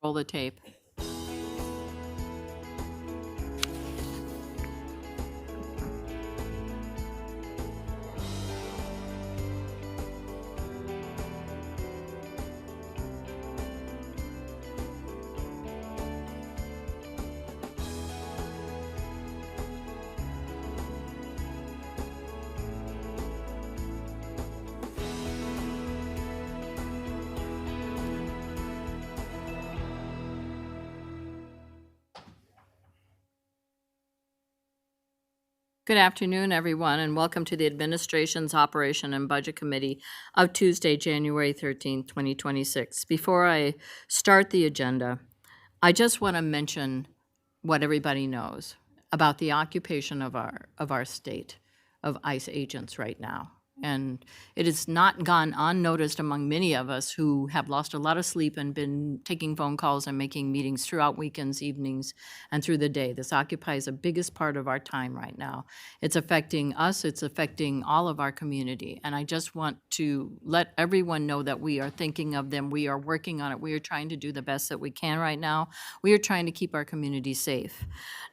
Roll the tape. Good afternoon, everyone, and welcome to the Administration's Operation and Budget Committee of Tuesday, January 13th, 2026. Before I start the agenda, I just want to mention what everybody knows about the occupation of our state of ICE agents right now. And it has not gone unnoticed among many of us who have lost a lot of sleep and been taking phone calls and making meetings throughout weekends, evenings, and through the day. This occupies the biggest part of our time right now. It's affecting us, it's affecting all of our community. And I just want to let everyone know that we are thinking of them, we are working on it, we are trying to do the best that we can right now. We are trying to keep our community safe.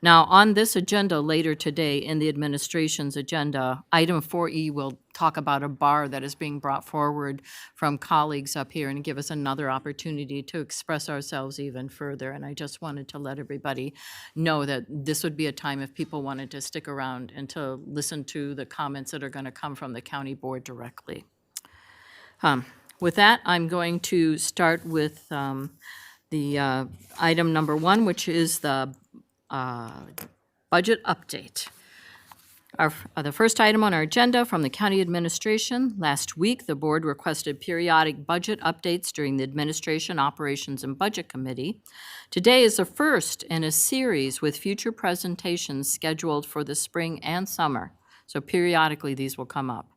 Now, on this agenda later today, in the administration's agenda, item 4E will talk about a bar that is being brought forward from colleagues up here and give us another opportunity to express ourselves even further. And I just wanted to let everybody know that this would be a time if people wanted to stick around and to listen to the comments that are going to come from the county board directly. With that, I'm going to start with the item number 1, which is the budget update. The first item on our agenda from the county administration. Last week, the board requested periodic budget updates during the Administration, Operations, and Budget Committee. Today is the first in a series with future presentations scheduled for the spring and summer. So periodically, these will come up.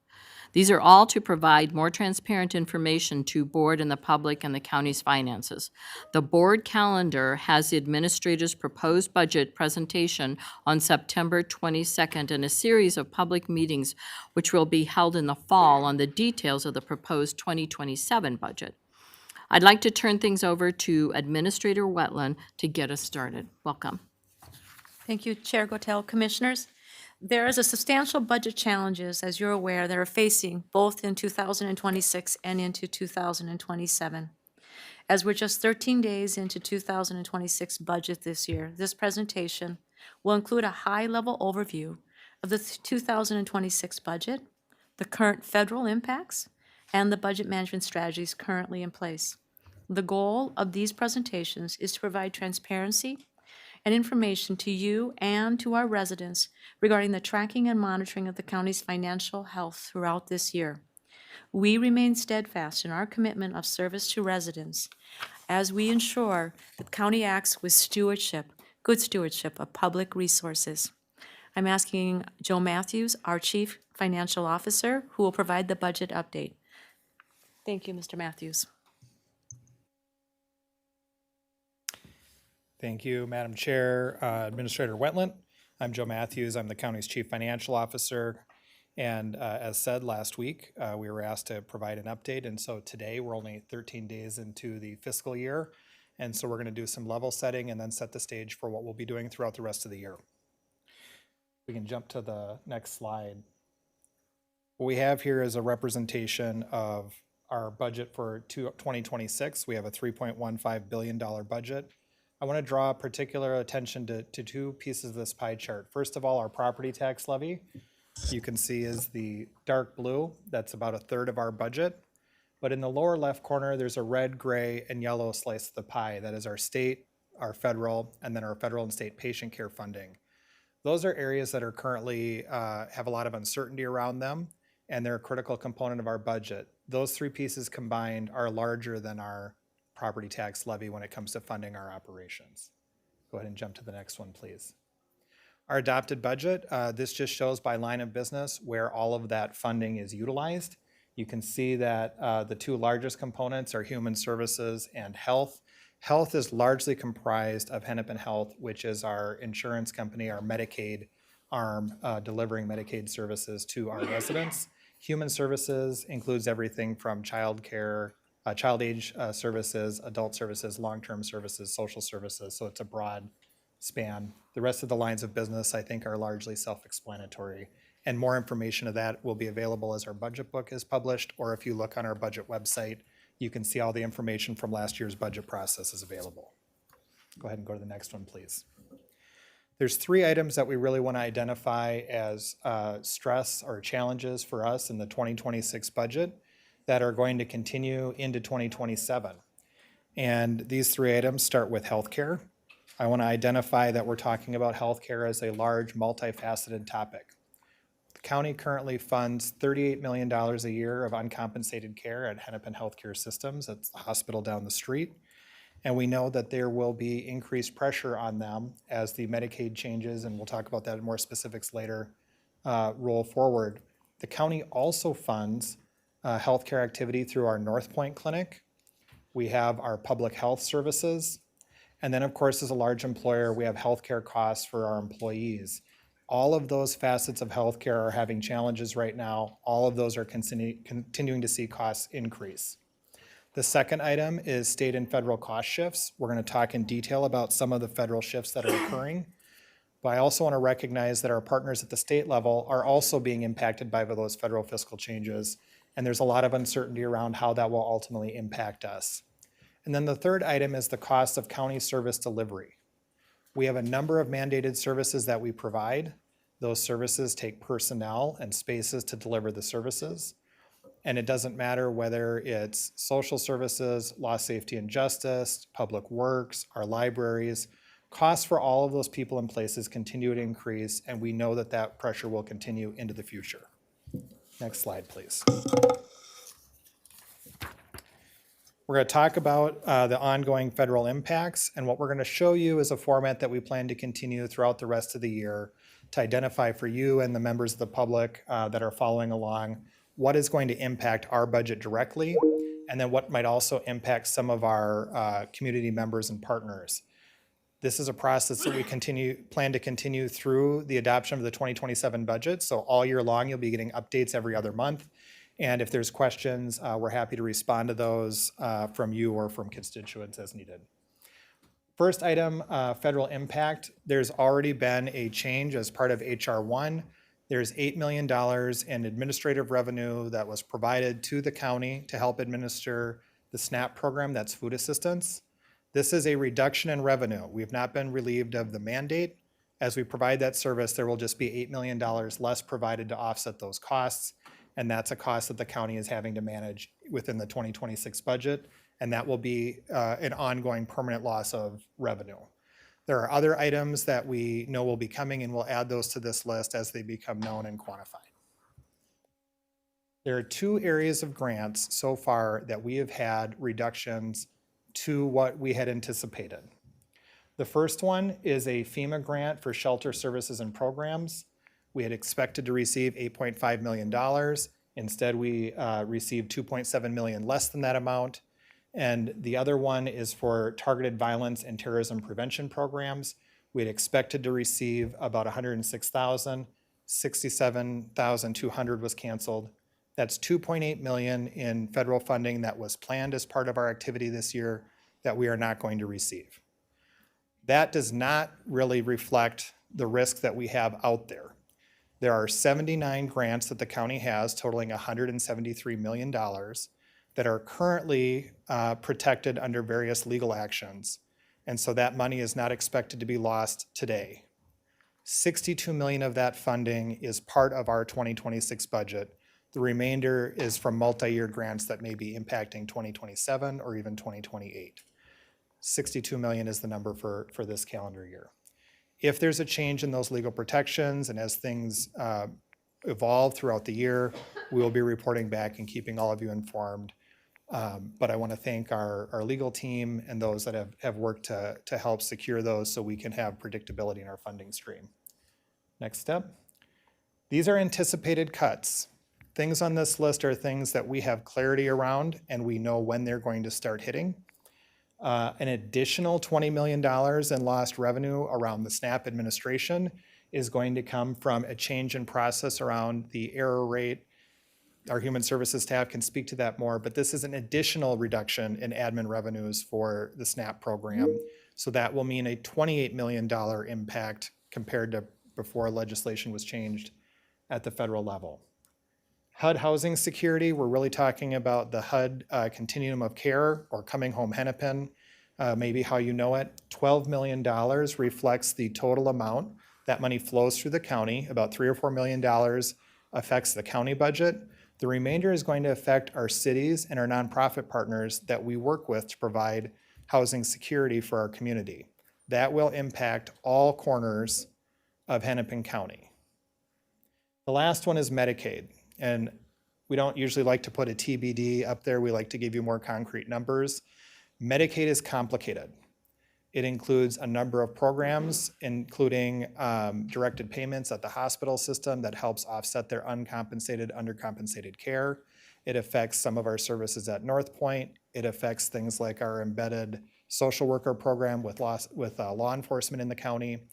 These are all to provide more transparent information to board and the public and the county's finances. The board calendar has the administrator's proposed budget presentation on September 22nd and a series of public meetings which will be held in the fall on the details of the proposed 2027 budget. I'd like to turn things over to Administrator Wetland to get us started. Welcome. Thank you, Chair Gotel. Commissioners, there is a substantial budget challenges, as you're aware, that are facing both in 2026 and into 2027. As we're just 13 days into 2026 budget this year, this presentation will include a high-level overview of the 2026 budget, the current federal impacts, and the budget management strategies currently in place. The goal of these presentations is to provide transparency and information to you and to our residents regarding the tracking and monitoring of the county's financial health throughout this year. We remain steadfast in our commitment of service to residents as we ensure the county acts with stewardship, good stewardship of public resources. I'm asking Joe Matthews, our Chief Financial Officer, who will provide the budget update. Thank you, Mr. Matthews. Thank you, Madam Chair, Administrator Wetland. I'm Joe Matthews. I'm the county's Chief Financial Officer. And as said last week, we were asked to provide an update. And so today we're only 13 days into the fiscal year. And so we're going to do some level setting and then set the stage for what we'll be doing throughout the rest of the year. We can jump to the next slide. What we have here is a representation of our budget for 2026. We have a $3.15 billion budget. I want to draw particular attention to two pieces of this pie chart. First of all, our property tax levy, you can see is the dark blue. That's about a third of our budget. But in the lower left corner, there's a red, gray, and yellow slice of the pie. That is our state, our federal, and then our federal and state patient care funding. Those are areas that are currently have a lot of uncertainty around them, and they're a critical component of our budget. Those three pieces combined are larger than our property tax levy when it comes to funding our operations. Go ahead and jump to the next one, please. Our adopted budget, this just shows by line of business where all of that funding is utilized. You can see that the two largest components are human services and health. Health is largely comprised of Hennepin Health, which is our insurance company, our Medicaid arm, delivering Medicaid services to our residents. Human services includes everything from childcare, child age services, adult services, long-term services, social services. So it's a broad span. The rest of the lines of business, I think, are largely self-explanatory. And more information of that will be available as our budget book is published, or if you look on our budget website, you can see all the information from last year's budget process is available. Go ahead and go to the next one, please. There's 3 items that we really want to identify as stress or challenges for us in the 2026 budget that are going to continue into 2027. And these 3 items start with healthcare. I want to identify that we're talking about healthcare as a large, multifaceted topic. The county currently funds $38 million a year of uncompensated care at Hennepin Healthcare Systems. That's the hospital down the street. And we know that there will be increased pressure on them as the Medicaid changes, and we'll talk about that in more specifics later, roll forward. The county also funds healthcare activity through our North Point Clinic. We have our public health services. And then, of course, as a large employer, we have healthcare costs for our employees. All of those facets of healthcare are having challenges right now. All of those are continuing to see costs increase. The second item is state and federal cost shifts. We're going to talk in detail about some of the federal shifts that are occurring. But I also want to recognize that our partners at the state level are also being impacted by those federal fiscal changes. And there's a lot of uncertainty around how that will ultimately impact us. And then the third item is the cost of county service delivery. We have a number of mandated services that we provide. Those services take personnel and spaces to deliver the services. And it doesn't matter whether it's social services, law, safety, and justice, public works, our libraries. Costs for all of those people and places continue to increase, and we know that that pressure will continue into the future. Next slide, please. We're going to talk about the ongoing federal impacts, and what we're going to show you is a format that we plan to continue throughout the rest of the year to identify for you and the members of the public that are following along what is going to impact our budget directly, and then what might also impact some of our community members and partners. This is a process that we plan to continue through the adoption of the 2027 budget. So all year long, you'll be getting updates every other month. And if there's questions, we're happy to respond to those from you or from constituents as needed. First item, federal impact. There's already been a change as part of HR 1. There's $8 million in administrative revenue that was provided to the county to help administer the SNAP program, that's food assistance. This is a reduction in revenue. We've not been relieved of the mandate. As we provide that service, there will just be $8 million less provided to offset those costs. And that's a cost that the county is having to manage within the 2026 budget. And that will be an ongoing permanent loss of revenue. There are other items that we know will be coming, and we'll add those to this list as they become known and quantified. There are 2 areas of grants so far that we have had reductions to what we had anticipated. The first one is a FEMA grant for shelter services and programs. We had expected to receive $8.5 million. Instead, we received $2.7 million less than that amount. And the other one is for targeted violence and terrorism prevention programs. We had expected to receive about $106,000. $67,200 was canceled. That's $2.8 million in federal funding that was planned as part of our activity this year that we are not going to receive. That does not really reflect the risk that we have out there. There are 79 grants that the county has totaling $173 million that are currently protected under various legal actions. And so that money is not expected to be lost today. $62 million of that funding is part of our 2026 budget. The remainder is from multi-year grants that may be impacting 2027 or even 2028. $62 million is the number for this calendar year. If there's a change in those legal protections and as things evolve throughout the year, we will be reporting back and keeping all of you informed. But I want to thank our legal team and those that have worked to help secure those so we can have predictability in our funding stream. Next step. These are anticipated cuts. Things on this list are things that we have clarity around and we know when they're going to start hitting. An additional $20 million in lost revenue around the SNAP administration is going to come from a change in process around the error rate our human services staff can speak to that more, but this is an additional reduction in admin revenues for the SNAP program. So that will mean a $28 million impact compared to before legislation was changed at the federal level. HUD housing security, we're really talking about the HUD continuum of care, or Coming Home Hennepin, maybe how you know it. $12 million reflects the total amount. That money flows through the county. About $3 or $4 million affects the county budget. The remainder is going to affect our cities and our nonprofit partners that we work with to provide housing security for our community. That will impact all corners of Hennepin County. The last one is Medicaid. And we don't usually like to put a TBD up there. We like to give you more concrete numbers. Medicaid is complicated. It includes a number of programs, including directed payments at the hospital system that helps offset their uncompensated, undercompensated care. It affects some of our services at North Point. It affects things like our embedded social worker program with law enforcement in the county.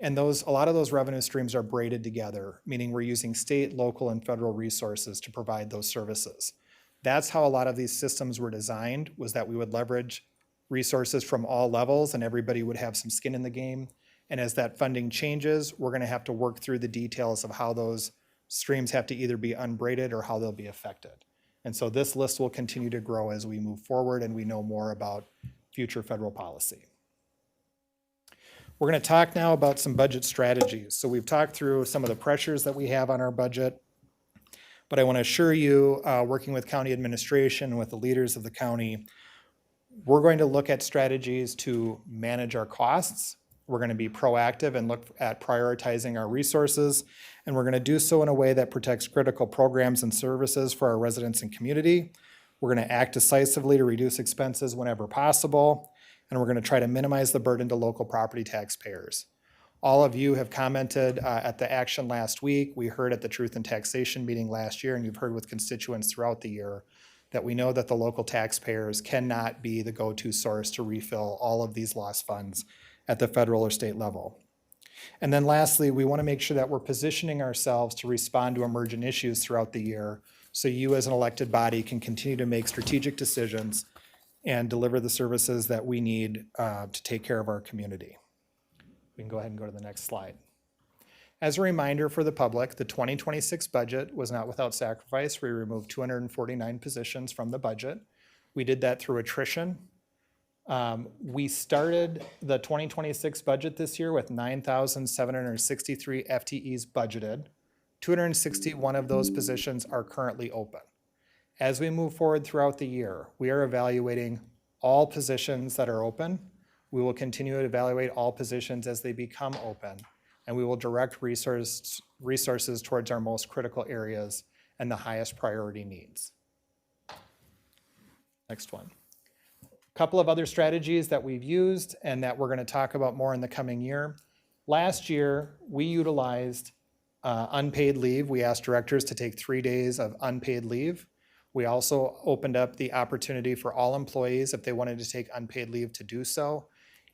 And a lot of those revenue streams are braided together, meaning we're using state, local, and federal resources to provide those services. That's how a lot of these systems were designed, was that we would leverage resources from all levels and everybody would have some skin in the game. And as that funding changes, we're going to have to work through the details of how those streams have to either be unbraided or how they'll be affected. And so this list will continue to grow as we move forward and we know more about future federal policy. We're going to talk now about some budget strategies. So we've talked through some of the pressures that we have on our budget, but I want to assure you, working with county administration and with the leaders of the county, we're going to look at strategies to manage our costs. We're going to be proactive and look at prioritizing our resources, and we're going to do so in a way that protects critical programs and services for our residents and community. We're going to act decisively to reduce expenses whenever possible, and we're going to try to minimize the burden to local property taxpayers. All of you have commented at the action last week. We heard at the Truth in Taxation meeting last year, and you've heard with constituents throughout the year, that we know that the local taxpayers cannot be the go-to source to refill all of these lost funds at the federal or state level. And then lastly, we want to make sure that we're positioning ourselves to respond to emergent issues throughout the year, so you as an elected body can continue to make strategic decisions and deliver the services that we need to take care of our community. We can go ahead and go to the next slide. As a reminder for the public, the 2026 budget was not without sacrifice. We removed 249 positions from the budget. We did that through attrition. We started the 2026 budget this year with 9,763 FTEs budgeted. 261 of those positions are currently open. As we move forward throughout the year, we are evaluating all positions that are open. We will continue to evaluate all positions as they become open, and we will direct resources towards our most critical areas and the highest priority needs. Next one. A couple of other strategies that we've used and that we're going to talk about more in the coming year. Last year, we utilized unpaid leave. We asked directors to take 3 days of unpaid leave. We also opened up the opportunity for all employees, if they wanted to take unpaid leave, to do so.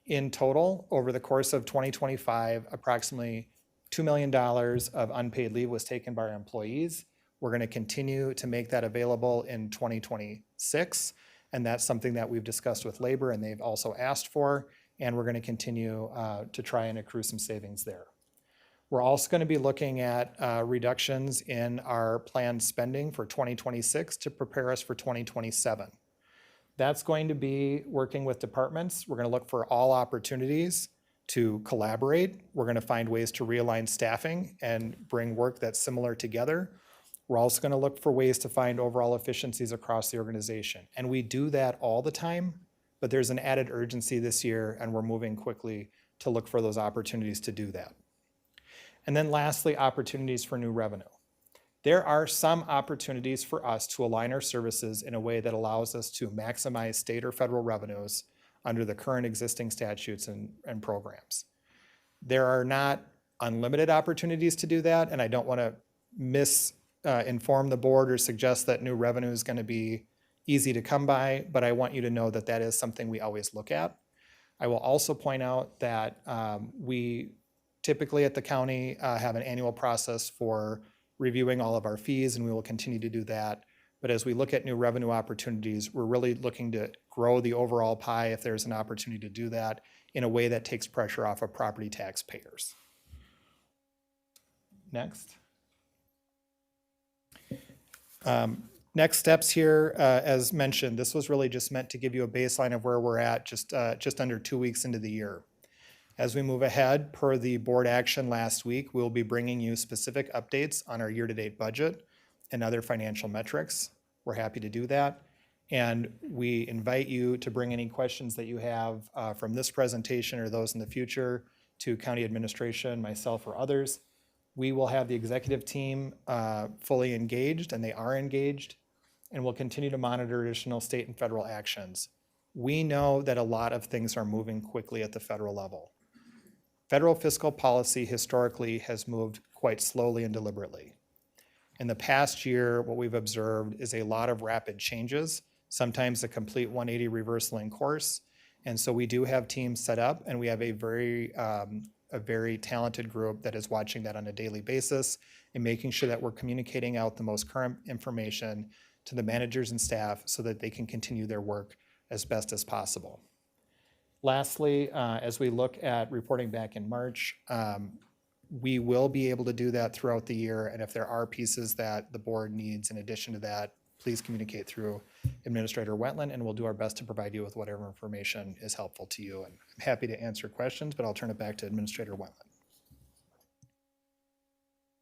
In total, over the course of 2025, approximately $2 million of unpaid leave was taken by our employees. We're going to continue to make that available in 2026, and that's something that we've discussed with labor and they've also asked for, and we're going to continue to try and accrue some savings there. We're also going to be looking at reductions in our planned spending for 2026 to prepare us for 2027. That's going to be working with departments. We're going to look for all opportunities to collaborate. We're going to find ways to realign staffing and bring work that's similar together. We're also going to look for ways to find overall efficiencies across the organization. And we do that all the time, but there's an added urgency this year, and we're moving quickly to look for those opportunities to do that. And then lastly, opportunities for new revenue. There are some opportunities for us to align our services in a way that allows us to maximize state or federal revenues under the current existing statutes and programs. There are not unlimited opportunities to do that, and I don't want to misinform the board or suggest that new revenue is going to be easy to come by, but I want you to know that that is something we always look at. I will also point out that we typically at the county have an annual process for reviewing all of our fees, and we will continue to do that. But as we look at new revenue opportunities, we're really looking to grow the overall pie if there's an opportunity to do that in a way that takes pressure off of property taxpayers. Next. Next steps here, as mentioned, this was really just meant to give you a baseline of where we're at just under 2 weeks into the year. As we move ahead, per the board action last week, we'll be bringing you specific updates on our year-to-date budget and other financial metrics. We're happy to do that. And we invite you to bring any questions that you have from this presentation or those in the future to county administration, myself, or others. We will have the executive team fully engaged, and they are engaged, and we'll continue to monitor additional state and federal actions. We know that a lot of things are moving quickly at the federal level. Federal fiscal policy historically has moved quite slowly and deliberately. In the past year, what we've observed is a lot of rapid changes, sometimes a complete 180 reversal in course. And so we do have teams set up, and we have a very talented group that is watching that on a daily basis and making sure that we're communicating out the most current information to the managers and staff so that they can continue their work as best as possible. Lastly, as we look at reporting back in March, we will be able to do that throughout the year. And if there are pieces that the board needs in addition to that, please communicate through Administrator Wetland, and we'll do our best to provide you with whatever information is helpful to you. And I'm happy to answer questions, but I'll turn it back to Administrator Wetland.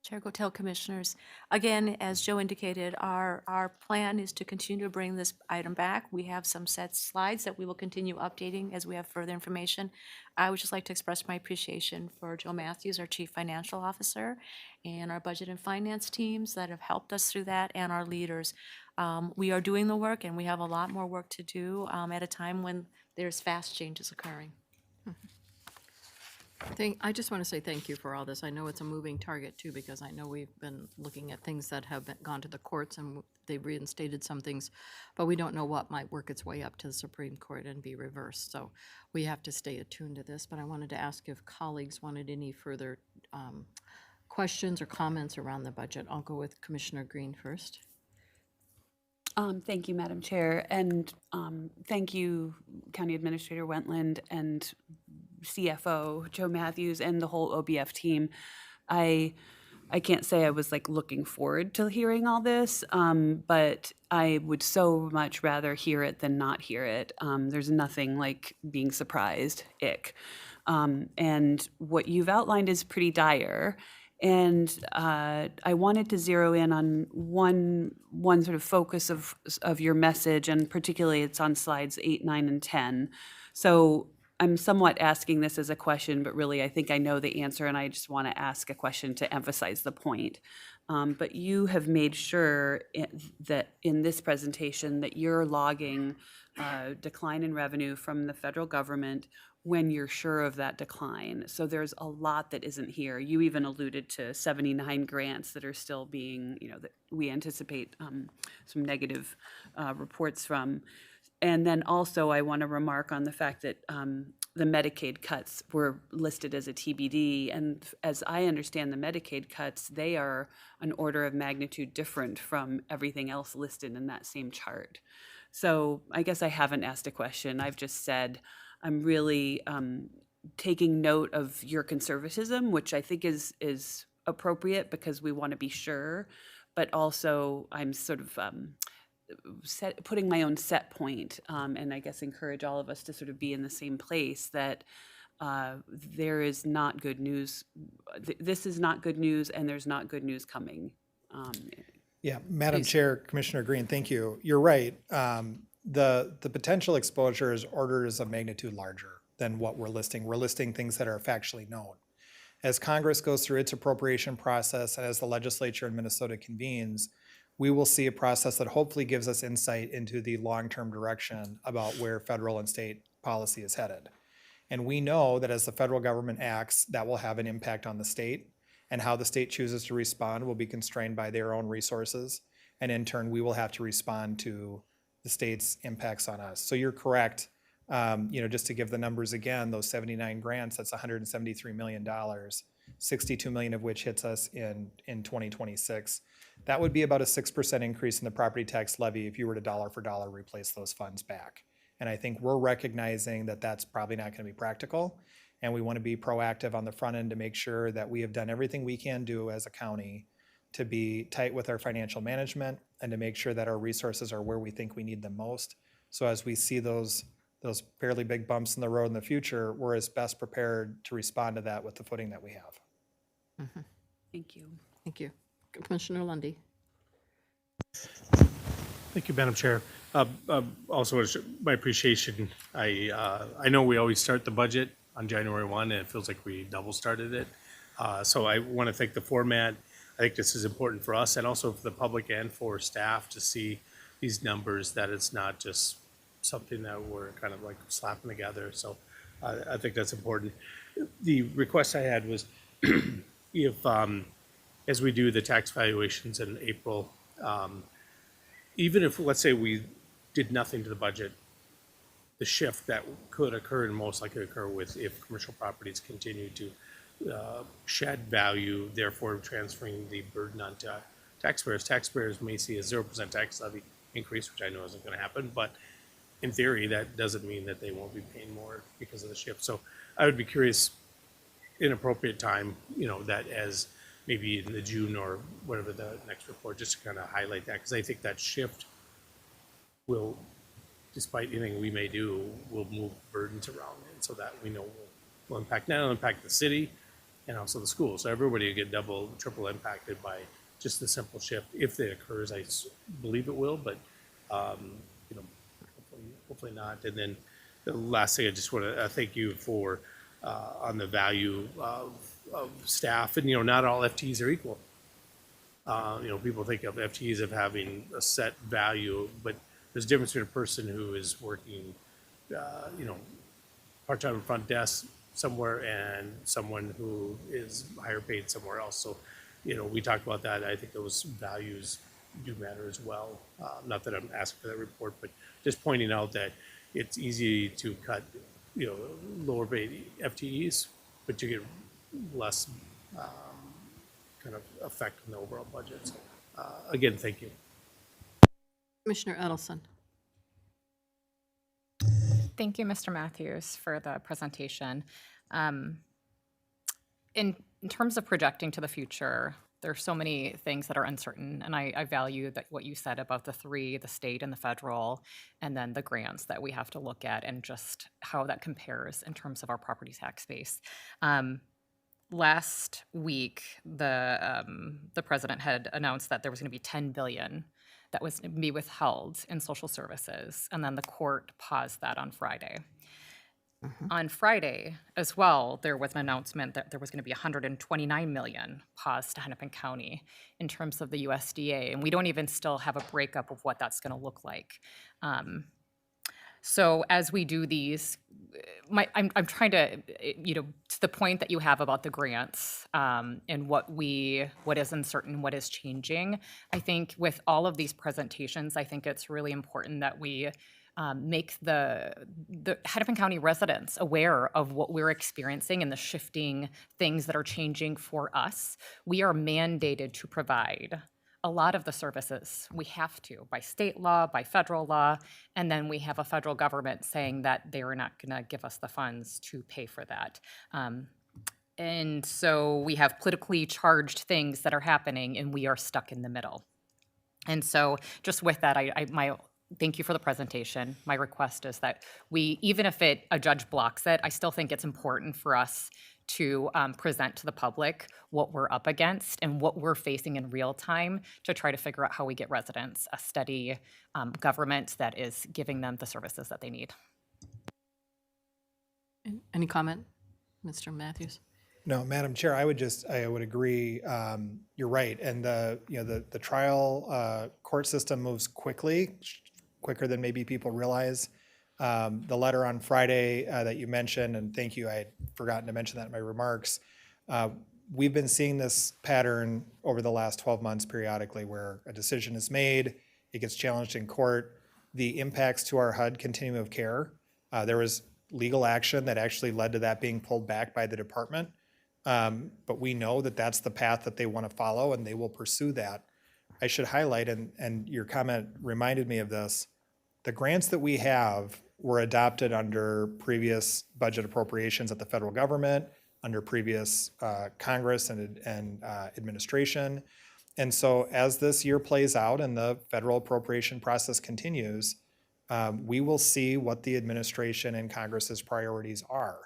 Chair Gotel, Commissioners, again, as Joe indicated, our plan is to continue to bring this item back. We have some set slides that we will continue updating as we have further information. I would just like to express my appreciation for Joe Matthews, our Chief Financial Officer, and our Budget and Finance teams that have helped us through that, and our leaders. We are doing the work, and we have a lot more work to do at a time when there's fast changes occurring. I just want to say thank you for all this. I know it's a moving target too, because I know we've been looking at things that have gone to the courts and they've reinstated some things, but we don't know what might work its way up to the Supreme Court and be reversed. So we have to stay attuned to this. But I wanted to ask if colleagues wanted any further questions or comments around the budget. I'll go with Commissioner Green first. Thank you, Madam Chair, and thank you, County Administrator Wetland and CFO Joe Matthews and the whole OBF team. I can't say I was like looking forward to hearing all this, but I would so much rather hear it than not hear it. There's nothing like being surprised, ick. And what you've outlined is pretty dire. And I wanted to zero in on one sort of focus of your message, and particularly it's on slides 8, 9, and 10. So I'm somewhat asking this as a question, but really I think I know the answer, and I just want to ask a question to emphasize the point. But you have made sure that in this presentation that you're logging decline in revenue from the federal government when you're sure of that decline. So there's a lot that isn't here. You even alluded to 79 grants that are still being, that we anticipate some negative reports from. And then also I want to remark on the fact that the Medicaid cuts were listed as a TBD. And as I understand the Medicaid cuts, they are an order of magnitude different from everything else listed in that same chart. So I guess I haven't asked a question. I've just said, I'm really taking note of your conservatism, which I think is appropriate because we want to be sure, but also I'm sort of putting my own set point, and I guess encourage all of us to sort of be in the same place that there is not good news. This is not good news, and there's not good news coming. Yeah, Madam Chair, Commissioner Green, thank you. You're right. The potential exposure is orders of magnitude larger than what we're listing. We're listing things that are factually known. As Congress goes through its appropriation process and as the legislature in Minnesota convenes, we will see a process that hopefully gives us insight into the long-term direction about where federal and state policy is headed. And we know that as the federal government acts, that will have an impact on the state, and how the state chooses to respond will be constrained by their own resources. And in turn, we will have to respond to the state's impacts on us. So you're correct. Just to give the numbers again, those 79 grants, that's $173 million. 62 million of which hits us in 2026. That would be about a 6% increase in the property tax levy if you were to dollar for dollar replace those funds back. And I think we're recognizing that that's probably not going to be practical. And we want to be proactive on the front end to make sure that we have done everything we can do as a county to be tight with our financial management and to make sure that our resources are where we think we need them most. So as we see those fairly big bumps in the road in the future, we're as best prepared to respond to that with the footing that we have. Thank you. Thank you. Commissioner Lundy. Thank you, Madam Chair. Also, my appreciation. I know we always start the budget on January 1, and it feels like we double started it. So I want to thank the format. I think this is important for us and also for the public and for staff to see these numbers, that it's not just something that we're kind of like slapping together. So I think that's important. The request I had was if, as we do the tax valuations in April, even if, let's say, we did nothing to the budget, the shift that could occur and most likely occur with if commercial properties continue to shed value, therefore transferring the burden onto taxpayers. Taxpayers may see a 0% tax levy increase, which I know isn't going to happen, but in theory, that doesn't mean that they won't be paying more because of the shift. So I would be curious, in appropriate time, that as maybe in the June or whatever the next report, just to kind of highlight that, because I think that shift will, despite anything we may do, will move burdens around, and so that we know will impact, not only impact the city and also the schools. So everybody will get double, triple impacted by just the simple shift. If it occurs, I believe it will, but hopefully not. And then the last thing, I just want to thank you for on the value of staff, and not all FTEs are equal. People think of FTEs of having a set value, but there's a difference between a person who is working, part-time front desk somewhere and someone who is higher paid somewhere else. So, we talked about that. I think those values do matter as well. Not that I'm asking for that report, but just pointing out that it's easy to cut, lower paid FTEs, but you get less kind of effect on the overall budget. So, again, thank you. Commissioner Edelson. Thank you, Mr. Matthews, for the presentation. In terms of projecting to the future, there are so many things that are uncertain, and I value that what you said about the three, the state and the federal, and then the grants that we have to look at and just how that compares in terms of our property tax base. Last week, the president had announced that there was going to be $10 billion that was to be withheld in social services, and then the court paused that on Friday. On Friday as well, there was an announcement that there was going to be $129 million paused to Hennepin County in terms of the USDA, and we don't even still have a breakup of what that's going to look like. So as we do these, I'm trying to, to the point that you have about the grants and what is uncertain, what is changing. I think with all of these presentations, I think it's really important that we make the Hennepin County residents aware of what we're experiencing and the shifting things that are changing for us. We are mandated to provide a lot of the services. We have to, by state law, by federal law, and then we have a federal government saying that they are not going to give us the funds to pay for that. And so we have politically charged things that are happening, and we are stuck in the middle. And so just with that, thank you for the presentation. My request is that even if a judge blocks it, I still think it's important for us to present to the public what we're up against and what we're facing in real time to try to figure out how we get residents a steady government that is giving them the services that they need. Any comment, Mr. Matthews? No, Madam Chair, I would agree. You're right, and the trial court system moves quicker than maybe people realize. The letter on Friday that you mentioned, and thank you, I had forgotten to mention that in my remarks. We've been seeing this pattern over the last 12 months periodically where a decision is made, it gets challenged in court. The impacts to our HUD continuum of care, there was legal action that actually led to that being pulled back by the department. But we know that that's the path that they want to follow, and they will pursue that. I should highlight, and your comment reminded me of this, the grants that we have were adopted under previous budget appropriations at the federal government, under previous Congress and administration. And so as this year plays out and the federal appropriation process continues, we will see what the administration and Congress's priorities are.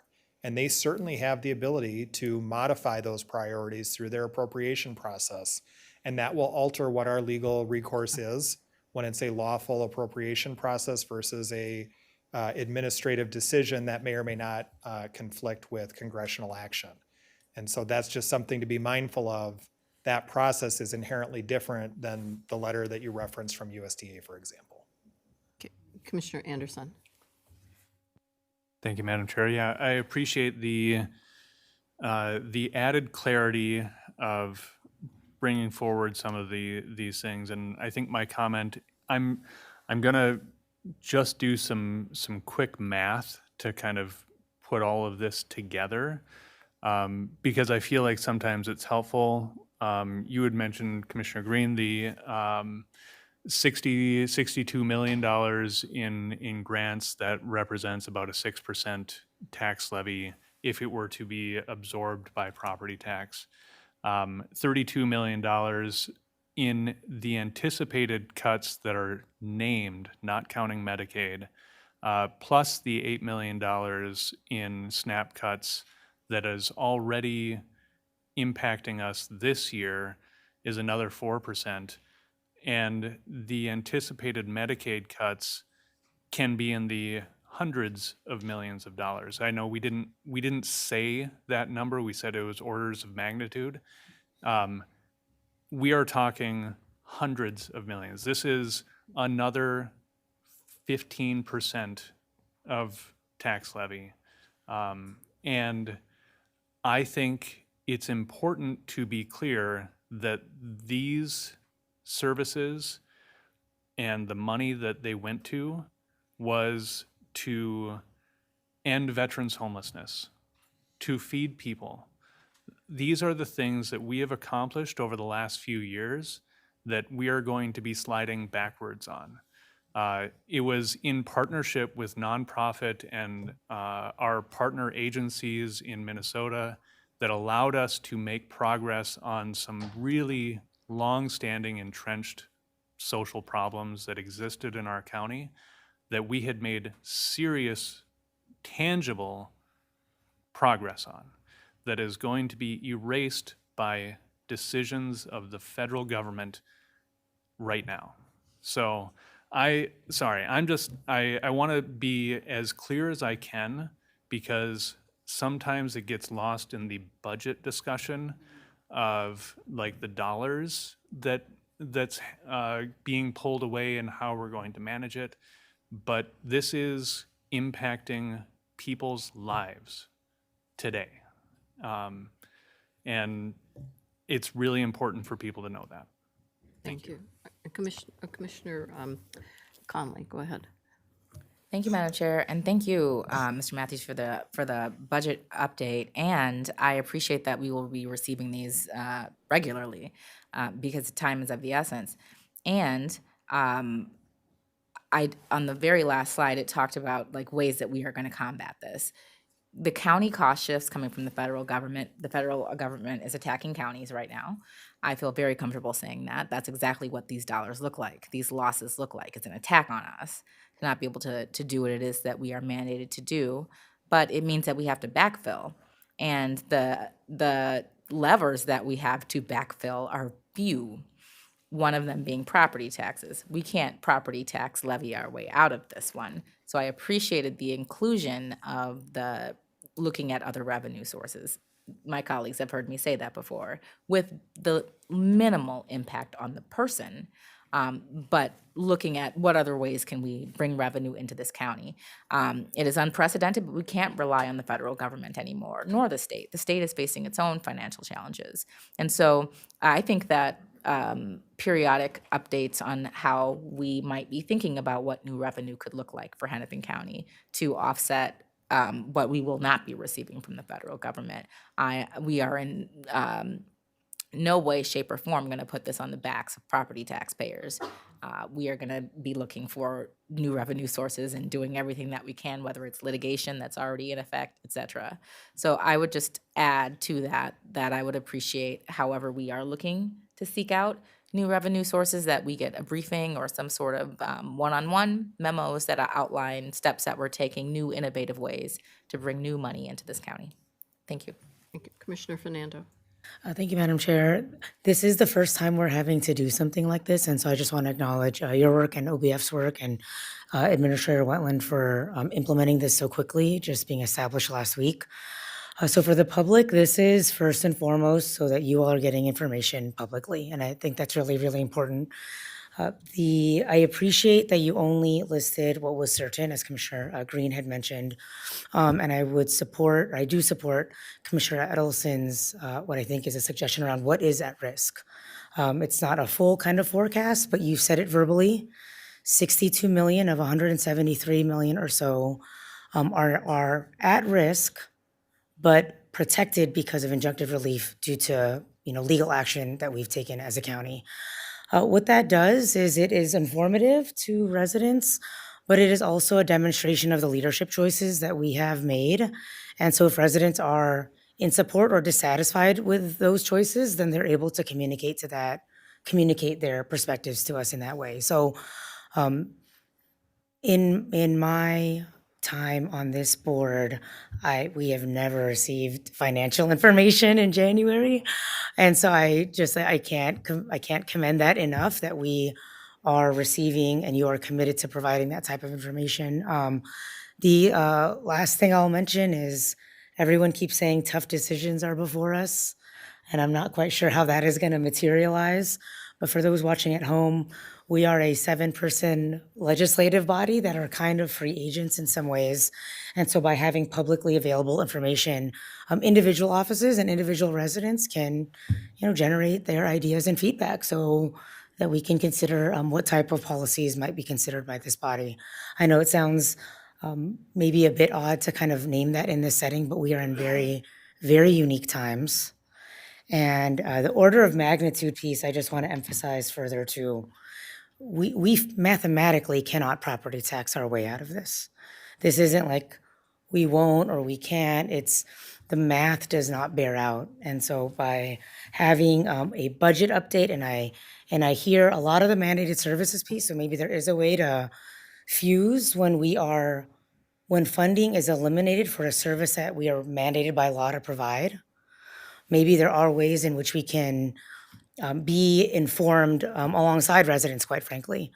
And they certainly have the ability to modify those priorities through their appropriation process. And that will alter what our legal recourse is when it's a lawful appropriation process versus a administrative decision that may or may not conflict with congressional action. And so that's just something to be mindful of. That process is inherently different than the letter that you referenced from USDA, for example. Okay. Commissioner Anderson. Thank you, Madam Chair. Yeah, I appreciate the added clarity of bringing forward some of these things, and I think my comment, I'm gonna just do some quick math to kind of put all of this together, because I feel like sometimes it's helpful. You had mentioned, Commissioner Green, the $62 million in grants. That represents about a 6% tax levy if it were to be absorbed by property tax. $32 million in the anticipated cuts that are named, not counting Medicaid, plus the $8 million in SNAP cuts that is already impacting us this year is another 4%. And the anticipated Medicaid cuts can be in the hundreds of millions of dollars. I know we didn't say that number. We said it was orders of magnitude. We are talking hundreds of millions. This is another 15% of tax levy. And I think it's important to be clear that these services and the money that they went to was to end veterans' homelessness, to feed people. These are the things that we have accomplished over the last few years that we are going to be sliding backwards on. It was in partnership with nonprofit and our partner agencies in Minnesota that allowed us to make progress on some really long-standing entrenched social problems that existed in our county, that we had made serious, tangible progress on, that is going to be erased by decisions of the federal government right now. So I want to be as clear as I can, because sometimes it gets lost in the budget discussion of like the dollars that's being pulled away and how we're going to manage it. But this is impacting people's lives today. And it's really important for people to know that. Thank you. Commissioner Conley, go ahead. Thank you, Madam Chair, and thank you, Mr. Matthews, for the budget update. And I appreciate that we will be receiving these regularly because time is of the essence. And on the very last slide, it talked about like ways that we are going to combat this. The county cost shifts coming from the federal government. The federal government is attacking counties right now. I feel very comfortable saying that. That's exactly what these dollars look like. These losses look like. It's an attack on us to not be able to do what it is that we are mandated to do. But it means that we have to backfill. And the levers that we have to backfill are few. One of them being property taxes. We can't property tax levy our way out of this one. So I appreciated the inclusion of the looking at other revenue sources. My colleagues have heard me say that before, with the minimal impact on the person, but looking at what other ways can we bring revenue into this county. It is unprecedented, but we can't rely on the federal government anymore, nor the state. The state is facing its own financial challenges. And so I think that periodic updates on how we might be thinking about what new revenue could look like for Hennepin County to offset what we will not be receiving from the federal government. We are in no way, shape, or form going to put this on the backs of property taxpayers. We are going to be looking for new revenue sources and doing everything that we can, whether it's litigation that's already in effect, et cetera. So I would just add to that I would appreciate, however we are looking to seek out new revenue sources, that we get a briefing or some sort of one-on-one memos that outline steps that we're taking, new innovative ways to bring new money into this county. Thank you. Thank you. Commissioner Fernando. Thank you, Madam Chair. This is the first time we're having to do something like this, and so I just want to acknowledge your work and OBF's work and Administrator Wetland for implementing this so quickly, just being established last week. So for the public, this is first and foremost so that you all are getting information publicly, and I think that's really, really important. I appreciate that you only listed what was certain, as Commissioner Green had mentioned, and I do support Commissioner Edelson's, what I think is a suggestion around what is at risk. It's not a full kind of forecast, but you said it verbally. 62 million of 173 million or so are at risk, but protected because of injunctive relief due to legal action that we've taken as a county. What that does is it is informative to residents, but it is also a demonstration of the leadership choices that we have made. And so if residents are in support or dissatisfied with those choices, then they're able to communicate their perspectives to us in that way. So in my time on this board, we have never received financial information in January. And so I can't commend that enough, that we are receiving and you are committed to providing that type of information. The last thing I'll mention is everyone keeps saying tough decisions are before us, and I'm not quite sure how that is going to materialize. But for those watching at home, we are a 7-person legislative body that are kind of free agents in some ways. And so by having publicly available information, individual offices and individual residents can, generate their ideas and feedback so that we can consider what type of policies might be considered by this body. I know it sounds maybe a bit odd to kind of name that in this setting, but we are in very, very unique times. And the order of magnitude piece, I just want to emphasize further too. We mathematically cannot property tax our way out of this. This isn't like we won't or we can't. It's the math does not bear out. And so by having a budget update, and I hear a lot of the mandated services piece, so maybe there is a way to fuse when funding is eliminated for a service that we are mandated by law to provide. Maybe there are ways in which we can be informed alongside residents, quite frankly.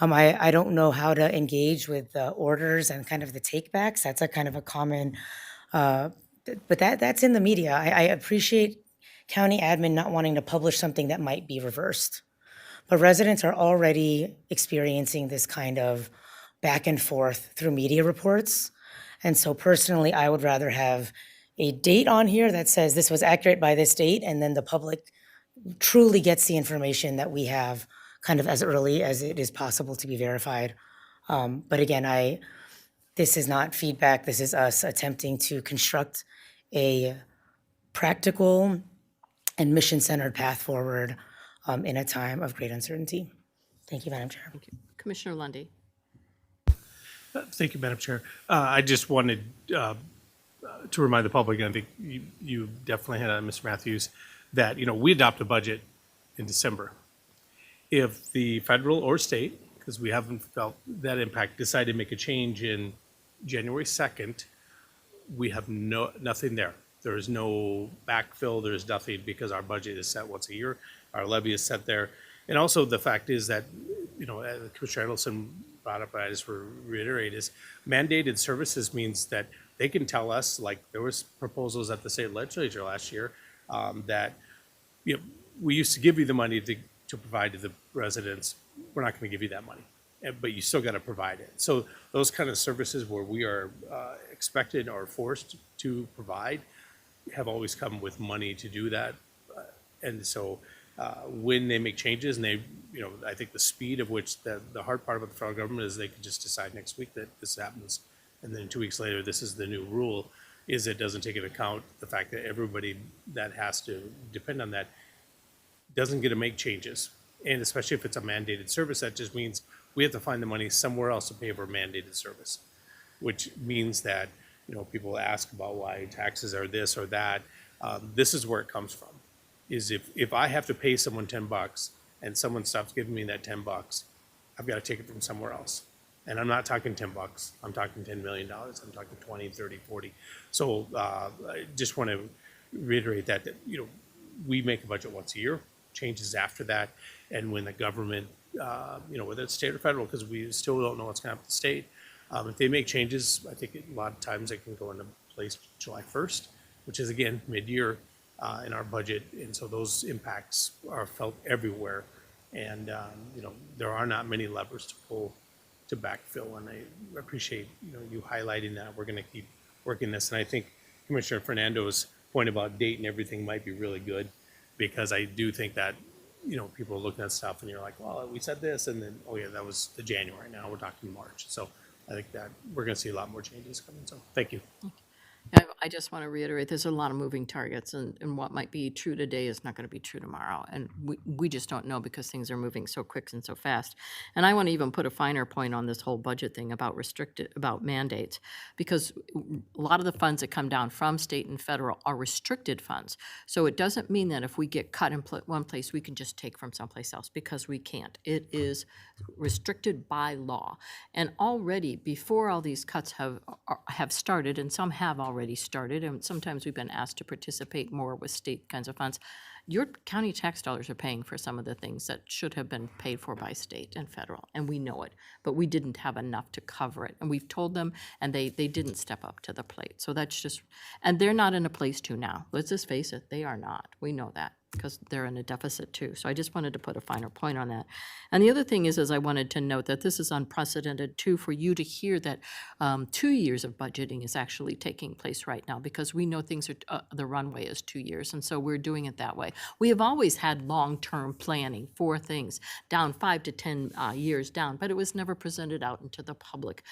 I don't know how to engage with the orders and kind of the takebacks. That's a kind of a common, but that's in the media. I appreciate county admin not wanting to publish something that might be reversed. But residents are already experiencing this kind of back and forth through media reports. And so personally, I would rather have a date on here that says this was accurate by this date, and then the public truly gets the information that we have kind of as early as it is possible to be verified. But again, this is not feedback. This is us attempting to construct a practical and mission-centered path forward in a time of great uncertainty. Thank you, Madam Chair. Commissioner Lundy. Thank you, Madam Chair. I just wanted to remind the public, and I think you definitely had on Mr. Matthews, that we adopt a budget in December. If the federal or state, because we haven't felt that impact, decide to make a change in January 2nd, we have nothing there. There is no backfill. There is nothing, because our budget is set once a year. Our levy is set there. And also the fact is that, as Commissioner Edelson brought up, I just reiterate, is mandated services means that they can tell us, like there was proposals at the state legislature last year, that we used to give you the money to provide to the residents. We're not going to give you that money, but you still got to provide it. So those kind of services where we are expected or forced to provide have always come with money to do that. And so when they make changes, and I think the speed of which the hard part about the federal government is they can just decide next week that this happens and then 2 weeks later, this is the new rule, is it doesn't take into account the fact that everybody that has to depend on that doesn't get to make changes. And especially if it's a mandated service, that just means we have to find the money somewhere else to pay for mandated service, which means that, people ask about why taxes are this or that. This is where it comes from, is if I have to pay someone $10 and someone stops giving me that $10, I've got to take it from somewhere else. And I'm not talking $10, I'm talking $10 million, I'm talking 20, 30, 40. So I just want to reiterate that, we make a budget once a year, changes after that. And when the government, whether it's state or federal, because we still don't know what's going to happen with the state, if they make changes, I think a lot of times they can go into place July 1st, which is again mid-year in our budget. And so those impacts are felt everywhere. And, there are not many levers to pull to backfill. And I appreciate, you highlighting that. We're going to keep working this. And I think Commissioner Fernando's point about date and everything might be really good, because I do think that, people are looking at stuff and you're like, well, we said this, and then, oh yeah, that was the January. Now we're talking March. So I think that we're going to see a lot more changes coming. So thank you. I just want to reiterate, there's a lot of moving targets, and what might be true today is not going to be true tomorrow. And we just don't know, because things are moving so quick and so fast. And I want to even put a finer point on this whole budget thing about mandates, because a lot of the funds that come down from state and federal are restricted funds. So it doesn't mean that if we get cut in one place, we can just take from someplace else, because we can't. It is restricted by law. And already, before all these cuts have started, and some have already started, and sometimes we've been asked to participate more with state kinds of funds, your county tax dollars are paying for some of the things that should have been paid for by state and federal, and we know it, but we didn't have enough to cover it. And we've told them, and they didn't step up to the plate. So that's just, and they're not in a place to now. Let's just face it, they are not. We know that, because they're in a deficit too. So I just wanted to put a finer point on that. And the other thing is I wanted to note that this is unprecedented too, for you to hear that 2 years of budgeting is actually taking place right now, because we know things are, the runway is 2 years, and so we're doing it that way. We have always had long-term planning for things, down 5 to 10 years down, but it was never presented out into the public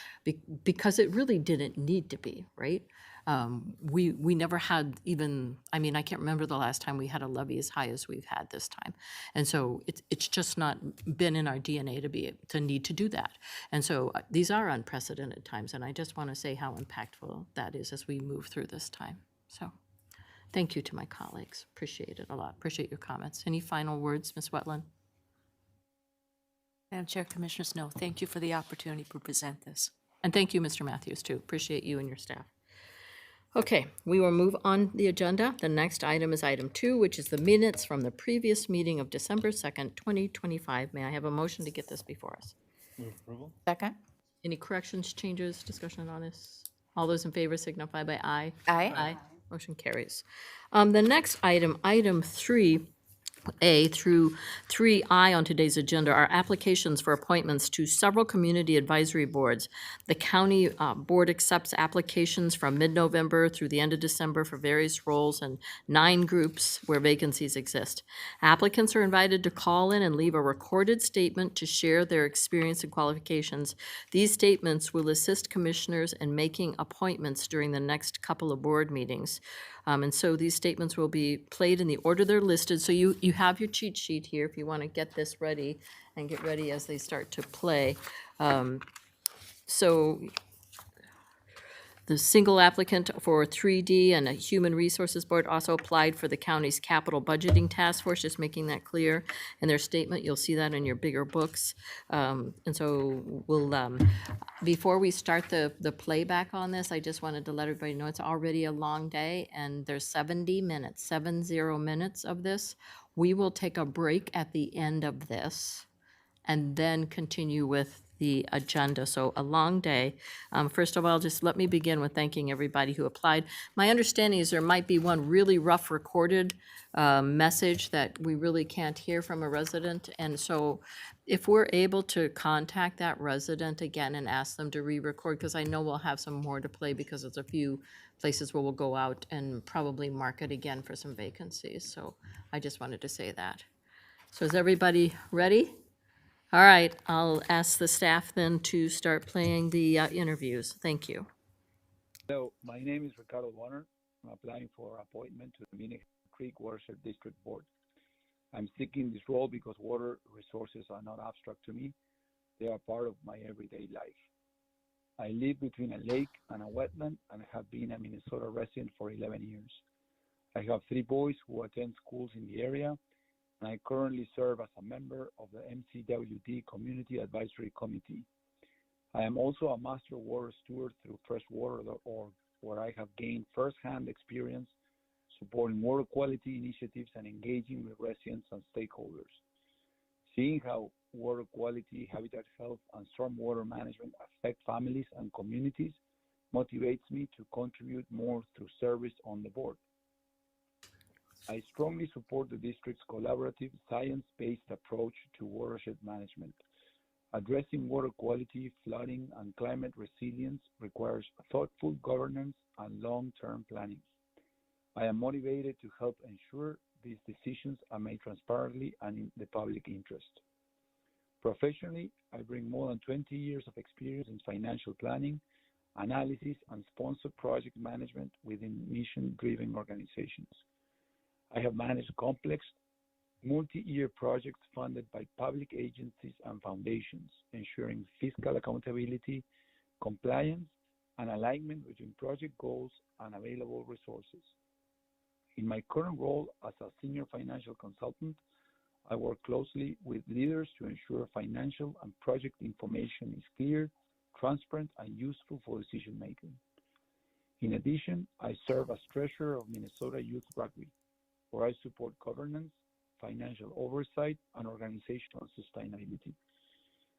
because it really didn't need to be, right? We never had even, I mean, I can't remember the last time we had a levy as high as we've had this time. And so it's just not been in our DNA to need to do that. And so these are unprecedented times, and I just want to say how impactful that is as we move through this time. So thank you to my colleagues. Appreciate it a lot. Appreciate your comments. Any final words, Ms. Wetland? Madam Chair, Commissioners, no, thank you for the opportunity to present this. And thank you, Mr. Matthews, too. Appreciate you and your staff. Okay, we will move on the agenda. The next item is item 2, which is the minutes from the previous meeting of December 2nd, 2025. May I have a motion to get this before us? Move approval. Second? Any corrections, changes, discussion on this? All those in favor signify by aye. Aye. Aye. Motion carries. The next item, item 3A through 3I on today's agenda, are applications for appointments to several community advisory boards. The county board accepts applications from mid-November through the end of December for various roles and 9 groups where vacancies exist. Applicants are invited to call in and leave a recorded statement to share their experience and qualifications. These statements will assist commissioners in making appointments during the next couple of board meetings. And so these statements will be played in the order they're listed. So you have your cheat sheet here if you want to get this ready and get ready as they start to play. So the single applicant for 3D and a Human Resources Board also applied for the county's capital budgeting task force, just making that clear in their statement. You'll see that in your bigger books. And so we'll, before we start the playback on this, I just wanted to let everybody know it's already a long day, and there's 70 minutes of this. We will take a break at the end of this and then continue with the agenda. So a long day. First of all, just let me begin with thanking everybody who applied. My understanding is there might be one really rough recorded message that we really can't hear from a resident. And so if we're able to contact that resident again and ask them to re-record, because I know we'll have some more to play, because there's a few places where we'll go out and probably mark it again for some vacancies. So I just wanted to say that. So is everybody ready? All right, I'll ask the staff then to start playing the interviews. Thank you. Hello, my name is Ricardo Warner. I'm applying for appointment to the Minnehaha Creek Watershed District Board. I'm seeking this role because water resources are not abstract to me. They are part of my everyday life. I live between a lake and a wetland and have been a Minnesota resident for 11 years. I have 3 boys who attend schools in the area, and I currently serve as a member of the MCWD Community Advisory Committee. I am also a master water steward through freshwater.org, where I have gained firsthand experience supporting water quality initiatives and engaging with residents and stakeholders. Seeing how water quality, habitat health, and stormwater management affect families and communities motivates me to contribute more through service on the board. I strongly support the district's collaborative, science-based approach to watershed management. Addressing water quality, flooding, and climate resilience requires thoughtful governance and long-term planning. I am motivated to help ensure these decisions are made transparently and in the public interest. Professionally, I bring more than 20 years of experience in financial planning, analysis, and sponsored project management within mission-driven organizations. I have managed complex, multi-year projects funded by public agencies and foundations, ensuring fiscal accountability, compliance, and alignment between project goals and available resources. In my current role as a senior financial consultant, I work closely with leaders to ensure financial and project information is clear, transparent, and useful for decision making. In addition, I serve as treasurer of Minnesota Youth Rugby, where I support governance, financial oversight, and organizational sustainability.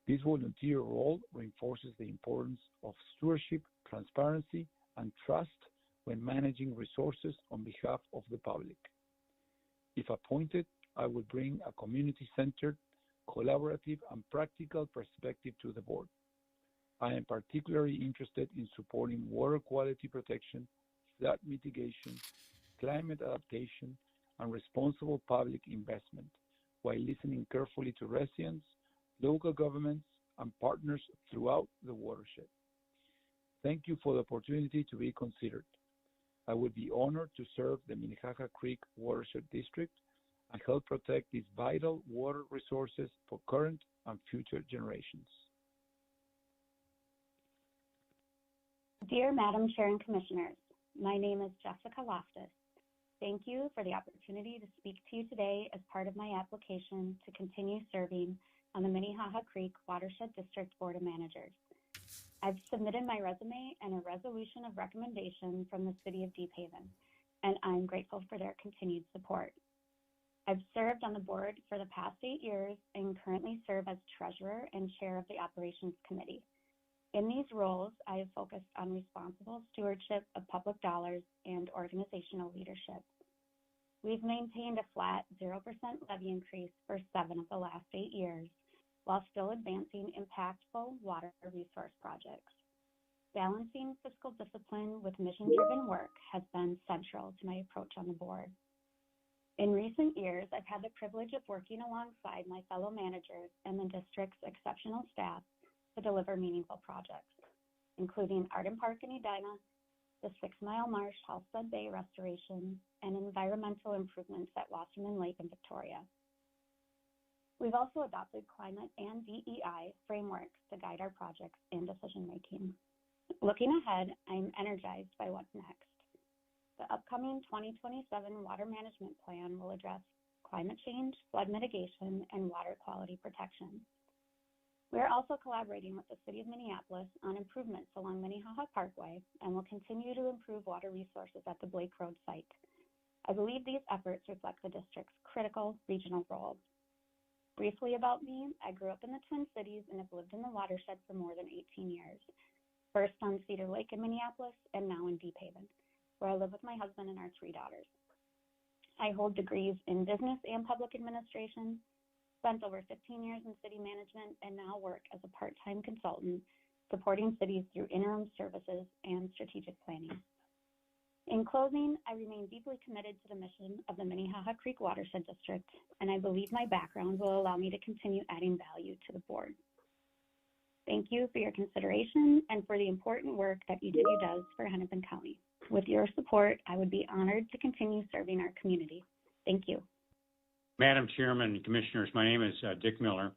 This volunteer role reinforces the importance of stewardship, transparency, and trust when managing resources on behalf of the public. If appointed, I will bring a community-centered, collaborative, and practical perspective to the board. I am particularly interested in supporting water quality protection, flood mitigation, climate adaptation, and responsible public investment, while listening carefully to residents, local governments, and partners throughout the watershed. Thank you for the opportunity to be considered. I would be honored to serve the Minnehaha Creek Watershed District and help protect these vital water resources for current and future generations. Dear Madam Chair and Commissioners, my name is Jessica Loftus. Thank you for the opportunity to speak to you today as part of my application to continue serving on the Minnehaha Creek Watershed District Board of Managers. I've submitted my resume and a resolution of recommendation from the City of Deep Haven, and I'm grateful for their continued support. I've served on the board for the past 8 years and currently serve as treasurer and chair of the operations committee. In these roles, I have focused on responsible stewardship of public dollars and organizational leadership. We've maintained a flat 0% levy increase for 7 of the last 8 years, while still advancing impactful water resource projects. Balancing fiscal discipline with mission-driven work has been central to my approach on the board. In recent years, I've had the privilege of working alongside my fellow managers and the district's exceptional staff to deliver meaningful projects, including Arden Park in Edina, the 6 Mile Marsh Halstead Bay restoration, and environmental improvements at Wasserman Lake in Victoria. We've also adopted climate and DEI frameworks to guide our projects and decision-making. Looking ahead, I'm energized by what's next. The upcoming 2027 Water Management Plan will address climate change, flood mitigation, and water quality protection. We are also collaborating with the City of Minneapolis on improvements along Minnehaha Parkway and will continue to improve water resources at the Blake Road site. I believe these efforts reflect the district's critical regional role. Briefly about me, I grew up in the Twin Cities and have lived in the watershed for more than 18 years, first on Cedar Lake in Minneapolis and now in Deep Haven, where I live with my husband and our 3 daughters. I hold degrees in business and public administration, spent over 15 years in city management, and now work as a part-time consultant supporting cities through interim services and strategic planning. In closing, I remain deeply committed to the mission of the Minnehaha Creek Watershed District, and I believe my background will allow me to continue adding value to the board. Thank thank you for your consideration and for the important work that each of you does for Hennepin County. With your support, I would be honored to continue serving our community. Thank you. Madam Chairman and Commissioners, my name is Dick Miller.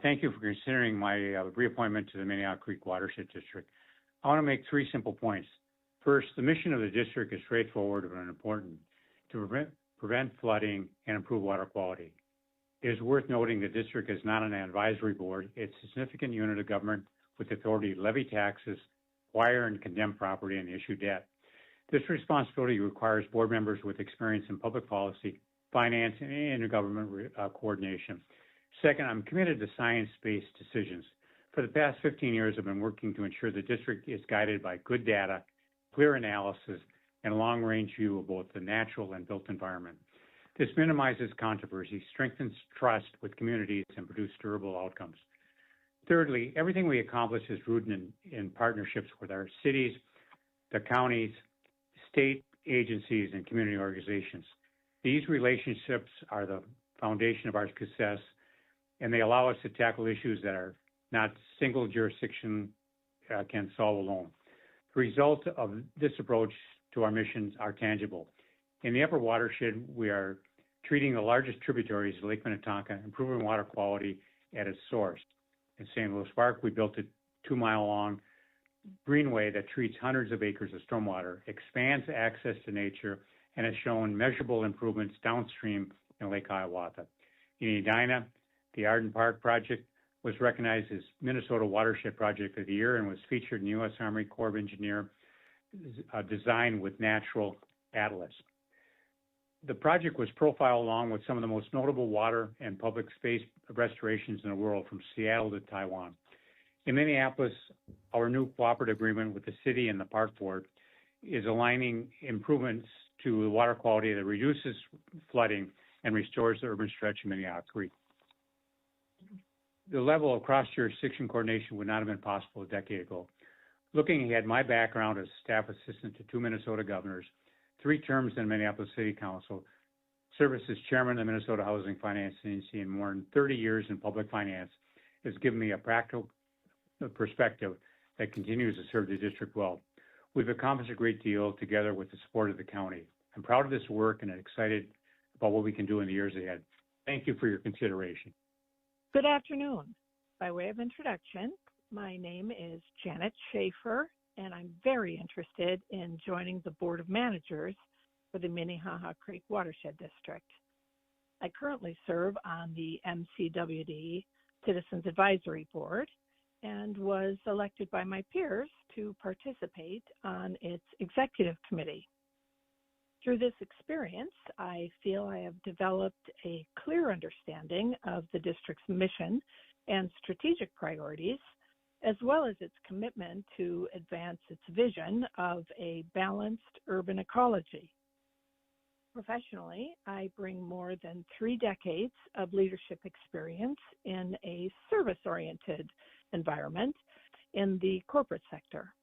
Thank you for considering my reappointment to the Minnehaha Creek Watershed District. I want to make 3 simple points. First, the mission of the district is straightforward and important: to prevent flooding and improve water quality. It is worth noting the district is not an advisory board. It's a significant unit of government with authority to levy taxes, acquire and condemn property, and issue debt. This responsibility requires board members with experience in public policy, finance, and intergovernment coordination. Second, I'm committed to science-based decisions. For the past 15 years, I've been working to ensure the district is guided by good data, clear analysis, and a long-range view of both the natural and built environment. This minimizes controversy, strengthens trust with communities, and produces durable outcomes. Thirdly, everything we accomplish is rooted in partnerships with our cities, the counties, state agencies, and community organizations. These relationships are the foundation of our success, and they allow us to tackle issues that are not single jurisdiction can solve alone. The result of this approach to our missions are tangible. In the upper watershed, we are treating the largest tributaries of Lake Minnetonka, improving water quality at its source. In St. Louis Park, we built a 2-mile-long greenway that treats hundreds of acres of stormwater, expands access to nature, and has shown measurable improvements downstream in Lake Hiawatha. In Edina, the Arden Park project was recognized as Minnesota Watershed Project of the Year and was featured in U.S. Army Corps of Engineer design with Natural Atlas. The project was profiled along with some of the most notable water and public space restorations in the world, from Seattle to Taiwan. In Minneapolis, our new cooperative agreement with the city and the park board is aligning improvements to the water quality that reduces flooding and restores the urban stretch of Minnehaha Creek. The level of cross-jurisdiction coordination would not have been possible a decade ago. Looking ahead, my background as staff assistant to 2 Minnesota governors, 3 terms in Minneapolis City Council, service as chairman of the Minnesota Housing Finance Agency, and more than 30 years in public finance has given me a practical perspective that continues to serve the district well. We've accomplished a great deal together with the support of the county. I'm proud of this work and excited about what we can do in the years ahead. Thank you for your consideration. Good afternoon. By way of introduction, my name is Janet Schaefer, and I'm very interested in joining the Board of Managers for the Minnehaha Creek Watershed District. I currently serve on the MCWD Citizens Advisory Board and was elected by my peers to participate on its executive committee. Through this experience, I feel I have developed a clear understanding of the district's mission and strategic priorities, as well as its commitment to advance its vision of a balanced urban ecology. Professionally, I bring more than 3 decades of leadership experience in a service-oriented environment in the corporate sector.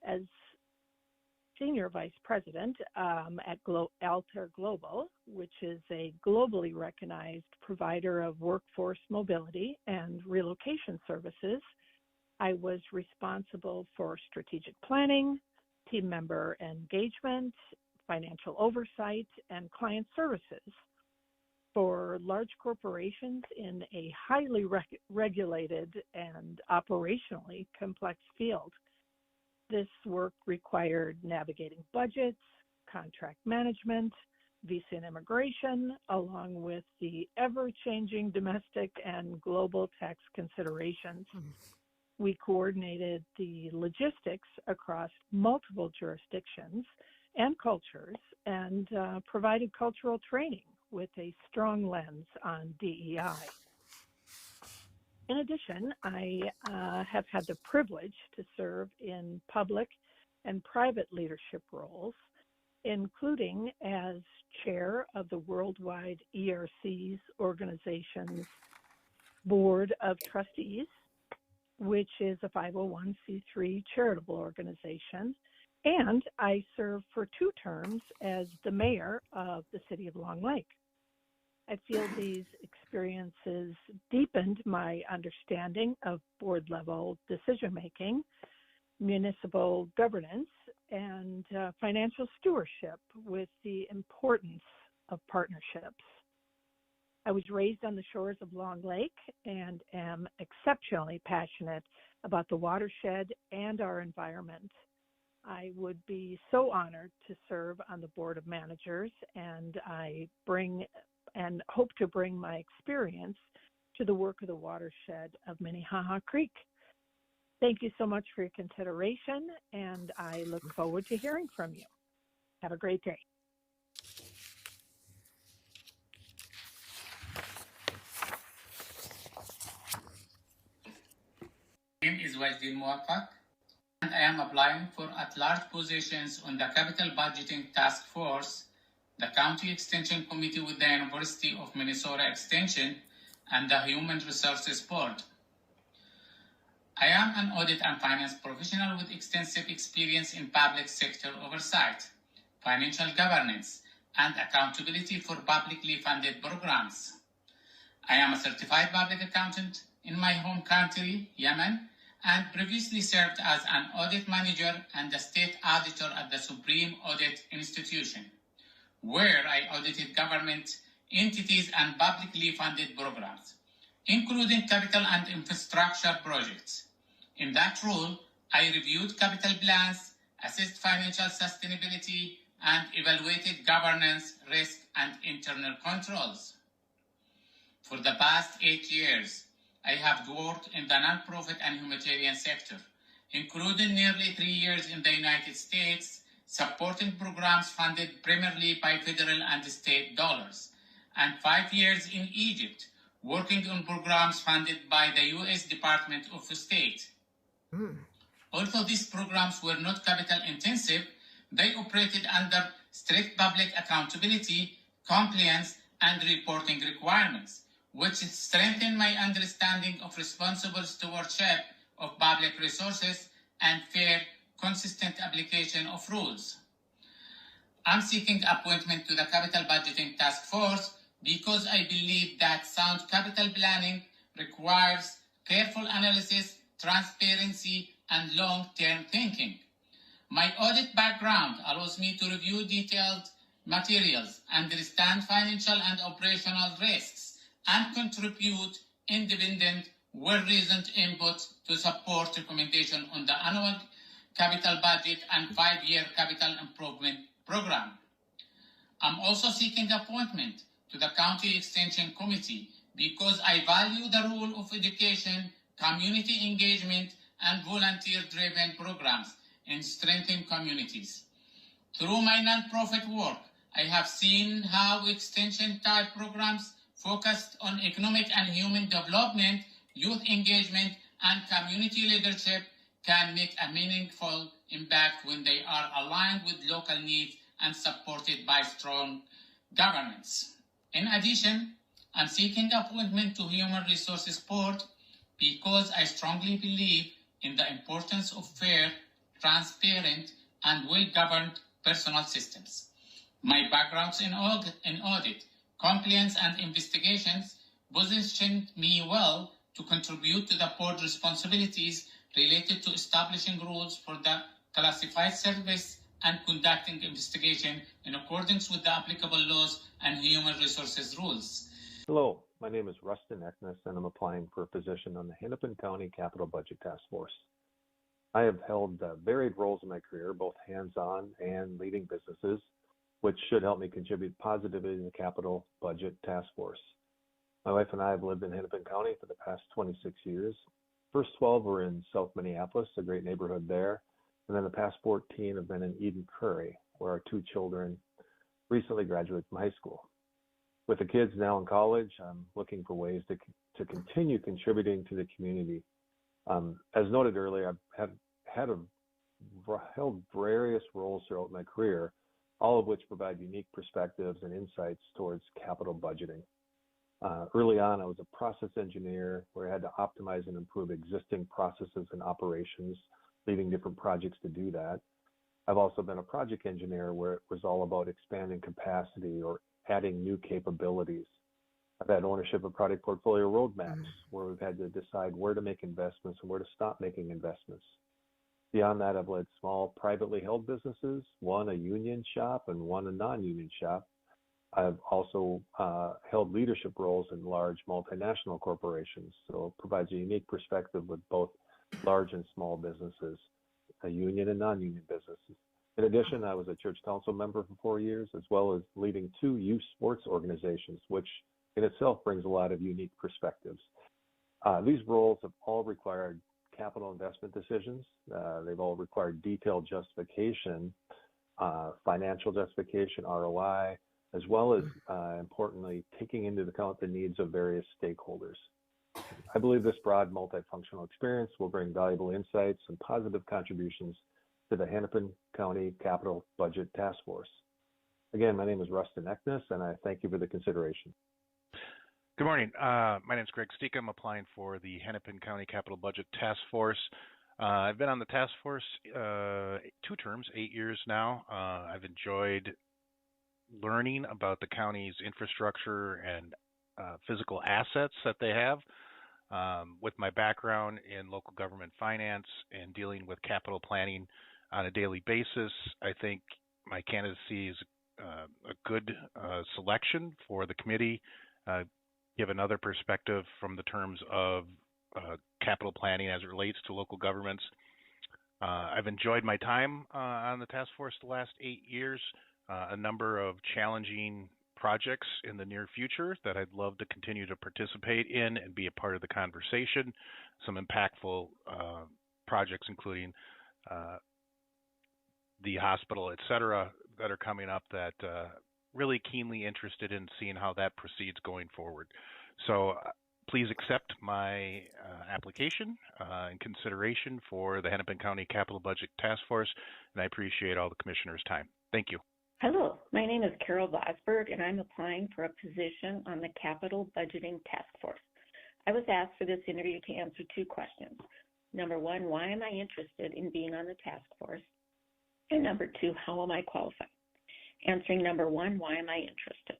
As Senior Vice President at Altair Global, which is a globally recognized provider of workforce mobility and relocation services, I was responsible for strategic planning, team member engagement, financial oversight, and client services for large corporations in a highly regulated and operationally complex field. This work required navigating budgets, contract management, visa and immigration, along with the ever-changing domestic and global tax considerations. We coordinated the logistics across multiple jurisdictions and cultures and provided cultural training with a strong lens on DEI. In addition, I have had the privilege to serve in public and private leadership roles, including as chair of the Worldwide ERC's organization's Board of Trustees, which is a 501c3 charitable organization, and I served for 2 terms as the mayor of the city of Long Lake. I feel these experiences deepened my understanding of board level decision making, municipal governance, and financial stewardship with the importance of partnerships. I was raised on the shores of Long Lake and am exceptionally passionate about the watershed and our environment. I would be so honored to serve on the Board of Managers, and I hope to bring my experience to the work of the watershed of Minnehaha Creek. Thank you so much for your consideration, and I look forward to hearing from you. Have a great day. My name is Wajdi Muwaffaq, and I am applying for at-large positions on the Capital Budgeting Task Force, the County Extension Committee with the University of Minnesota Extension, and the Human Resources Board. I am an audit and finance professional with extensive experience in public sector oversight, financial governance, and accountability for publicly funded programs. I am a certified public accountant in my home country, Yemen, and previously served as an audit manager and a state auditor at the Supreme Audit Institution, where I audited government entities and publicly funded programs, including capital and infrastructure projects. In that role, I reviewed capital plans, assessed financial sustainability, and evaluated governance, risk, and internal controls. For the past 8 years, I have worked in the nonprofit and humanitarian sector, including nearly 3 years in the United States, supporting programs funded primarily by federal and state dollars, and 5 years in Egypt, working on programs funded by the U.S. Department of State. Although these programs were not capital intensive, they operated under strict public accountability, compliance, and reporting requirements, which strengthened my understanding of responsible stewardship of public resources and fair, consistent application of rules. I'm seeking appointment to the Capital Budgeting Task Force because I believe that sound capital planning requires careful analysis, transparency, and long-term thinking. My audit background allows me to review detailed materials, understand financial and operational risks, and contribute independent, well-reasoned input to support recommendation on the annual capital budget and 5-year capital improvement program. I'm also seeking appointment to the County Extension Committee because I value the role of education, community engagement, and volunteer-driven programs in strengthening communities. Through my nonprofit work, I have seen how extension-type programs focused on economic and human development, youth engagement, and community leadership can make a meaningful impact when they are aligned with local needs and supported by strong governance. In addition, I'm seeking appointment to Human Resources Board because I strongly believe in the importance of fair, transparent, and well-governed personal systems. My backgrounds in audit, compliance, and investigations positioned me well to contribute to the board responsibilities related to establishing rules for the classified service and conducting investigation in accordance with the applicable laws and human resources rules. Hello, my name is Rustin Eknes, and I'm applying for a position on the Hennepin County Capital Budget Task Force. I have held varied roles in my career, both hands-on and leading businesses, which should help me contribute positively to the Capital Budget Task Force. My wife and I have lived in Hennepin County for the past 26 years. First 12 were in South Minneapolis, a great neighborhood there, and then the past 14 have been in Eden Prairie, where our 2 children recently graduated from high school. With the kids now in college, I'm looking for ways to continue contributing to the community. As noted earlier, I've held various roles throughout my career, all of which provide unique perspectives and insights towards capital budgeting. Early on, I was a process engineer where I had to optimize and improve existing processes and operations, leading different projects to do that. I've also been a project engineer where it was all about expanding capacity or adding new capabilities. I've had ownership of product portfolio roadmaps where we've had to decide where to make investments and where to stop making investments. Beyond that, I've led small privately held businesses, one a union shop and one a non-union shop. I've also held leadership roles in large multinational corporations, so it provides a unique perspective with both large and small businesses, union and non-union businesses. In addition, I was a church council member for 4 years, as well as leading 2 youth sports organizations, which in itself brings a lot of unique perspectives. These roles have all required capital investment decisions. They've all required detailed justification, financial justification, ROI, as well as, importantly, taking into account the needs of various stakeholders. I believe this broad multifunctional experience will bring valuable insights and positive contributions to the Hennepin County Capital Budget Task Force. Again, my name is Rustin Ekness, and I thank you for the consideration. Good morning. My name is Greg Steek. I'm applying for the Hennepin County Capital Budget Task Force. I've been on the task force 2 terms, 8 years now. I've enjoyed learning about the county's infrastructure and physical assets that they have. With my background in local government finance and dealing with capital planning on a daily basis, I think my candidacy is a good selection for the committee. Give another perspective from the terms of capital planning as it relates to local governments. I've enjoyed my time on the task force the last 8 years, a number of challenging projects in the near future that I'd love to continue to participate in and be a part of the conversation. Some impactful projects, including the hospital, et cetera, that are coming up that really keenly interested in seeing how that proceeds going forward. So please accept my application and consideration for the Hennepin County Capital Budget Task Force, and I appreciate all the commissioners' time. Thank you. Hello, my name is Carol Vosberg, and I'm applying for a position on the Capital Budgeting Task Force. I was asked for this interview to answer 2 questions. Number 1, why am I interested in being on the task force? And number 2, how am I qualified? Answering number 1, why am I interested?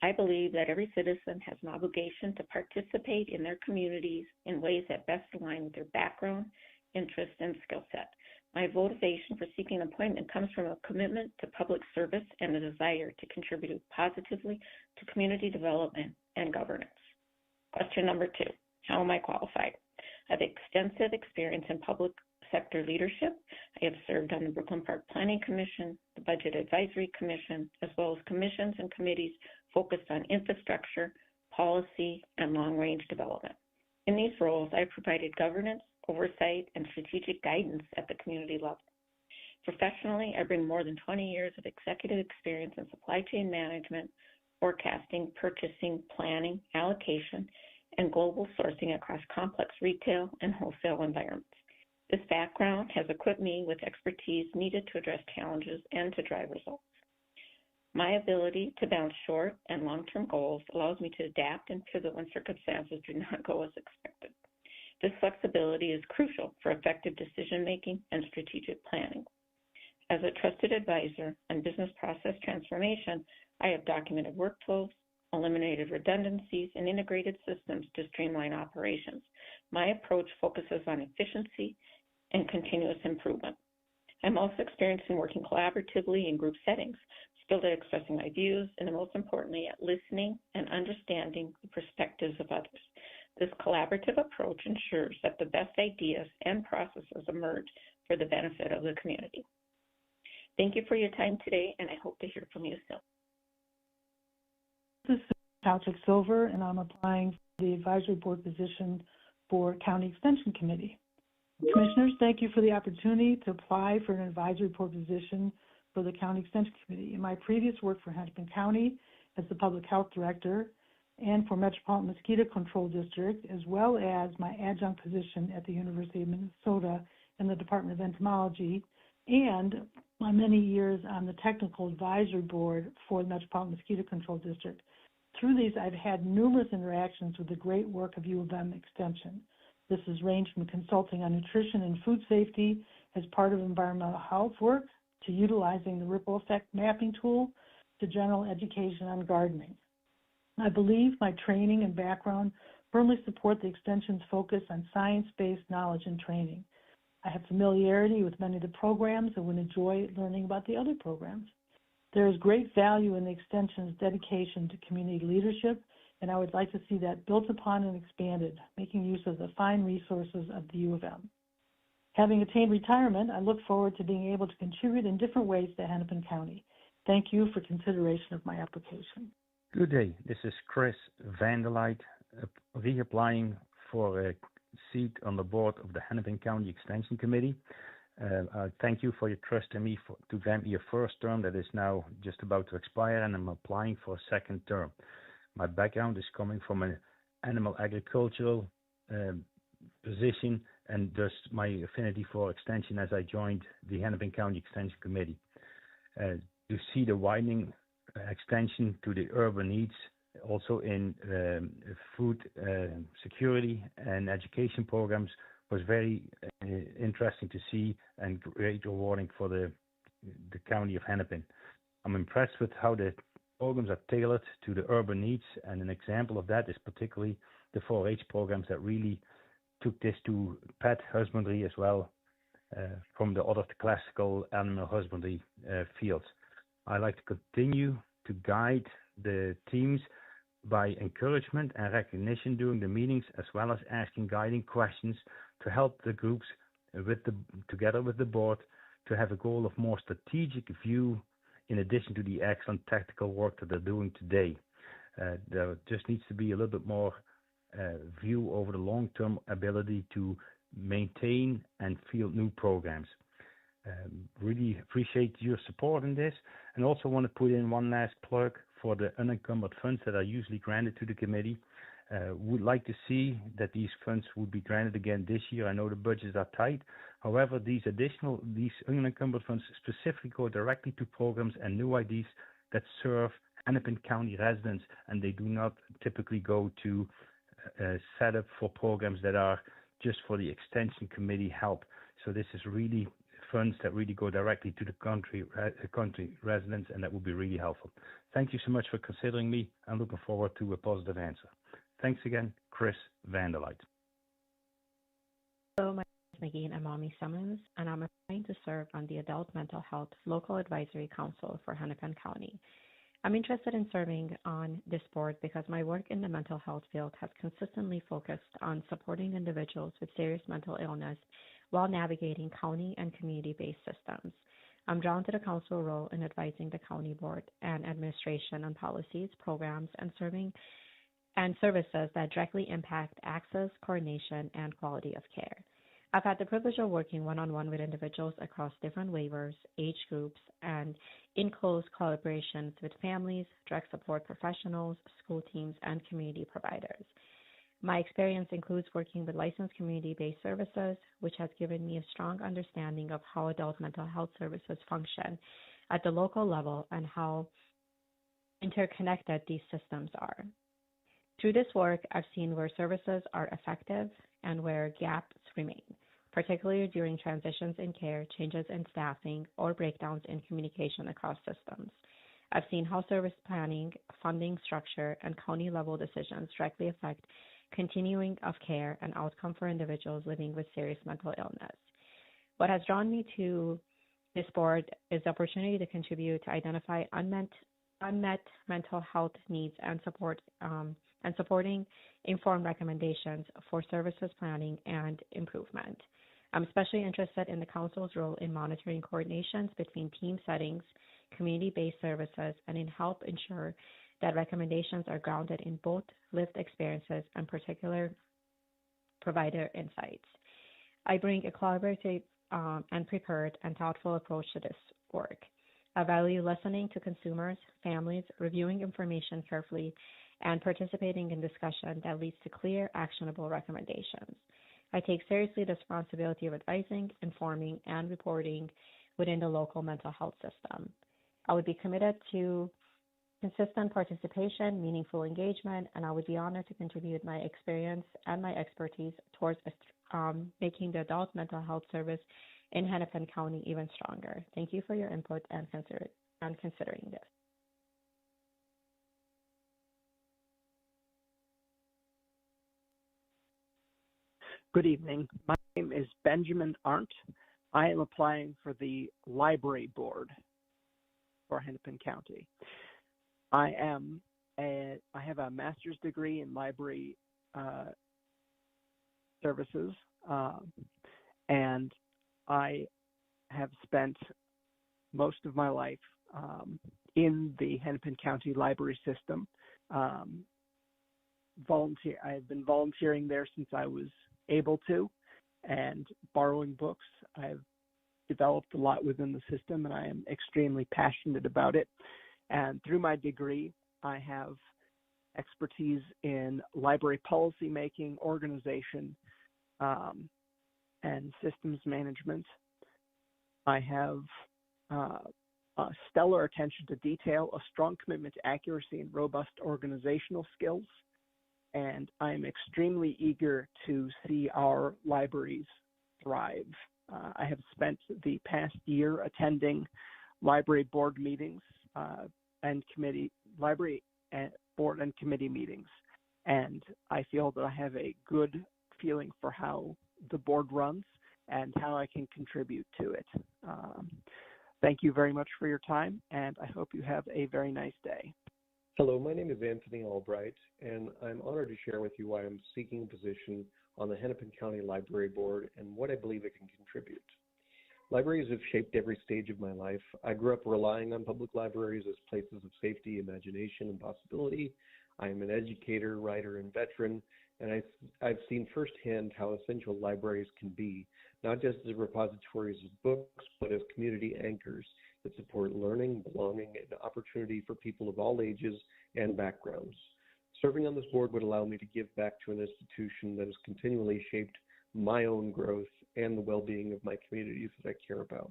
I believe that every citizen has an obligation to participate in their communities in ways that best align with their background, interest, and skill set. My motivation for seeking appointment comes from a commitment to public service and a desire to contribute positively to community development and governance. Question number 2, how am I qualified? I have extensive experience in public sector leadership. I have served on the Brooklyn Park Planning Commission, the Budget Advisory Commission, as well as commissions and committees focused on infrastructure, policy, and long-range development. In these roles, I provided governance, oversight, and strategic guidance at the community level. Professionally, I bring more than 20 years of executive experience in supply chain management, forecasting, purchasing, planning, allocation, and global sourcing across complex retail and wholesale environments. This background has equipped me with expertise needed to address challenges and to drive results. My ability to balance short and long-term goals allows me to adapt and pivot when circumstances do not go as expected. This flexibility is crucial for effective decision-making and strategic planning. As a trusted advisor on business process transformation, I have documented workflows, eliminated redundancies, and integrated systems to streamline operations. My approach focuses on efficiency and continuous improvement. I'm also experienced in working collaboratively in group settings, skilled at expressing my views, and most importantly, at listening and understanding the perspectives of others. This collaborative approach ensures that the best ideas and processes emerge for the benefit of the community. Thank you for your time today, and I hope to hear from you soon. This is Patrick Silver, and I'm applying for the advisory board position for County Extension Committee. Commissioners, thank you for the opportunity to apply for an advisory board position for the County Extension Committee. In my previous work for Hennepin County as the Public Health Director and for Metropolitan Mosquito Control District, as well as my adjunct position at the University of Minnesota in the Department of Entomology, and my many years on the Technical Advisory Board for the Metropolitan Mosquito Control District. Through these, I've had numerous interactions with the great work of U of M Extension. This has ranged from consulting on nutrition and food safety as part of environmental health work, to utilizing the ripple effect mapping tool, to general education on gardening. I believe my training and background firmly support the Extension's focus on science-based knowledge and training. I have familiarity with many of the programs and would enjoy learning about the other programs. There is great value in the Extension's dedication to community leadership, and I would like to see that built upon and expanded, making use of the fine resources of the U of M. Having attained retirement, I look forward to being able to contribute in different ways to Hennepin County. Thank you for consideration of my application. Good day. This is Chris Vanderleit, reapplying for a seat on the board of the Hennepin County Extension Committee. Thank you for your trust in me to grant me a first term that is now just about to expire, and I'm applying for a second term. My background is coming from an animal agricultural position, and thus my affinity for extension as I joined the Hennepin County Extension Committee. To see the widening extension to the urban needs, also in food security and education programs, was very interesting to see and great rewarding for the county of Hennepin. I'm impressed with how the programs are tailored to the urban needs, and an example of that is particularly the 4-H programs that really took this to pet husbandry as well from the other classical animal husbandry fields. I like to continue to guide the teams by encouragement and recognition during the meetings, as well as asking guiding questions to help the groups together with the board to have a goal of more strategic view in addition to the excellent tactical work that they're doing today. There just needs to be a little bit more view over the long-term ability to maintain and field new programs. Really appreciate your support in this, and also want to put in one last plug for the unencumbered funds that are usually granted to the committee. Would like to see that these funds would be granted again this year. I know the budgets are tight. However, these unencumbered funds specifically go directly to programs and new ideas that serve Hennepin County residents, and they do not typically go to set up for programs that are just for the extension committee help. So this is really funds that really go directly to the country residents, and that will be really helpful. Thank you so much for considering me. I'm looking forward to a positive answer. Thanks again, Chris Vanderleit. Hello, my name is Nagin Amami Summons, and I'm applying to serve on the Adult Mental Health Local Advisory Council for Hennepin County. I'm interested in serving on this board because my work in the mental health field has consistently focused on supporting individuals with serious mental illness while navigating county and community-based systems. I'm drawn to the council role in advising the county board and administration on policies, programs, and services that directly impact access, coordination, and quality of care. I've had the privilege of working one-on-one with individuals across different waivers, age groups, and in close collaborations with families, drug support professionals, school teams, and community providers. My experience includes working with licensed community-based services, which has given me a strong understanding of how adult mental health services function at the local level and how interconnected these systems are. Through this work, I've seen where services are effective and where gaps remain, particularly during transitions in care, changes in staffing, or breakdowns in communication across systems. I've seen how service planning, funding structure, and county-level decisions directly affect continuing of care and outcome for individuals living with serious mental illness. What has drawn me to this board is the opportunity to contribute to identify unmet mental health needs and supporting informed recommendations for services planning and improvement. I'm especially interested in the council's role in monitoring coordinations between team settings, community-based services, and in help ensure that recommendations are grounded in both lived experiences and particular provider insights. I bring a collaborative and prepared and thoughtful approach to this work. I value listening to consumers, families, reviewing information carefully, and participating in discussion that leads to clear, actionable recommendations. I take seriously the responsibility of advising, informing, and reporting within the local mental health system. I would be committed to consistent participation, meaningful engagement, and I would be honored to contribute my experience and my expertise towards making the adult mental health service in Hennepin County even stronger. Thank you for your input and considering this. Good evening. My name is Benjamin Arndt. I am applying for the library board for Hennepin County. I have a master's degree in library services, and I have spent most of my life in the Hennepin County library system. I've been volunteering there since I was able to, and borrowing books. I've developed a lot within the system, and I am extremely passionate about it. And through my degree, I have expertise in library policy making, organization, and systems management. I have a stellar attention to detail, a strong commitment to accuracy, and robust organizational skills. And I am extremely eager to see our libraries thrive. I have spent the past year attending library board meetings and library board and committee meetings, and I feel that I have a good feeling for how the board runs and how I can contribute to it. Thank you very much for your time, and I hope you have a very nice day. Hello, my name is Anthony Albright, and I'm honored to share with you why I'm seeking a position on the Hennepin County Library Board and what I believe it can contribute. Libraries have shaped every stage of my life. I grew up relying on public libraries as places of safety, imagination, and possibility. I am an educator, writer, and veteran, and I've seen firsthand how essential libraries can be, not just as repositories of books, but as community anchors that support learning, belonging, and opportunity for people of all ages and backgrounds. Serving on this board would allow me to give back to an institution that has continually shaped my own growth and the well-being of my communities that I care about.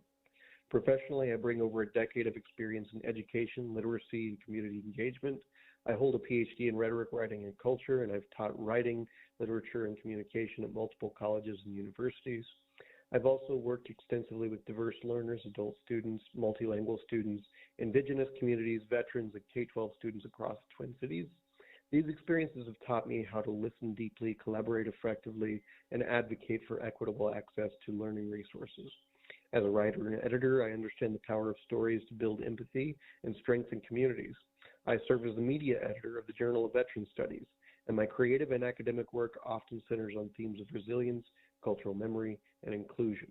Professionally, I bring over a decade of experience in education, literacy, and community engagement. I hold a PhD in rhetoric, writing, and culture, and I've taught writing, literature, and communication at multiple colleges and universities. I've also worked extensively with diverse learners, adult students, multilingual students, indigenous communities, veterans, and K-12 students across the Twin Cities. These experiences have taught me how to listen deeply, collaborate effectively, and advocate for equitable access to learning resources. As a writer and editor, I understand the power of stories to build empathy and strengthen communities. I serve as the media editor of the Journal of Veteran Studies, and my creative and academic work often centers on themes of resilience, cultural memory, and inclusion.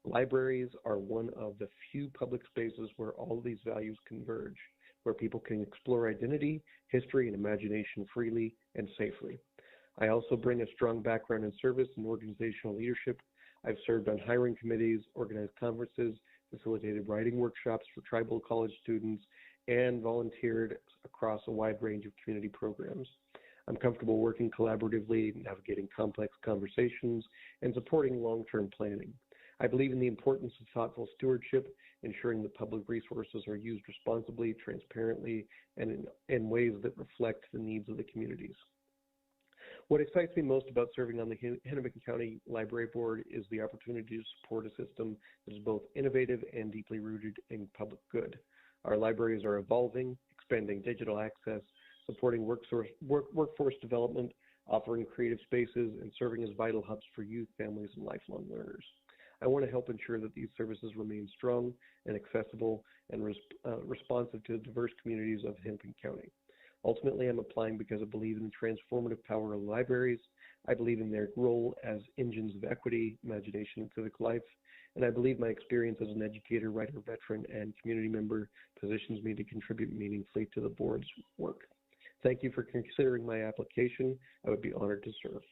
Libraries are one of the few public spaces where all of these values converge, where people can explore identity, history, and imagination freely and safely. I also bring a strong background in service and organizational leadership. I've served on hiring committees, organized conferences, facilitated writing workshops for tribal college students, and volunteered across a wide range of community programs. I'm comfortable working collaboratively, navigating complex conversations, and supporting long-term planning. I believe in the importance of thoughtful stewardship, ensuring that public resources are used responsibly, transparently, and in ways that reflect the needs of the communities. What excites me most about serving on the Hennepin County Library Board is the opportunity to support a system that is both innovative and deeply rooted in public good. Our libraries are evolving, expanding digital access, supporting workforce development, offering creative spaces, and serving as vital hubs for youth, families, and lifelong learners. I want to help ensure that these services remain strong and accessible and responsive to the diverse communities of Hennepin County. Ultimately, I'm applying because I believe in the transformative power of libraries. I believe in their role as engines of equity, imagination, and civic life. And I believe my experience as an educator, writer, veteran, and community member positions me to contribute meaningfully to the board's work. Thank you for considering my application. I would be honored to serve.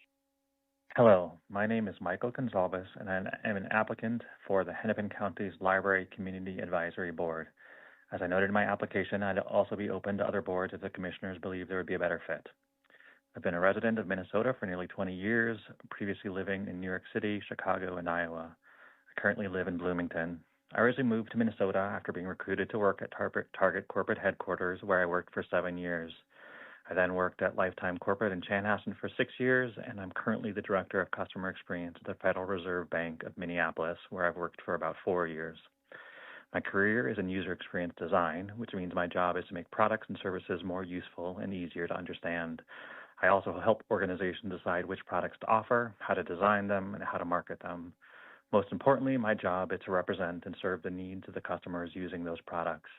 Hello, my name is Michael Gonzalez, and I am an applicant for the Hennepin County's Library Community Advisory Board. As I noted in my application, I'd also be open to other boards if the commissioners believe there would be a better fit. I've been a resident of Minnesota for nearly 20 years, previously living in New York City, Chicago, and Iowa. I currently live in Bloomington. I originally moved to Minnesota after being recruited to work at Target corporate headquarters, where I worked for 7 years. I then worked at Lifetime Corporate in Chanhassen for 6 years, and I'm currently the Director of Customer Experience at the Federal Reserve Bank of Minneapolis, where I've worked for about 4 years. My career is in user experience design, which means my job is to make products and services more useful and easier to understand. I also help organizations decide which products to offer, how to design them, and how to market them. Most importantly, my job is to represent and serve the needs of the customers using those products.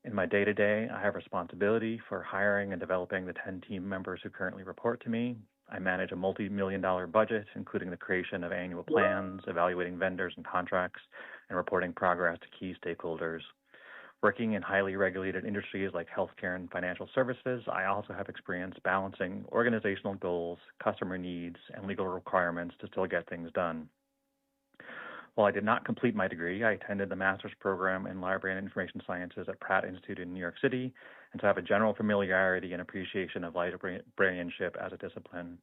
In my day-to-day, I have responsibility for hiring and developing the 10 team members who currently report to me. I manage a multi-million-dollar budget, including the creation of annual plans, evaluating vendors and contracts, and reporting progress to key stakeholders. Working in highly regulated industries like healthcare and financial services, I also have experience balancing organizational goals, customer needs, and legal requirements to still get things done. While I did not complete my degree, I attended the master's program in Library and Information Sciences at Pratt Institute in New York City, and so I have a general familiarity and appreciation of librarianship as a discipline.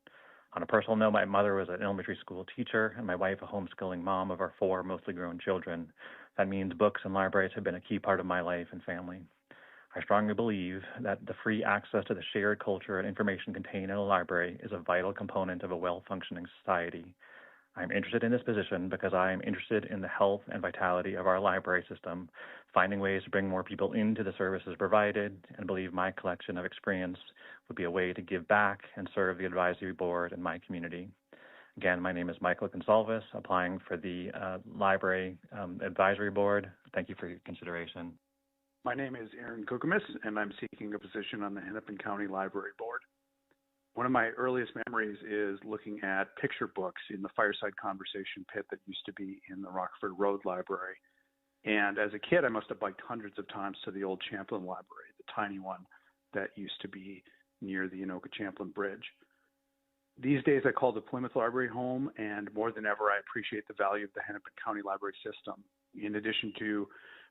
On a personal note, my mother was an elementary school teacher, and my wife a homeschooling mom of our 4 mostly grown children. That means books and libraries have been a key part of my life and family. I strongly believe that the free access to the shared culture and information contained in a library is a vital component of a well-functioning society. I'm interested in this position because I am interested in the health and vitality of our library system, finding ways to bring more people into the services provided, and believe my collection of experience would be a way to give back and serve the advisory board and my community. Again, my name is Michael Gonsalves, applying for the Library Advisory Board. Thank you for your consideration. My name is Aaron Kukumis, and I'm seeking a position on the Hennepin County Library Board. One of my earliest memories is looking at picture books in the fireside conversation pit that used to be in the Rockford Road Library. And as a kid, I must have biked hundreds of times to the old Champlin Library, the tiny one that used to be near the Anoka-Champlin Bridge. These days, I call the Plymouth Library home, and more than ever, I appreciate the value of the Hennepin County Library system. In addition to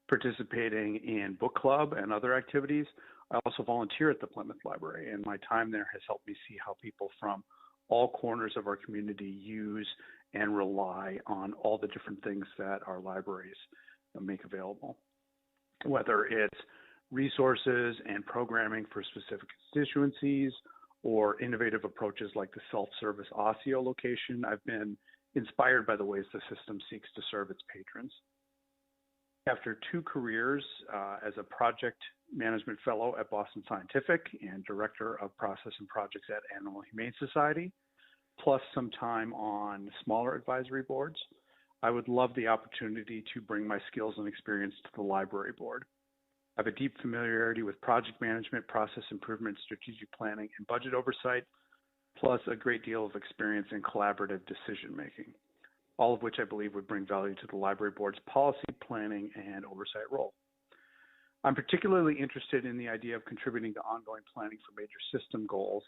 participating in book club and other activities, I also volunteer at the Plymouth Library, and my time there has helped me see how people from all corners of our community use and rely on all the different things that our libraries make available. Whether it's resources and programming for specific constituencies or innovative approaches like the self-service Osseo location, I've been inspired by the ways the system seeks to serve its patrons. After 2 careers as a project management fellow at Boston Scientific and director of process and projects at Animal Humane Society, plus some time on smaller advisory boards, I would love the opportunity to bring my skills and experience to the library board. I have a deep familiarity with project management, process improvement, strategic planning, and budget oversight, plus a great deal of experience in collaborative decision making, all of which I believe would bring value to the library board's policy, planning, and oversight role. I'm particularly interested in the idea of contributing to ongoing planning for major system goals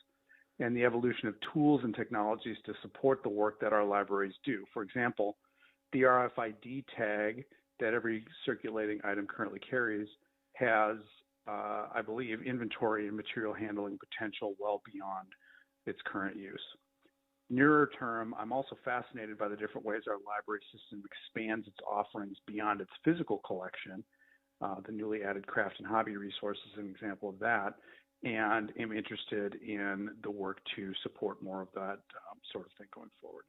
and the evolution of tools and technologies to support the work that our libraries do. For example, the RFID tag that every circulating item currently carries has, I believe, inventory and material handling potential well beyond its current use. Nearer term, I'm also fascinated by the different ways our library system expands its offerings beyond its physical collection. The newly added craft and hobby resource is an example of that, and am interested in the work to support more of that sort of thing going forward.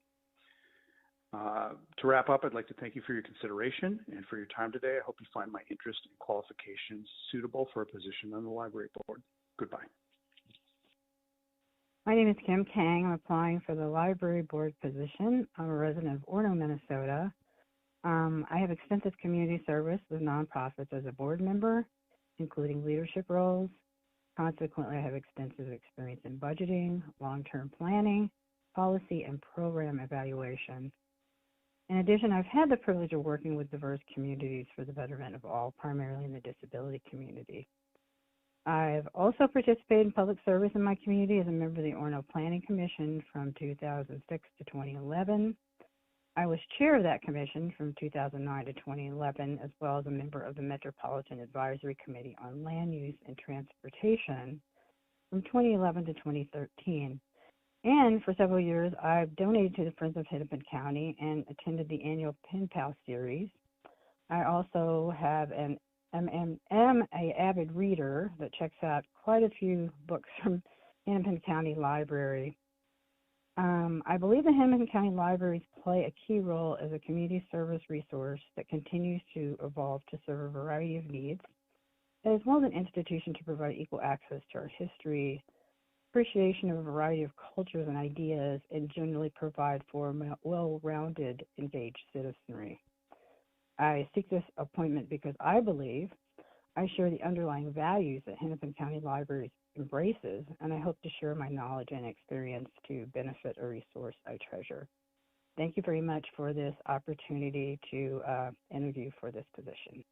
To wrap up, I'd like to thank you for your consideration and for your time today. I hope you find my interest and qualifications suitable for a position on the library board. Goodbye. My name is Kim Kang. I'm applying for the library board position. I'm a resident of Orono, Minnesota. I have extensive community service with nonprofits as a board member, including leadership roles. Consequently, I have extensive experience in budgeting, long-term planning, policy, and program evaluation. In addition, I've had the privilege of working with diverse communities for the betterment of all, primarily in the disability community. I've also participated in public service in my community as a member of the Orono Planning Commission from 2006 to 2011. I was chair of that commission from 2009 to 2011, as well as a member of the Metropolitan Advisory Committee on Land Use and Transportation from 2011 to 2013. And for several years, I've donated to the Friends of Hennepin County and attended the annual Pen Pal series. I also have an am an avid reader that checks out quite a few books from Hennepin County Library. I believe the Hennepin County Libraries play a key role as a community service resource that continues to evolve to serve a variety of needs, as well as an institution to provide equal access to our history, appreciation of a variety of cultures and ideas and generally provide for well-rounded, engaged citizenry. I seek this appointment because I believe I share the underlying values that Hennepin County Libraries embraces, and I hope to share my knowledge and experience to benefit a resource I treasure. Thank you very much for this opportunity to interview for this position.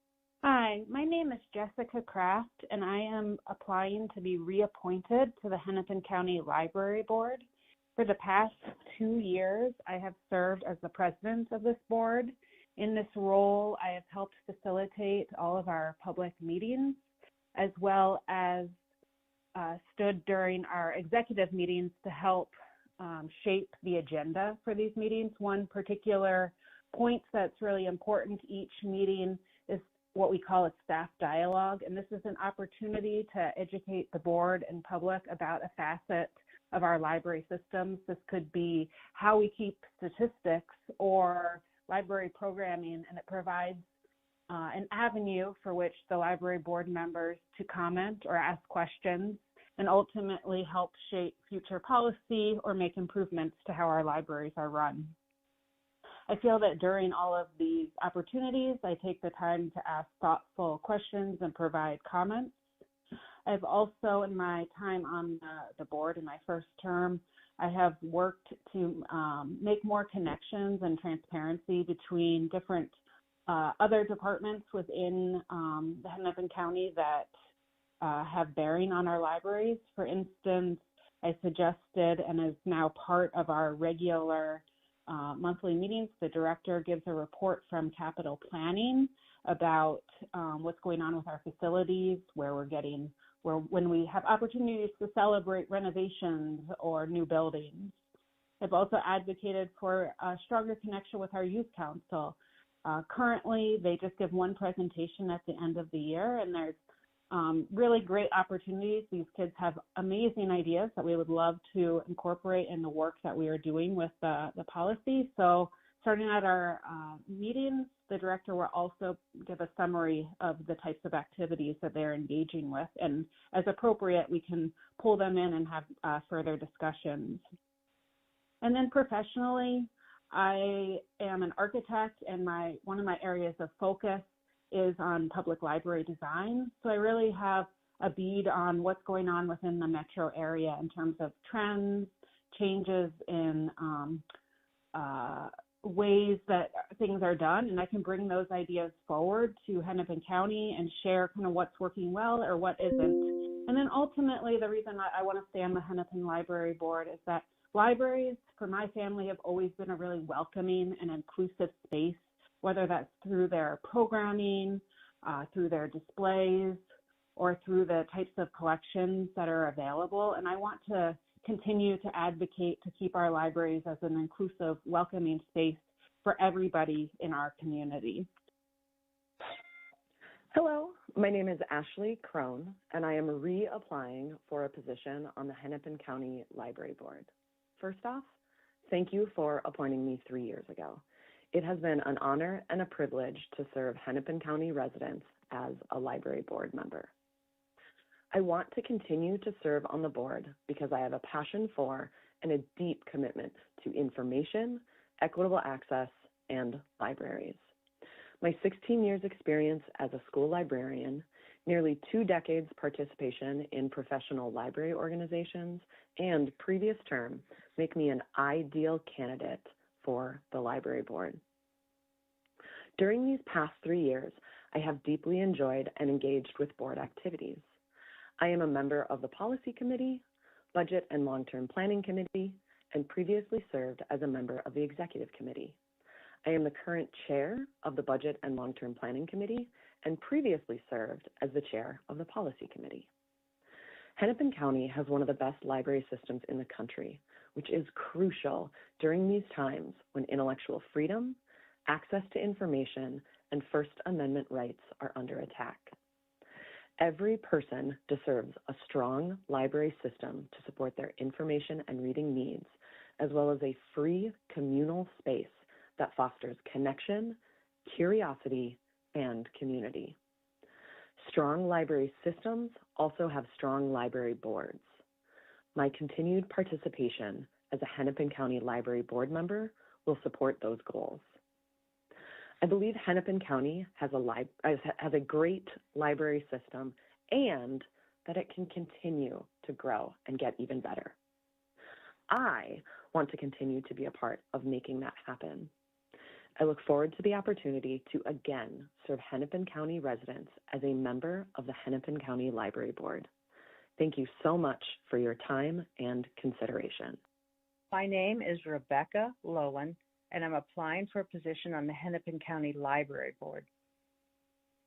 Hi, my name is Jessica Kraft, and I am applying to be reappointed to the Hennepin County Library Board. For the past 2 years, I have served as the president of this board. In this role, I have helped facilitate all of our public meetings, as well as stood during our executive meetings to help shape the agenda for these meetings. One particular point that's really important each meeting is what we call a staff dialogue, and this is an opportunity to educate the board and public about a facet of our library systems. This could be how we keep statistics or library programming, and it provides an avenue for which the library board members to comment or ask questions and ultimately help shape future policy or make improvements to how our libraries are run. I feel that during all of these opportunities, I take the time to ask thoughtful questions and provide comments. I've also, in my time on the board in my first term, I have worked to make more connections and transparency between different other departments within the Hennepin County that have bearing on our libraries. For instance, I suggested and is now part of our regular monthly meetings. The director gives a report from capital planning about what's going on with our facilities, when we have opportunities to celebrate renovations or new buildings. I've also advocated for a stronger connection with our youth council. Currently, they just give one presentation at the end of the year, and there's really great opportunities. These kids have amazing ideas that we would love to incorporate in the work that we are doing with the policy. So starting at our meetings, the director will also give a summary of the types of activities that they're engaging with, and as appropriate, we can pull them in and have further discussions. And then professionally, I am an architect, and one of my areas of focus is on public library design. So I really have a bead on what's going on within the metro area in terms of trends, changes in ways that things are done, and I can bring those ideas forward to Hennepin County and share kind of what's working well or what isn't. And then ultimately, the reason I want to stay on the Hennepin Library Board is that libraries, for my family, have always been a really welcoming and inclusive space, whether that's through their programming, through their displays, or through the types of collections that are available. And I want to continue to advocate to keep our libraries as an inclusive, welcoming space for everybody in our community. Hello, my name is Ashley Crone, and I am reapplying for a position on the Hennepin County Library Board. First off, thank you for appointing me 3 years ago. It has been an honor and a privilege to serve Hennepin County residents as a library board member. I want to continue to serve on the board because I have a passion for and a deep commitment to information, equitable access, and libraries. My 16 years experience as a school librarian, nearly 2 decades participation in professional library organizations, and previous term make me an ideal candidate for the library board. During these past 3 years, I have deeply enjoyed and engaged with board activities. I am a member of the Policy Committee, Budget and Long-Term Planning Committee, and previously served as a member of the Executive Committee. I am the current chair of the Budget and Long-Term Planning Committee and previously served as the chair of the Policy Committee. Hennepin County has one of the best library systems in the country, which is crucial during these times when intellectual freedom, access to information, and First Amendment rights are under attack. Every person deserves a strong library system to support their information and reading needs, as well as a free communal space that fosters connection, curiosity, and community. Strong library systems also have strong library boards. my continued participation as a Hennepin County Library Board member will support those goals. I believe Hennepin County has a great library system and that it can continue to grow and get even better. I want to continue to be a part of making that happen. I look forward to the opportunity to again serve Hennepin County residents as a member of the Hennepin County Library Board. Thank you so much for your time and consideration. My name is Rebecca Lowen, and I'm applying for a position on the Hennepin County Library Board.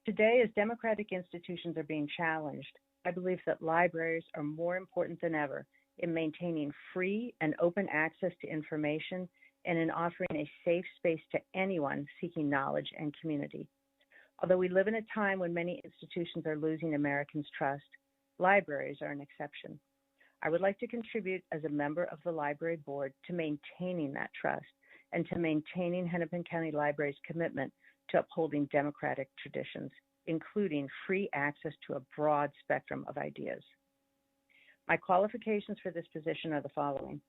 Today, as democratic institutions are being challenged, I believe that libraries are more important than ever in maintaining free and open access to information and in offering a safe space to anyone seeking knowledge and community. Although we live in a time when many institutions are losing Americans' trust, libraries are an exception. I would like to contribute as a member of the Library Board to maintaining that trust and to maintaining Hennepin County Library's commitment to upholding democratic traditions, including free access to a broad spectrum of ideas. My qualifications for this position are the following.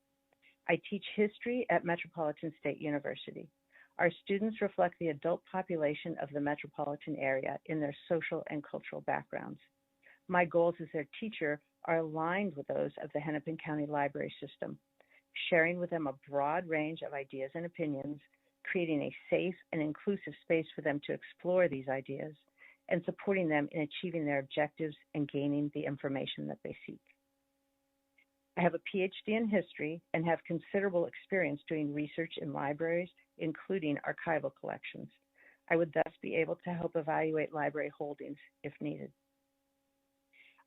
I teach history at Metropolitan State University. Our students reflect the adult population of the metropolitan area in their social and cultural backgrounds. My goals as their teacher are aligned with those of the Hennepin County Library System, sharing with them a broad range of ideas and opinions, creating a safe and inclusive space for them to explore these ideas, and supporting them in achieving their objectives and gaining the information that they seek. I have a PhD in history and have considerable experience doing research in libraries, including archival collections. I would thus be able to help evaluate library holdings if needed.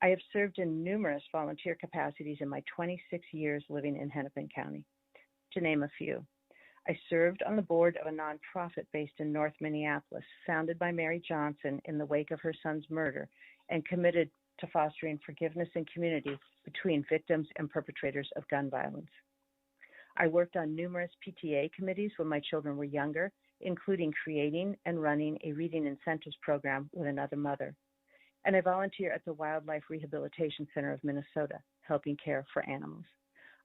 I have served in numerous volunteer capacities in my 26 years living in Hennepin County. To name a few, I served on the board of a nonprofit based in North Minneapolis, founded by Mary Johnson in the wake of her son's murder, and committed to fostering forgiveness and community between victims and perpetrators of gun violence. I worked on numerous PTA committees when my children were younger, including creating and running a reading incentives program with another mother. And I volunteer at the Wildlife Rehabilitation Center of Minnesota, helping care for animals.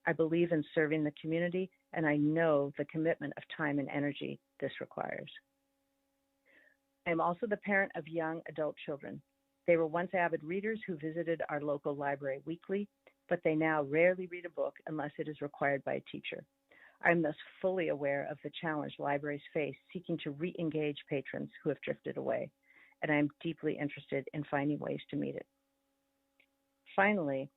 I believe in serving the community, and I know the commitment of time and energy this requires. I am also the parent of young adult children. They were once avid readers who visited our local library weekly, but they now rarely read a book unless it is required by a teacher. I am thus fully aware of the challenge libraries face seeking to re-engage patrons who have drifted away, and I am deeply interested in finding ways to meet it. Finally,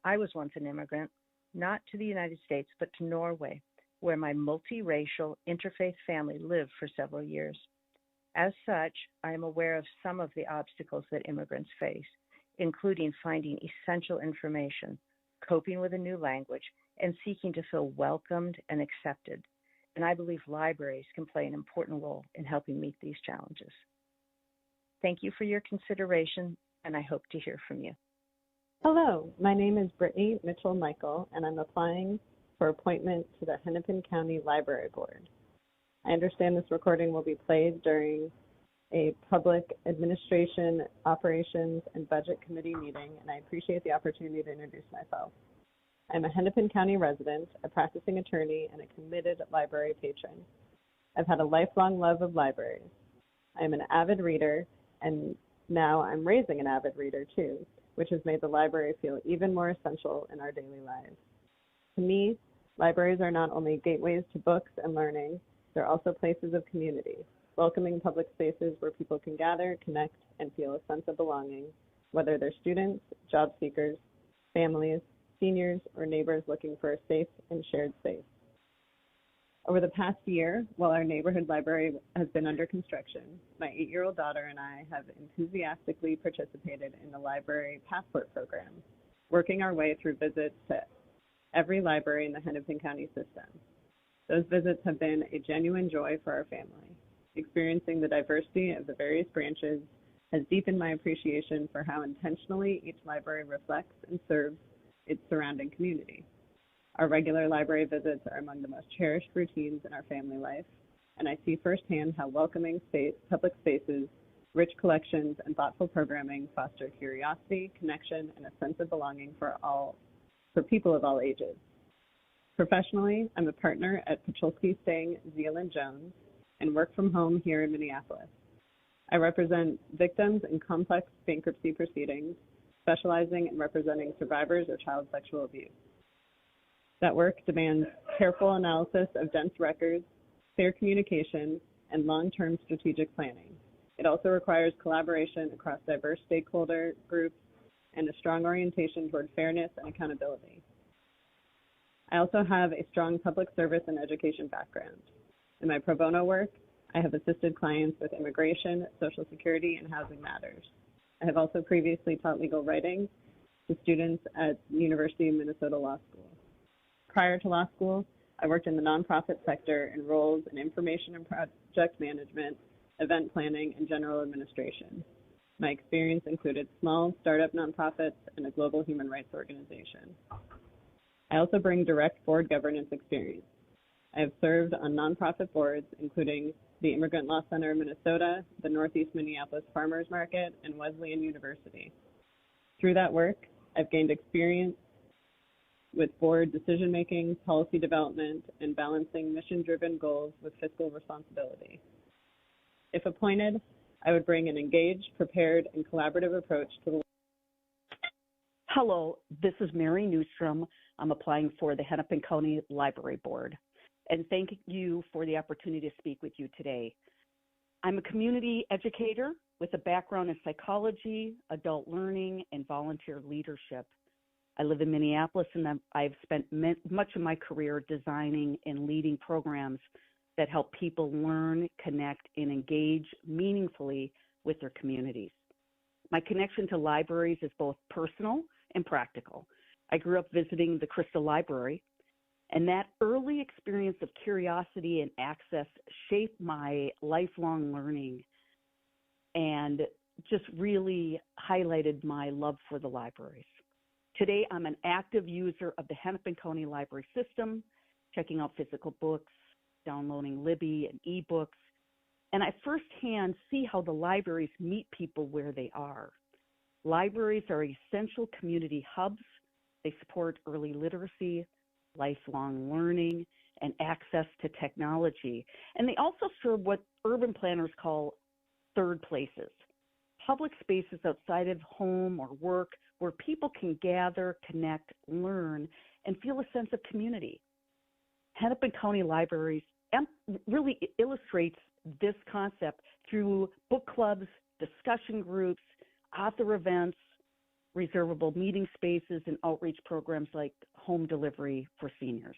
I was once an immigrant, not to the United States, but to Norway, where my multiracial interfaith family lived for several years. As such, I am aware of some of the obstacles that immigrants face, including finding essential information, coping with a new language, and seeking to feel welcomed and accepted. And I believe libraries can play an important role in helping meet these challenges. Thank you for your consideration, and I hope to hear from you. Hello, my name is Brittany Mitchell-Michael, and I'm applying for appointment to the Hennepin County Library Board. I understand this recording will be played during a public administration, operations, and budget committee meeting, and I appreciate the opportunity to introduce myself. I'm a Hennepin County resident, a practicing attorney, and a committed library patron. I've had a lifelong love of libraries. I am an avid reader, and now I'm raising an avid reader too, which has made the library feel even more essential in our daily lives. To me, libraries are not only gateways to books and learning, they're also places of community, welcoming public spaces where people can gather, connect, and feel a sense of belonging, whether they're students, job seekers, families, seniors, or neighbors looking for a safe and shared space. Over the past year, while our neighborhood library has been under construction, my 8-year-old daughter and I have enthusiastically participated in the library passport program, working our way through visits to every library in the Hennepin County system. Those visits have been a genuine joy for our family. Experiencing the diversity of the various branches has deepened my appreciation for how intentionally each library reflects and serves its surrounding community. Our regular library visits are among the most cherished routines in our family life, and I see firsthand how welcoming public spaces, rich collections, and thoughtful programming foster curiosity, connection, and a sense of belonging for all for people of all ages. Professionally, I'm a partner at Pachulski Singh Zealand Jones and work from home here in Minneapolis. I represent victims in complex bankruptcy proceedings, specializing in representing survivors of child sexual abuse. That work demands careful analysis of dense records, clear communication, and long-term strategic planning. It also requires collaboration across diverse stakeholder groups and a strong orientation toward fairness and accountability. I also have a strong public service and education background. In my pro bono work, I have assisted clients with immigration, Social Security, and housing matters. I have also previously taught legal writing to students at the University of Minnesota Law School. Prior to law school, I worked in the nonprofit sector in roles in information and project management, event planning, and general administration. My experience included small startup nonprofits and a global human rights organization. I also bring direct board governance experience. I have served on nonprofit boards, including the Immigrant Law Center of Minnesota, the Northeast Minneapolis Farmers Market, and Wesleyan University. Through that work, I've gained experience with board decision-making, policy development, and balancing mission-driven goals with fiscal responsibility. If appointed, I would bring an engaged, prepared, and collaborative approach to the. Hello, this is Mary Newstrom. I'm applying for the Hennepin County Library Board. And thank you for the opportunity to speak with you today. I'm a community educator with a background in psychology, adult learning, and volunteer leadership. I live in Minneapolis, and I've spent much of my career designing and leading programs that help people learn, connect, and engage meaningfully with their communities. My connection to libraries is both personal and practical. I grew up visiting the Crystal Library, and that early experience of curiosity and access shaped my lifelong learning and just really highlighted my love for the libraries. Today, I'm an active user of the Hennepin County Library System, checking out physical books, downloading Libby and ebooks, and I firsthand see how the libraries meet people where they are. Libraries are essential community hubs. They support early literacy, lifelong learning, and access to technology. And they also serve what urban planners call third places, public spaces outside of home or work where people can gather, connect, learn, and feel a sense of community. Hennepin County Libraries really illustrates this concept through book clubs, discussion groups, author events, reservable meeting spaces, and outreach programs like home delivery for seniors.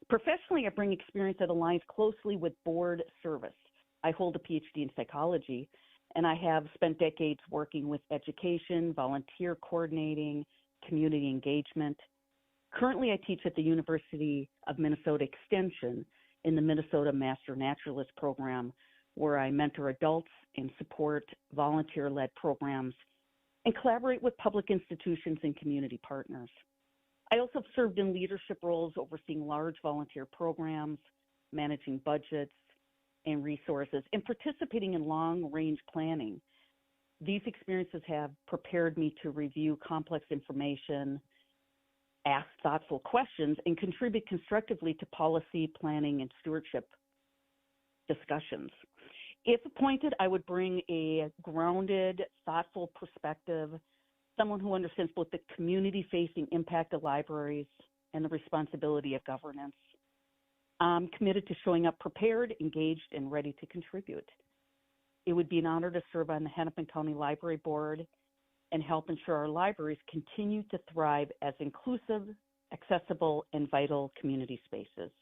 Professionally, I bring experience that aligns closely with board service. I hold a PhD in psychology, and I have spent decades working with education, volunteer coordinating, community engagement. Currently, I teach at the University of Minnesota Extension in the Minnesota Master Naturalist Program, where I mentor adults and support volunteer-led programs and collaborate with public institutions and community partners. I also have served in leadership roles overseeing large volunteer programs, managing budgets and resources, and participating in long-range planning. These experiences have prepared me to review complex information, ask thoughtful questions, and contribute constructively to policy, planning, and stewardship discussions. If appointed, I would bring a grounded, thoughtful perspective, someone who understands both the community-facing impact of libraries and the responsibility of governance. I'm committed to showing up prepared, engaged, and ready to contribute. It would be an honor to serve on the Hennepin County Library Board and help ensure our libraries continue to thrive as inclusive, accessible, and vital community spaces.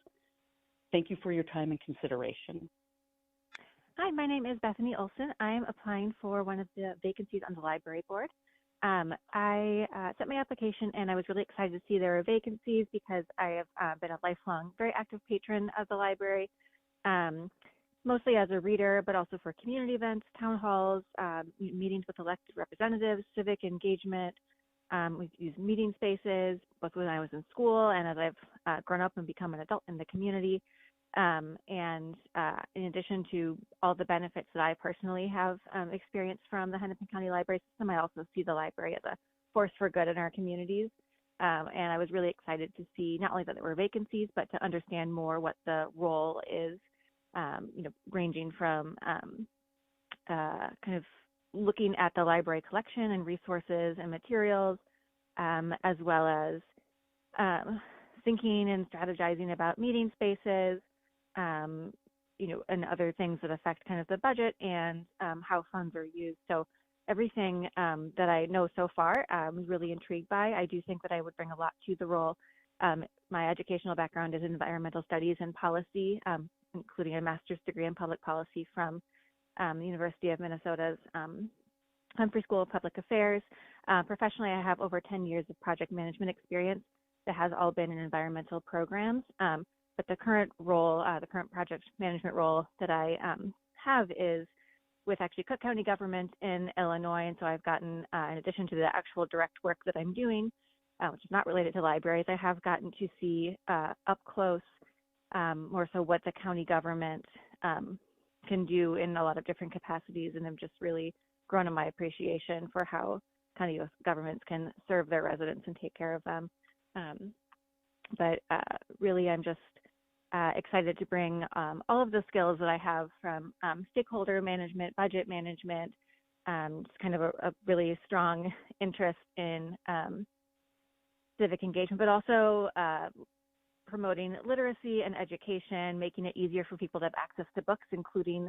Thank you for your time and consideration. Hi, my name is Bethany Olson. I am applying for one of the vacancies on the library board. I sent my application and I was really excited to see there are vacancies because I have been a lifelong, very active patron of the library, mostly as a reader, but also for community events, town halls, meetings with elected representatives, civic engagement. We've used meeting spaces, both when I was in school and as I've grown up and become an adult in the community. And in addition to all the benefits that I personally have experienced from the Hennepin County Library System, I also see the library as a force for good in our communities. And I was really excited to see not only that there were vacancies, but to understand more what the role is, ranging from kind of looking at the library collection and resources and materials, as well as thinking and strategizing about meeting spaces, and other things that affect kind of the budget and how funds are used. So everything that I know so far, I'm really intrigued by. I do think that I would bring a lot to the role. My educational background is in environmental studies and policy, including a master's degree in public policy from the University of Minnesota's Humphrey School of Public Affairs. Professionally, I have over 10 years of project management experience that has all been in environmental programs. But the current role, the current project management role that I have is with actually Cook County government in Illinois. And so I've gotten, in addition to the actual direct work that I'm doing, which is not related to libraries, I have gotten to see up close more so what the county government can do in a lot of different capacities, and have just really grown in my appreciation for how county governments can serve their residents and take care of them. But really, I'm just excited to bring all of the skills that I have from stakeholder management, budget management, just kind of a really strong interest in civic engagement, but also promoting literacy and education, making it easier for people to have access to books, including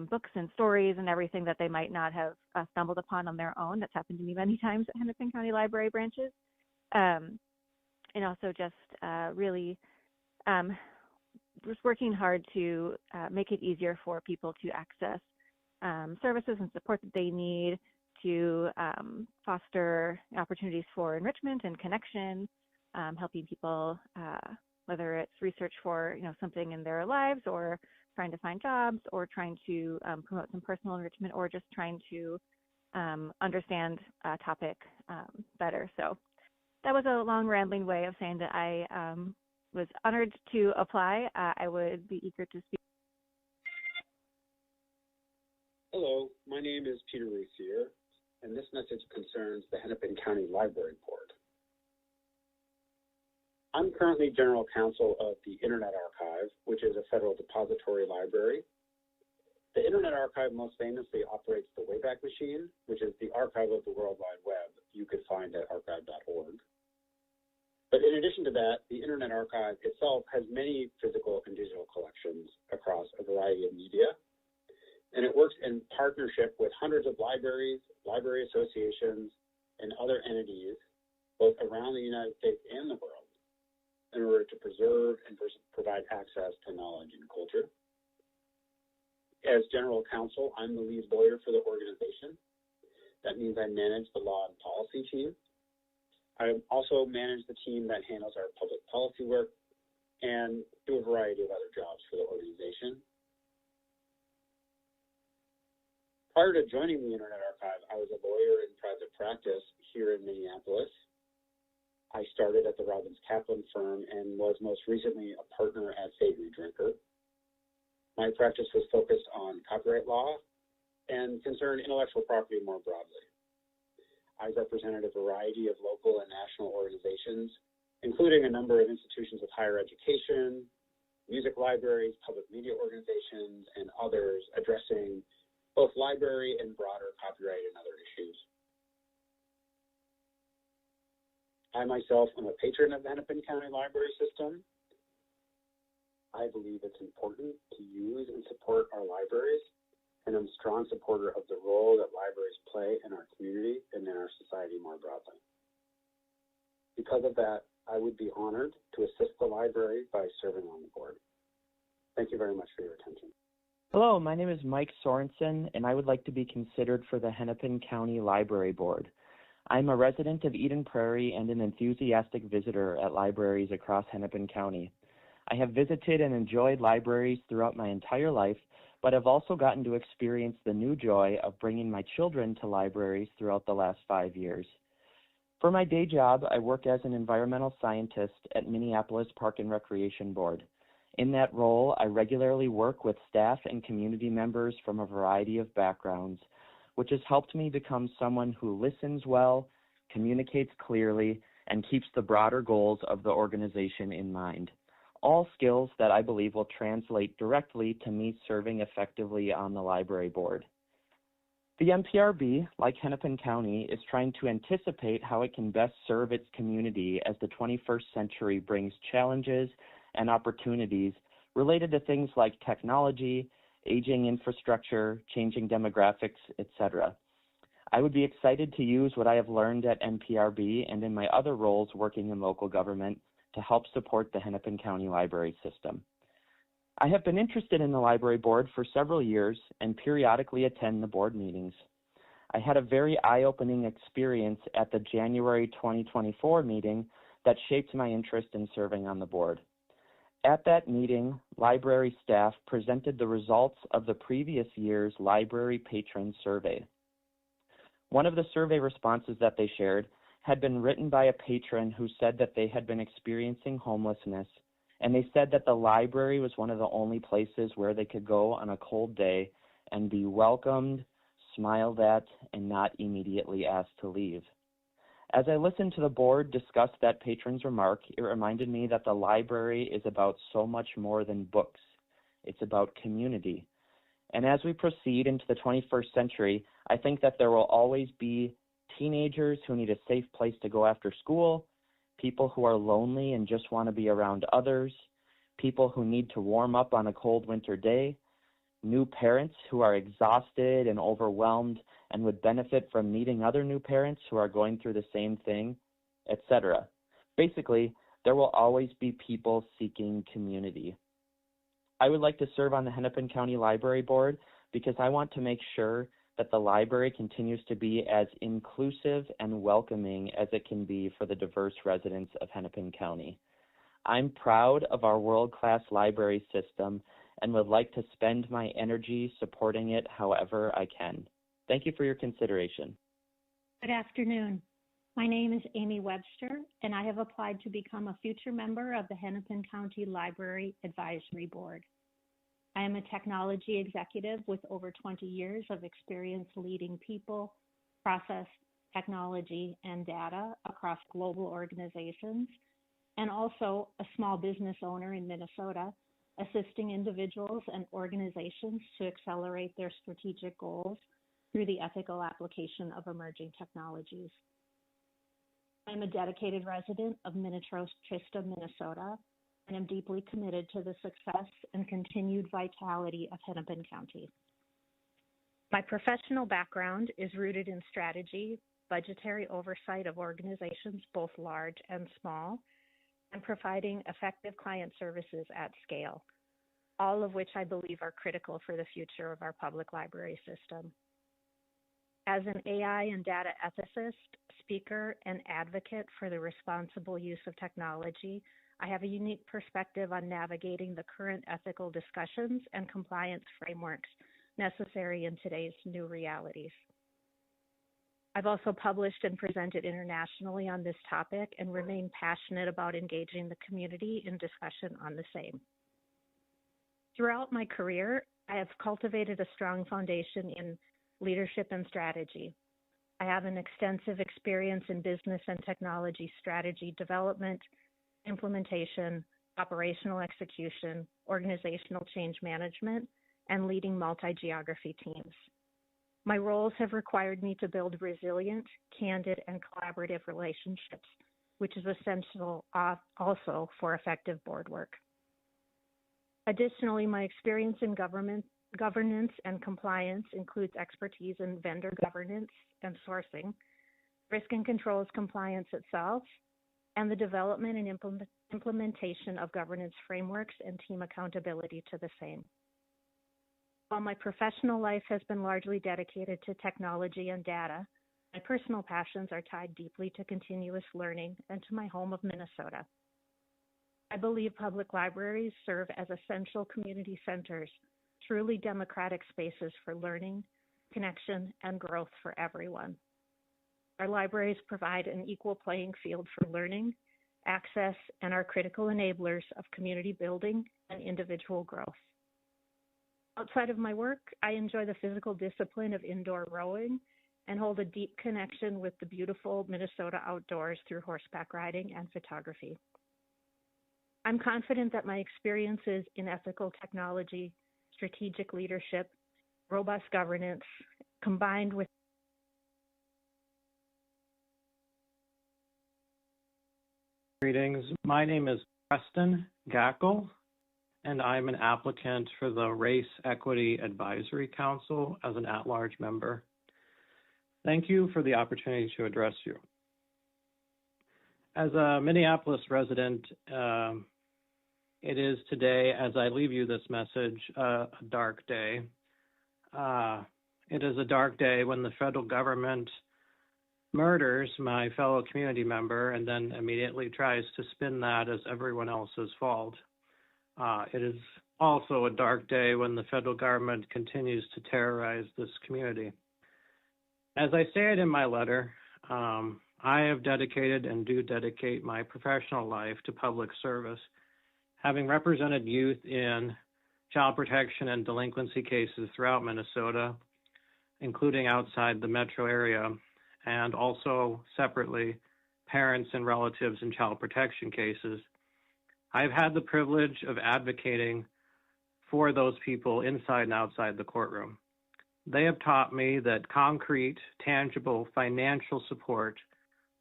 books and stories and everything that they might not have stumbled upon on their own. That's happened to me many times at Hennepin County Library branches. And also just really just working hard to make it easier for people to access services and support that they need, to foster opportunities for enrichment and connection, helping people, whether it's research for something in their lives, or trying to find jobs, or trying to promote some personal enrichment, or just trying to understand a topic better. So that was a long rambling way of saying that I was honored to apply. I would be eager to speak. Hello, my name is Peter Russier, and this message concerns the Hennepin County Library Board. I'm currently General Counsel of the Internet Archive, which is a federal depository library. The Internet Archive most famously operates the Wayback Machine, which is the archive of the World Wide Web you could find at archive.org. But in addition to that, the Internet Archive itself has many physical and digital collections across a variety of media, and it works in partnership with hundreds of libraries, library associations, and other entities, both around the United States and the world, in order to preserve and provide access to knowledge and culture. As General Counsel, I'm the lead lawyer for the organization. That means I manage the law and policy team. I also manage the team that handles our public policy work and do a variety of other jobs for the organization. Prior to joining the Internet Archive, I was a lawyer in private practice here in Minneapolis. I started at the Robbins Kaplan firm and was most recently a partner at Favorite Drinker. My practice was focused on copyright law and concerned intellectual property more broadly. I represented a variety of local and national organizations, including a number of institutions of higher education, music libraries, public media organizations, and others addressing both library and broader copyright and other issues. I myself am a patron of the Hennepin County Library System. I believe it's important to use and support our libraries, and I'm a strong supporter of the role that libraries play in our community and in our society more broadly. Because of that, I would be honored to assist the library by serving on the board. Thank you very much for your attention. Hello, my name is Mike Sorensen, and I would like to be considered for the Hennepin County Library Board. I'm a resident of Eden Prairie and an enthusiastic visitor at libraries across Hennepin County. I have visited and enjoyed libraries throughout my entire life, but have also gotten to experience the new joy of bringing my children to libraries throughout the last 5 years. For my day job, I work as an environmental scientist at Minneapolis Park and Recreation Board. In that role, I regularly work with staff and community members from a variety of backgrounds, which has helped me become someone who listens well, communicates clearly, and keeps the broader goals of the organization in mind. All skills that I believe will translate directly to me serving effectively on the library board. The MPRB, like Hennepin County, is trying to anticipate how it can best serve its community as the 21st century brings challenges and opportunities related to things like technology, aging infrastructure, changing demographics, etc. I would be excited to use what I have learned at MPRB and in my other roles working in local government to help support the Hennepin County Library System. I have been interested in the library board for several years and periodically attend the board meetings. I had a very eye-opening experience at the January 2024 meeting that shaped my interest in serving on the board. At that meeting, library staff presented the results of the previous year's library patron survey. One of the survey responses that they shared had been written by a patron who said that they had been experiencing homelessness, and they said that the library was one of the only places where they could go on a cold day and be welcomed, smiled at, and not immediately asked to leave. As I listened to the board discuss that patron's remark, it reminded me that the library is about so much more than books. It's about community. And as we proceed into the 21st century, I think that there will always be teenagers who need a safe place to go after school, people who are lonely and just want to be around others, people who need to warm up on a cold winter day, new parents who are exhausted and overwhelmed and would benefit from meeting other new parents who are going through the same thing, etc. Basically, there will always be people seeking community. I would like to serve on the Hennepin County Library Board because I want to make sure that the library continues to be as inclusive and welcoming as it can be for the diverse residents of Hennepin County. I'm proud of our world-class library system and would like to spend my energy supporting it however I can. Thank you for your consideration. Good afternoon. My name is Amy Webster, and I have applied to become a future member of the Hennepin County Library Advisory Board. I am a technology executive with over 20 years of experience leading people, process, technology, and data across global organizations, and also a small business owner in Minnesota, assisting individuals and organizations to accelerate their strategic goals through the ethical application of emerging technologies. I'm a dedicated resident of Minnetrista, Minnesota, and am deeply committed to the success and continued vitality of Hennepin County. My professional background is rooted in strategy, budgetary oversight of organizations both large and small, and providing effective client services at scale, all of which I believe are critical for the future of our public library system. As an AI and data ethicist, speaker, and advocate for the responsible use of technology, I have a unique perspective on navigating the current ethical discussions and compliance frameworks necessary in today's new realities. I've also published and presented internationally on this topic and remain passionate about engaging the community in discussion on the same. Throughout my career, I have cultivated a strong foundation in leadership and strategy. I have an extensive experience in business and technology strategy development, implementation, operational execution, organizational change management, and leading multi-geography teams. My roles have required me to build resilient, candid, and collaborative relationships, which is essential also for effective board work. Additionally, my experience in governance and compliance includes expertise in vendor governance and sourcing, risk and controls compliance itself, and the development and implementation of governance frameworks and team accountability to the same. While my professional life has been largely dedicated to technology and data, my personal passions are tied deeply to continuous learning and to my home of Minnesota. I believe public libraries serve as essential community centers, truly democratic spaces for learning, connection, and growth for everyone. Our libraries provide an equal playing field for learning, access, and are critical enablers of community building and individual growth. Outside of my work, I enjoy the physical discipline of indoor rowing and hold a deep connection with the beautiful Minnesota outdoors through horseback riding and photography. I'm confident that my experiences in ethical technology, strategic leadership, robust governance, combined with Greetings. My name is Preston Gackel, and I'm an applicant for the Race Equity Advisory Council as an at-large member. Thank you for the opportunity to address you. As a Minneapolis resident, it is today, as I leave you this message, a dark day. It is a dark day when the federal government murders my fellow community member and then immediately tries to spin that as everyone else's fault. It is also a dark day when the federal government continues to terrorize this community. As I stated in my letter, I have dedicated and do dedicate my professional life to public service, having represented youth in child protection and delinquency cases throughout Minnesota, including outside the metro area, and also separately parents and relatives in child protection cases. I've had the privilege of advocating for those people inside and outside the courtroom. They have taught me that concrete, tangible financial support,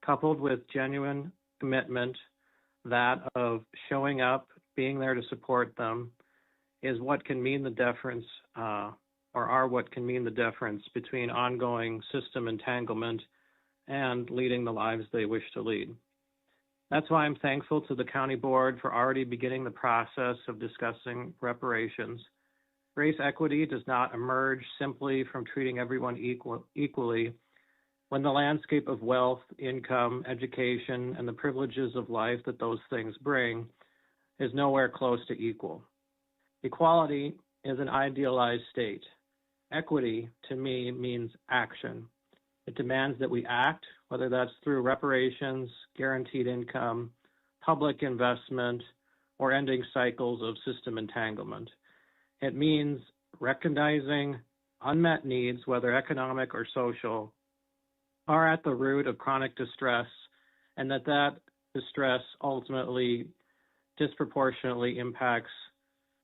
coupled with genuine commitment, that of showing up, being there to support them, is what can mean the difference, or are what can mean the difference between ongoing system entanglement and leading the lives they wish to lead. That's why I'm thankful to the county board for already beginning the process of discussing reparations. Race equity does not emerge simply from treating everyone equally when the landscape of wealth, income, education, and the privileges of life that those things bring is nowhere close to equal. Equality is an idealized state. Equity, to me, means action. It demands that we act, whether that's through reparations, guaranteed income, public investment, or ending cycles of system entanglement. It means recognizing unmet needs, whether economic or social, are at the root of chronic distress, and that distress ultimately disproportionately impacts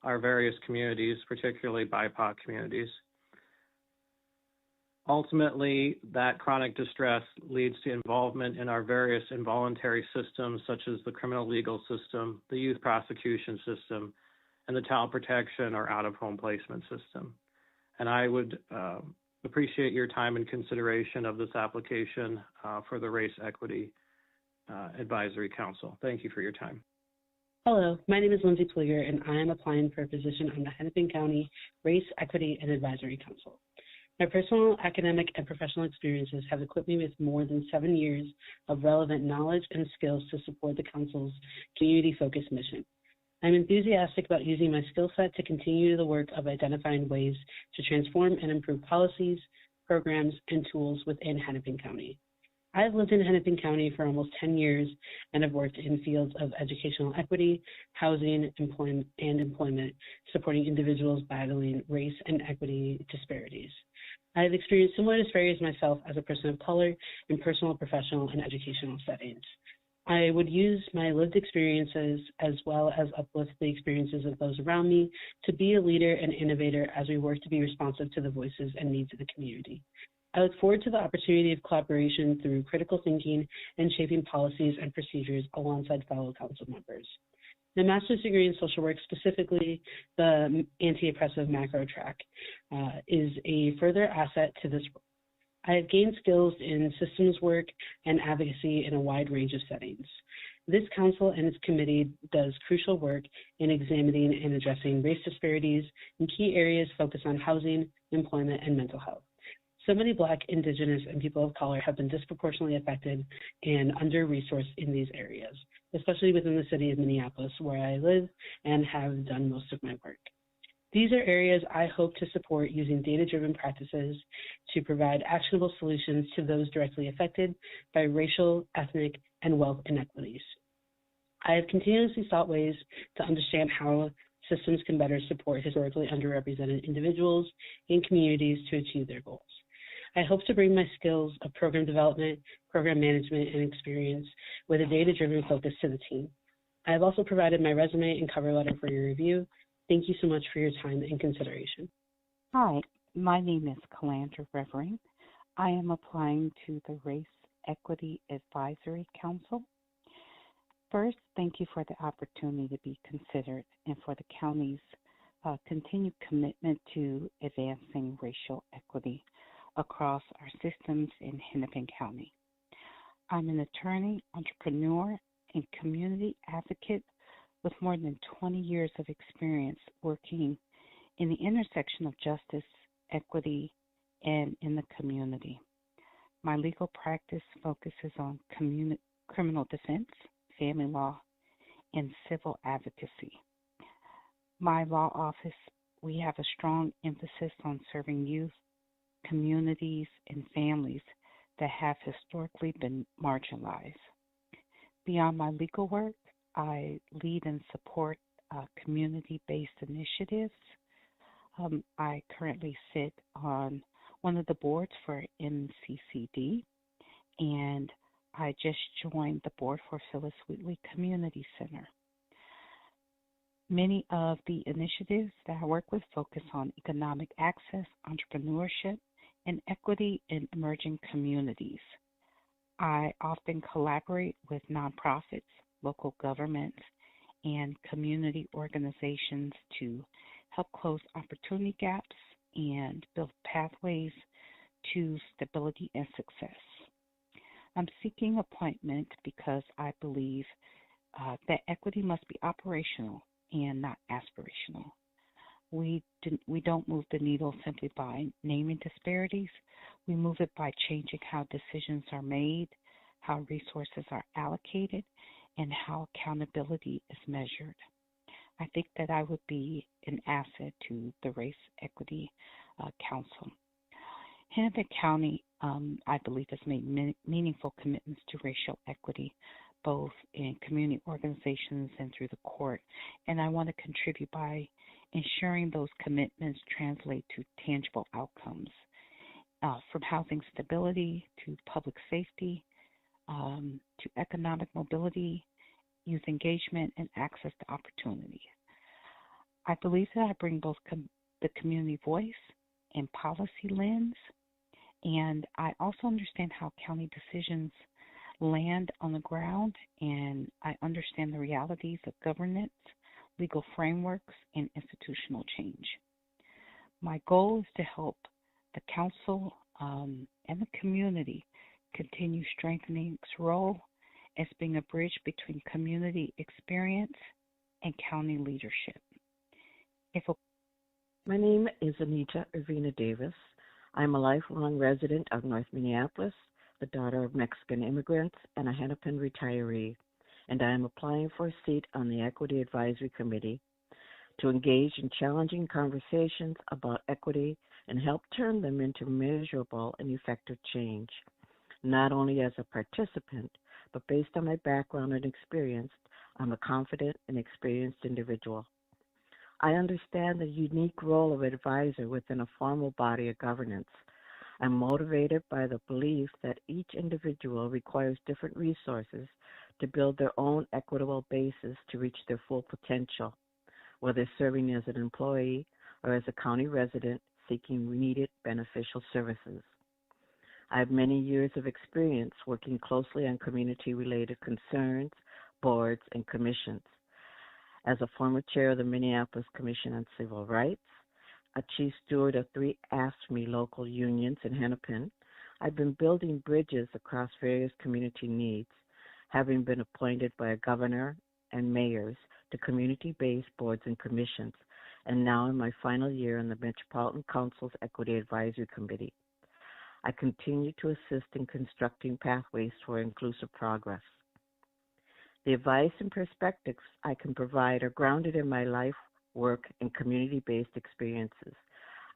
our various communities, particularly BIPOC communities. Ultimately, that chronic distress leads to involvement in our various involuntary systems, such as the criminal legal system, the youth prosecution system, and the child protection or out-of-home placement system. And I would appreciate your time and consideration of this application for the Race Equity Advisory Council. Thank you for your time. Hello, my name is Lindsay Pluger, and I am applying for a position on the Hennepin County Race Equity and Advisory Council. My personal, academic, and professional experiences have equipped me with more than 7 years of relevant knowledge and skills to support the Council's community-focused mission. I'm enthusiastic about using my skill set to continue the work of identifying ways to transform and improve policies, programs, and tools within Hennepin County. I have lived in Hennepin County for almost 10 years and have worked in fields of educational equity, housing, employment, supporting individuals battling race and equity disparities. I have experienced similar disparities myself as a person of color in personal, professional, and educational settings. I would use my lived experiences as well as uplift the experiences of those around me to be a leader and innovator as we work to be responsive to the voices and needs of the community. I look forward to the opportunity of collaboration through critical thinking and shaping policies and procedures alongside fellow council members. My master's degree in social work, specifically the anti-oppressive macro track, is a further asset to this work. I have gained skills in systems work and advocacy in a wide range of settings. This council and its committee does crucial work in examining and addressing race disparities in key areas focused on housing, employment, and mental health. So many Black, Indigenous, and people of color have been disproportionately affected and under-resourced in these areas, especially within the city of Minneapolis, where I live and have done most of my work. These are areas I hope to support using data-driven practices to provide actionable solutions to those directly affected by racial, ethnic, and wealth inequities. I have continuously sought ways to understand how systems can better support historically underrepresented individuals and communities to achieve their goals. I hope to bring my skills of program development, program management, and experience with a data-driven focus to the team. I have also provided my resume and cover letter for your review. Thank you so much for your time and consideration. Hi, my name is Calandra Revering. I am applying to the Race Equity Advisory Council. First, thank you for the opportunity to be considered and for the county's continued commitment to advancing racial equity across our systems in Hennepin County. I'm an attorney, entrepreneur, and community advocate with more than 20 years of experience working in the intersection of justice, equity, and in the community. My legal practice focuses on criminal defense, family law, and civil advocacy. My law office, we have a strong emphasis on serving youth, communities, and families that have historically been marginalized. Beyond my legal work, I lead and support community-based initiatives. I currently sit on one of the boards for MCCD, and I just joined the board for Phyllis Wheatley Community Center. Many of the initiatives that I work with focus on economic access, entrepreneurship, and equity in emerging communities. I often collaborate with nonprofits, local governments, and community organizations to help close opportunity gaps and build pathways to stability and success. I'm seeking appointment because I believe that equity must be operational and not aspirational. We don't move the needle simply by naming disparities. We move it by changing how decisions are made, how resources are allocated, and how accountability is measured. I think that I would be an asset to the Race Equity Council. Hennepin County, I believe, has made meaningful commitments to racial equity, both in community organizations and through the court. And I want to contribute by ensuring those commitments translate to tangible outcomes, from housing stability to public safety, to economic mobility, youth engagement, and access to opportunity. I believe that I bring both the community voice and policy lens, and I also understand how county decisions land on the ground, and I understand the realities of governance, legal frameworks, and institutional change. My goal is to help the council and the community continue strengthening its role as being a bridge between community experience and county leadership. My name is Anita Irvina Davis. I'm a lifelong resident of North Minneapolis, the daughter of Mexican immigrants, and a Hennepin retiree, and I am applying for a seat on the Equity Advisory Committee to engage in challenging conversations about equity and help turn them into measurable and effective change, not only as a participant, but based on my background and experience, I'm a confident and experienced individual. I understand the unique role of advisor within a formal body of governance. I'm motivated by the belief that each individual requires different resources to build their own equitable basis to reach their full potential, whether serving as an employee or as a county resident seeking needed beneficial services. I have many years of experience working closely on community-related concerns, boards, and commissions. As a former chair of the Minneapolis Commission on Civil Rights, a chief steward of 3 AFSCME local unions in Hennepin, I've been building bridges across various community needs, having been appointed by a governor and mayors to community-based boards and commissions, and now in my final year on the Metropolitan Council's Equity Advisory Committee. I continue to assist in constructing pathways for inclusive progress. The advice and perspectives I can provide are grounded in my life, work, and community-based experiences.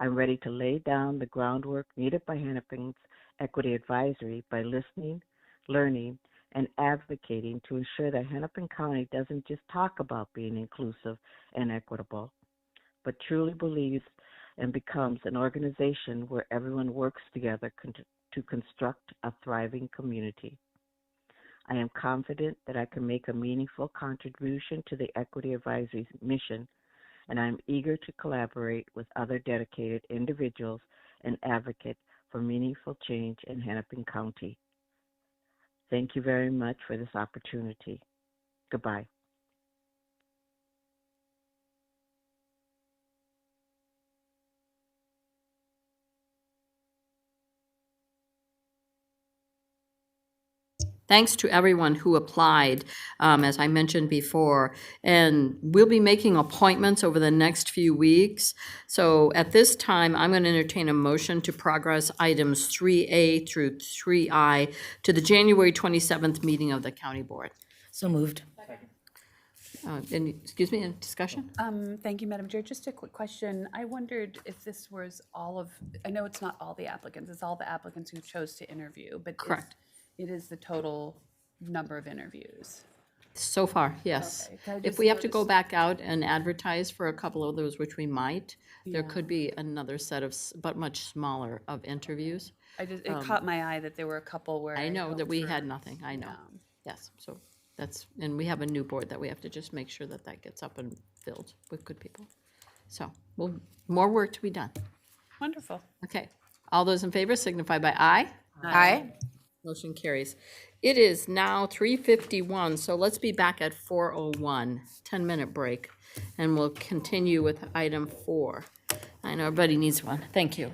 I'm ready to lay down the groundwork needed by Hennepin's Equity Advisory by listening, learning, and advocating to ensure that Hennepin County doesn't just talk about being inclusive and equitable, but truly believes and becomes an organization where everyone works together to construct a thriving community. I am confident that I can make a meaningful contribution to the Equity Advisory's mission, and I am eager to collaborate with other dedicated individuals and advocate for meaningful change in Hennepin County. Thank you very much for this opportunity. Goodbye. Thanks to everyone who applied, as I mentioned before, and we'll be making appointments over the next few weeks. So at this time, I'm going to entertain a motion to progress items 3A through 3I to the January 27th meeting of the County Board. So moved. Any discussion? Thank you, Madam Chair. Just a quick question. I wondered if this was I know it's not all the applicants, it's all the applicants who chose to interview, but Correct. It is the total number of interviews. So far, yes. Okay. If we have to go back out and advertise for a couple of those, which we might, there Yeah. could be another set of, but much smaller, of interviews. It caught my eye that there were a couple where I know that we hoped had for- nothing, I know. Yes, so and we have a new board that we have to just make sure that that gets up and filled with good people. So, more work to be done. Wonderful. Okay, all those in favor signify by aye. Aye. Motion carries. It is now 3:51, so let's be back at 4:01, 10-minute break, and we'll continue with item 4. I know everybody needs one. Thank you.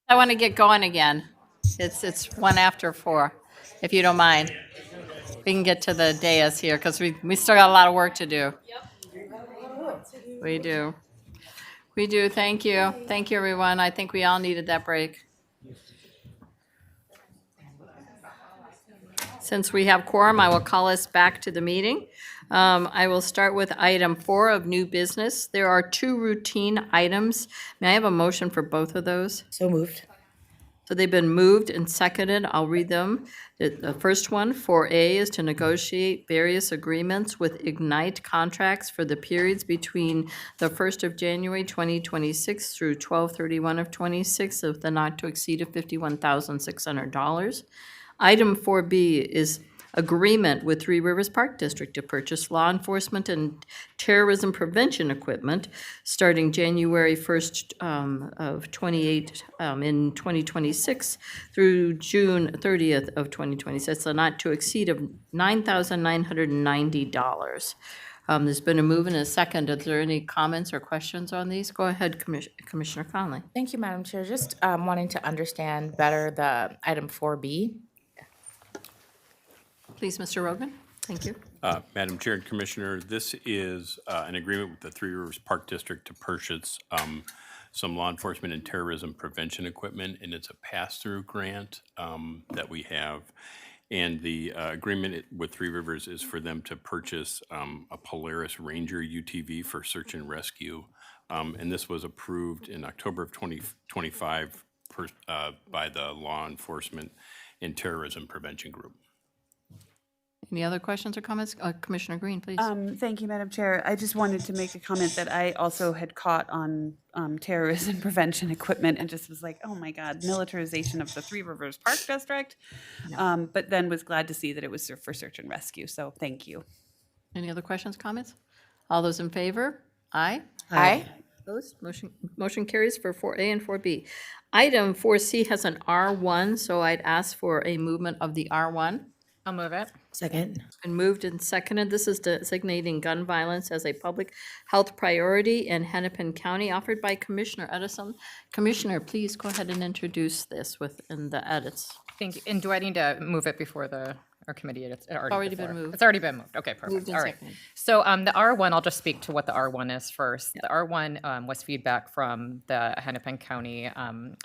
I want to get going again. It's 1:04, if you don't mind. We can get to the dais here because we still got a lot of work to do. We do. We do. Thank you. Thank you, everyone. I think we all needed that break. Since we have quorum, I will call us back to the meeting. I will start with item 4 of new business. There are 2 routine items. May I have a motion for both of those? So moved. So they've been moved and seconded. I'll read them. The first one, 4A, is to negotiate various agreements with Ignite contracts for the periods between the 1st of January 2026 through 12/31 of 26 of the not to exceed of $51,600. Item 4B is agreement with Three Rivers Park District to purchase law enforcement and terrorism prevention equipment starting January 1st of 28 in 2026 through June 30th of 2026, so not to exceed of $9,990. There's been a move and a second. Are there any comments or questions on these? Go ahead, Commissioner Conley. Thank you, Madam Chair. Just wanting to understand better the item 4B. Please, Mr. Rogan. Thank you. Madam Chair and Commissioner, this is an agreement with the Three Rivers Park District to purchase some law enforcement and terrorism prevention equipment, and it's a pass-through grant that we have. And the agreement with Three Rivers is for them to purchase a Polaris Ranger UTV for search and rescue. And this was approved in October of 2025 by the Law Enforcement and Terrorism Prevention Group. Any other questions or comments? Commissioner Green, please. Thank you, Madam Chair. I just wanted to make a comment that I also had caught on terrorism prevention equipment and just was like, oh my God, militarization of the Three Rivers Park District. But then was glad to see that it was for search and rescue. So thank you. Any other questions, comments? All those in favor? Aye. Aye. Opposed? Motion carries for 4A and 4B. Item 4C has an R1, so I'd ask for a movement of the R1. I'll move it. Second. It's been moved and seconded. This is designating gun violence as a public health priority in Hennepin County, offered by Commissioner Edison. Commissioner, please go ahead and introduce this within the edits. Thank you. And do I need to move it before our committee? It's already been moved. It's already been moved. Okay, perfect. Moved and All right. seconded. So the R1, I'll just speak to what the R1 is first. The R1 was feedback from the Hennepin County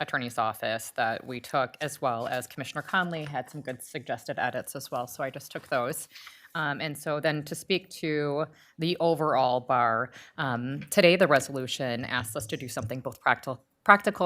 Attorney's Office that we took, as well as Commissioner Conley had some good suggested edits as well. So I just took those. And so then to speak to the overall bar, today the resolution asks us to do something both practical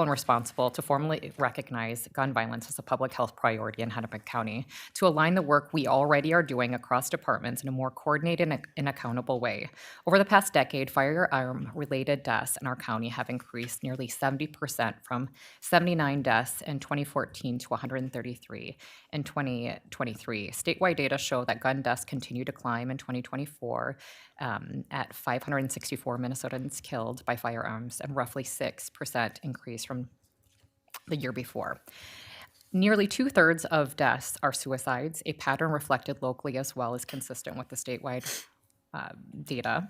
and responsible to formally recognize gun violence as a public health priority in Hennepin County, to align the work we already are doing across departments in a more coordinated and accountable way. Over the past decade, firearm-related deaths in our county have increased nearly 70%, from 79 deaths in 2014 to 133 in 2023. Statewide data show that gun deaths continue to climb in 2024, at 564 Minnesotans killed by firearms, and roughly 6% increase from the year before. Nearly 2/3 of deaths are suicides, a pattern reflected locally as well as consistent with the statewide data.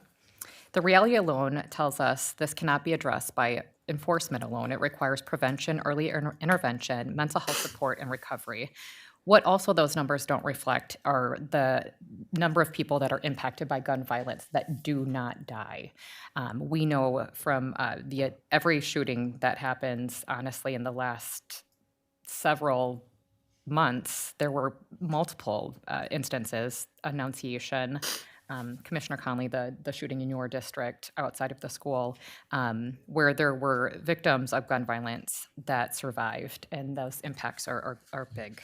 The reality alone tells us this cannot be addressed by enforcement alone. It requires prevention, early intervention, mental health support, and recovery. What also those numbers don't reflect are the number of people that are impacted by gun violence that do not die. We know from every shooting that happens, honestly, in the last several months, there were multiple instances, Annunciation, Commissioner Conley, the shooting in your district outside of the school, where there were victims of gun violence that survived, and those impacts are big.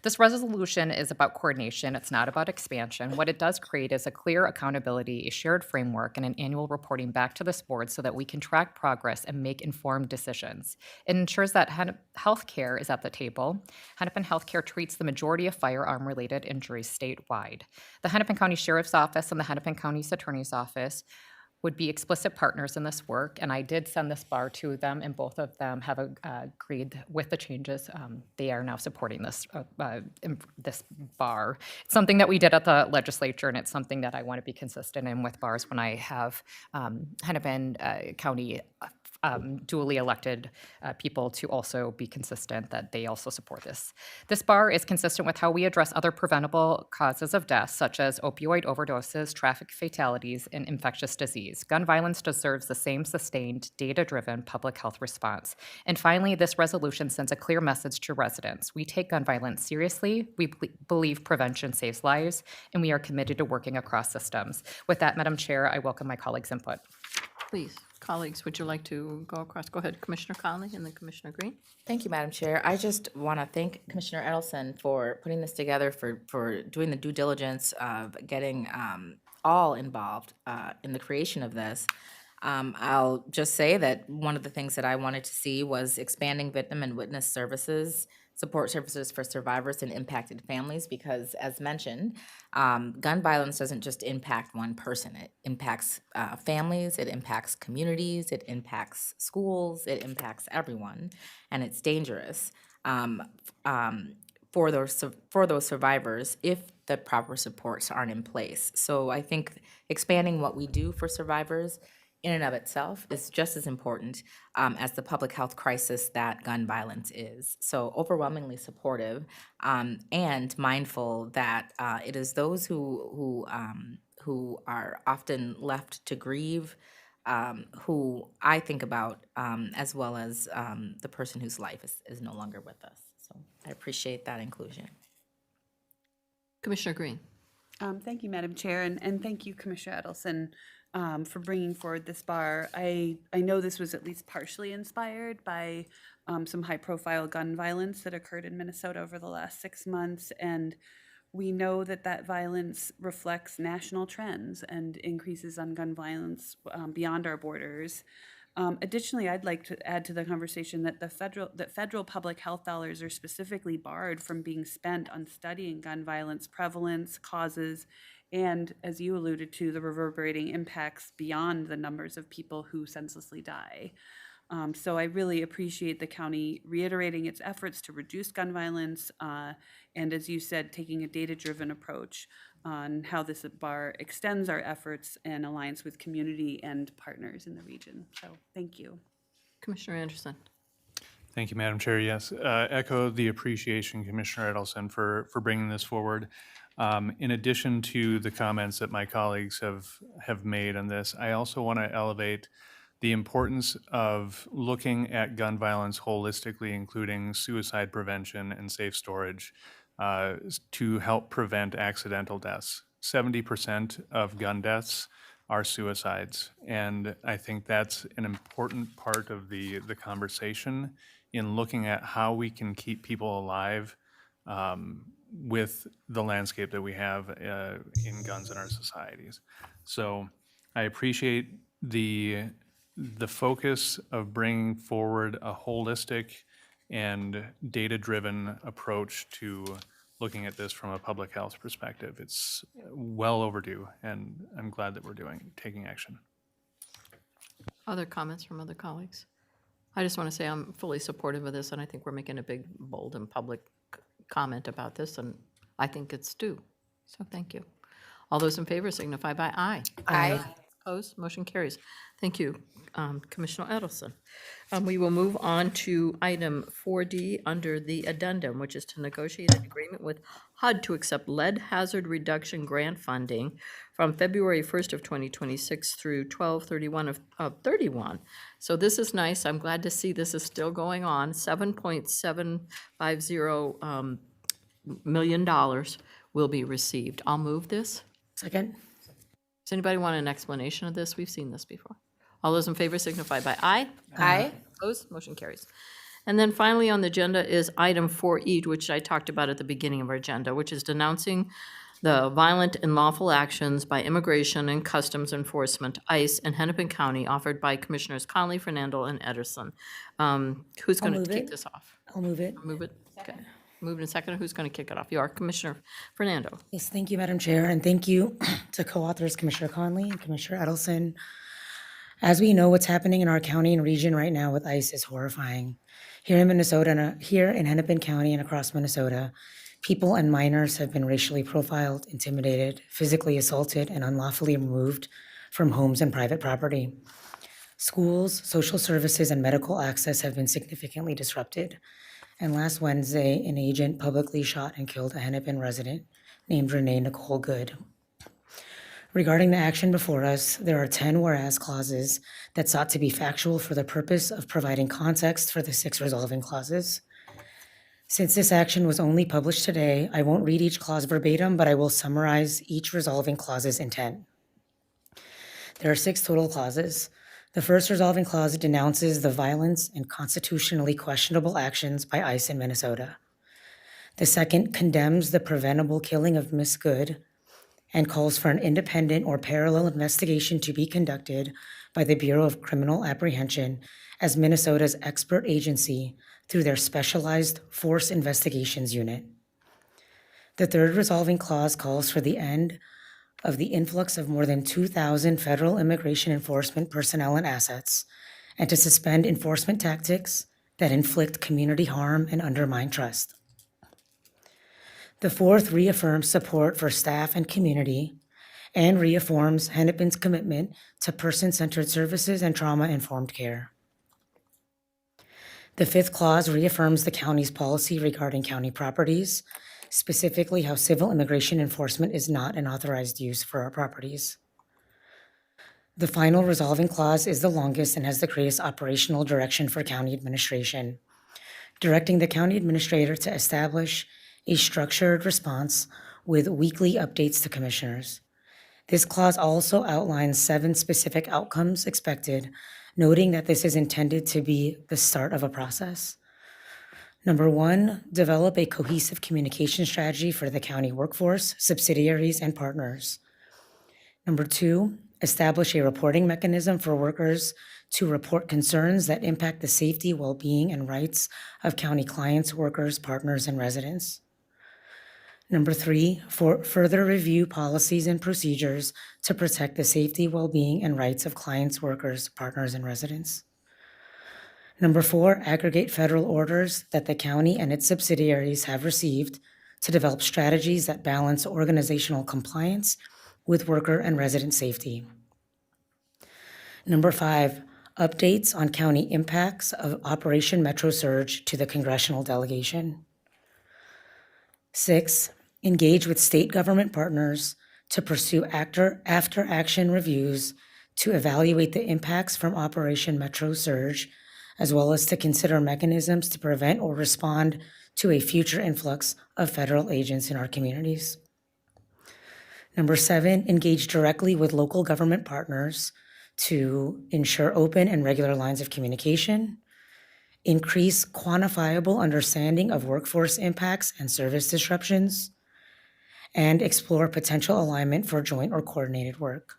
This resolution is about coordination. It's not about expansion. What it does create is a clear accountability, a shared framework, and an annual reporting back to this board so that we can track progress and make informed decisions. It ensures that healthcare is at the table. Hennepin Healthcare treats the majority of firearm-related injuries statewide. The Hennepin County Sheriff's Office and the Hennepin County Attorney's Office would be explicit partners in this work, and I did send this bar to them, and both of them have agreed with the changes. They are now supporting this bar. It's something that we did at the legislature, and it's something that I want to be consistent in with bars when I have Hennepin County duly elected people to also be consistent that they also support this. This bar is consistent with how we address other preventable causes of death, such as opioid overdoses, traffic fatalities, and infectious disease. Gun violence deserves the same sustained, data-driven public health response. And finally, this resolution sends a clear message to residents. We take gun violence seriously, we believe prevention saves lives, and we are committed to working across systems. With that, Madam Chair, I welcome my colleagues' input. Please, colleagues, would you like to go across? Go ahead, Commissioner Conley and then Commissioner Green. Thank you, Madam Chair. I just want to thank Commissioner Edelson for putting this together, for doing the due diligence of getting all involved in the creation of this. I'll just say that one of the things that I wanted to see was expanding victim and witness services, support services for survivors and impacted families, because as mentioned, gun violence doesn't just impact one person. It impacts families, it impacts communities, it impacts schools, it impacts everyone, and it's dangerous for those survivors if the proper supports aren't in place. So I think expanding what we do for survivors in and of itself is just as important as the public health crisis that gun violence is. So overwhelmingly supportive and mindful that it is those who are often left to grieve who I think about as well as the person whose life is no longer with us. So I appreciate that inclusion. Commissioner Green. Thank you, Madam Chair, and thank you, Commissioner Edelson, for bringing forward this bar. I know this was at least partially inspired by some high-profile gun violence that occurred in Minnesota over the last 6 months, and we know that that violence reflects national trends and increases on gun violence beyond our borders. Additionally, I'd like to add to the conversation that federal public health dollars are specifically barred from being spent on studying gun violence prevalence, causes, and, as you alluded to, the reverberating impacts beyond the numbers of people who senselessly die. So I really appreciate the county reiterating its efforts to reduce gun violence, and as you said, taking a data-driven approach on how this bar extends our efforts and aligns with community and partners in the region. So thank you. Commissioner Anderson. Thank you, Madam Chair. Yes, echo the appreciation, Commissioner Edelson, for bringing this forward. In addition to the comments that my colleagues have made on this, I also want to elevate the importance of looking at gun violence holistically, including suicide prevention and safe storage, to help prevent accidental deaths. 70% of gun deaths are suicides, and I think that's an important part of the conversation in looking at how we can keep people alive with the landscape that we have in guns in our societies. So I appreciate the focus of bringing forward a holistic and data-driven approach to looking at this from a public health perspective. It's well overdue, and I'm glad that we're taking action. Other comments from other colleagues? I just want to say I'm fully supportive of this, and I think we're making a big, bold, and public comment about this, and I think it's due. So thank you. All those in favor signify by aye. Aye. Opposed? Motion carries. Thank you, Commissioner Edelson. We will move on to item 4D under the addendum, which is to negotiate an agreement with HUD to accept lead hazard reduction grant funding from February 1st of 2026 through 12/31 of 31. So this is nice. I'm glad to see this is still going on. $7.750 million will be received. I'll move this. Second. Does anybody want an explanation of this? We've seen this before. All those in favor signify by aye. Aye. Opposed? Motion carries. And then finally on the agenda is item 4E, which I talked about at the beginning of our agenda, which is denouncing the violent and lawful actions by Immigration and Customs Enforcement, ICE, in Hennepin County, offered by Commissioners Conley, Fernando, and Ederson. Who's going to kick this off? I'll move it. Move it? Okay. Moved and seconded. Who's going to kick it off? You are, Commissioner Fernando. Yes, thank you, Madam Chair, and thank you to co-authors Commissioner Conley and Commissioner Edelson. As we know, what's happening in our county and region right now with ICE is horrifying. Here in Minnesota, here in Hennepin County and across Minnesota, people and minors have been racially profiled, intimidated, physically assaulted, and unlawfully removed from homes and private property. Schools, social services, and medical access have been significantly disrupted. And last Wednesday, an agent publicly shot and killed a Hennepin resident named Renee Nicole Good. Regarding the action before us, there are 10 whereas clauses that sought to be factual for the purpose of providing context for the 6 resolving clauses. Since this action was only published today, I won't read each clause verbatim, but I will summarize each resolving clause's intent. There are 6 total clauses. The first resolving clause denounces the violence and constitutionally questionable actions by ICE in Minnesota. The second condemns the preventable killing of Miss Good and calls for an independent or parallel investigation to be conducted by the Bureau of Criminal Apprehension as Minnesota's expert agency through their specialized Force Investigations Unit. The third resolving clause calls for the end of the influx of more than 2,000 federal immigration enforcement personnel and assets, and to suspend enforcement tactics that inflict community harm and undermine trust. The fourth reaffirms support for staff and community and reaffirms Hennepin's commitment to person-centered services and trauma-informed care. The fifth clause reaffirms the county's policy regarding county properties, specifically how civil immigration enforcement is not an authorized use for our properties. The final resolving clause is the longest and has the greatest operational direction for county administration, directing the county administrator to establish a structured response with weekly updates to commissioners. This clause also outlines 7 specific outcomes expected, noting that this is intended to be the start of a process. Number 1, develop a cohesive communication strategy for the county workforce, subsidiaries, and partners. Number 2, establish a reporting mechanism for workers to report concerns that impact the safety, well-being, and rights of county clients, workers, partners, and residents. Number 3, further review policies and procedures to protect the safety, well-being, and rights of clients, workers, partners, and residents. Number 4, aggregate federal orders that the county and its subsidiaries have received to develop strategies that balance organizational compliance with worker and resident safety. Number 5, updates on county impacts of Operation Metro Surge to the congressional delegation. 6, engage with state government partners to pursue after-action reviews to evaluate the impacts from Operation Metro Surge, as well as to consider mechanisms to prevent or respond to a future influx of federal agents in our communities. Number 7, engage directly with local government partners to ensure open and regular lines of communication, increase quantifiable understanding of workforce impacts and service disruptions, and explore potential alignment for joint or coordinated work.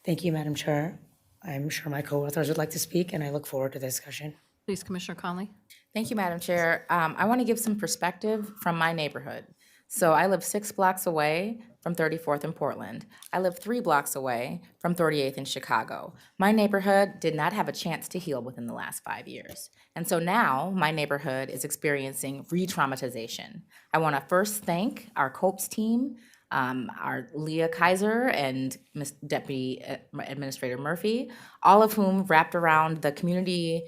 Thank you, Madam Chair. I'm sure my co-authors would like to speak, and I look forward to the discussion. Please, Commissioner Conley. Thank you, Madam Chair. I want to give some perspective from my neighborhood. So I live 6 blocks away from 34th in Portland. I live 3 blocks away from 38th in Chicago. My neighborhood did not have a chance to heal within the last 5 years. And so now my neighborhood is experiencing re-traumatization. I want to first thank our COPES team, our Leah Kaiser and Ms. Deputy Administrator Murphy, all of whom wrapped around the community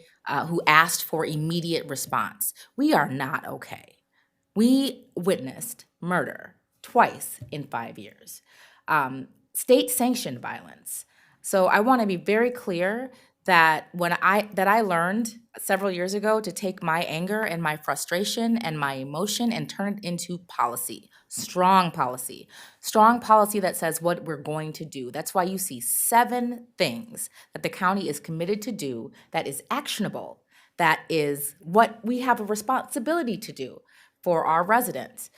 who asked for immediate response. We are not okay. We witnessed murder twice in 5 years, state-sanctioned violence. So I want to be very clear that I learned several years ago to take my anger and my frustration and my emotion and turn it into policy, strong policy that says what we're going to do. That's why you see 7 things that the county is committed to do that is actionable, that is what we have a responsibility to do for our residents.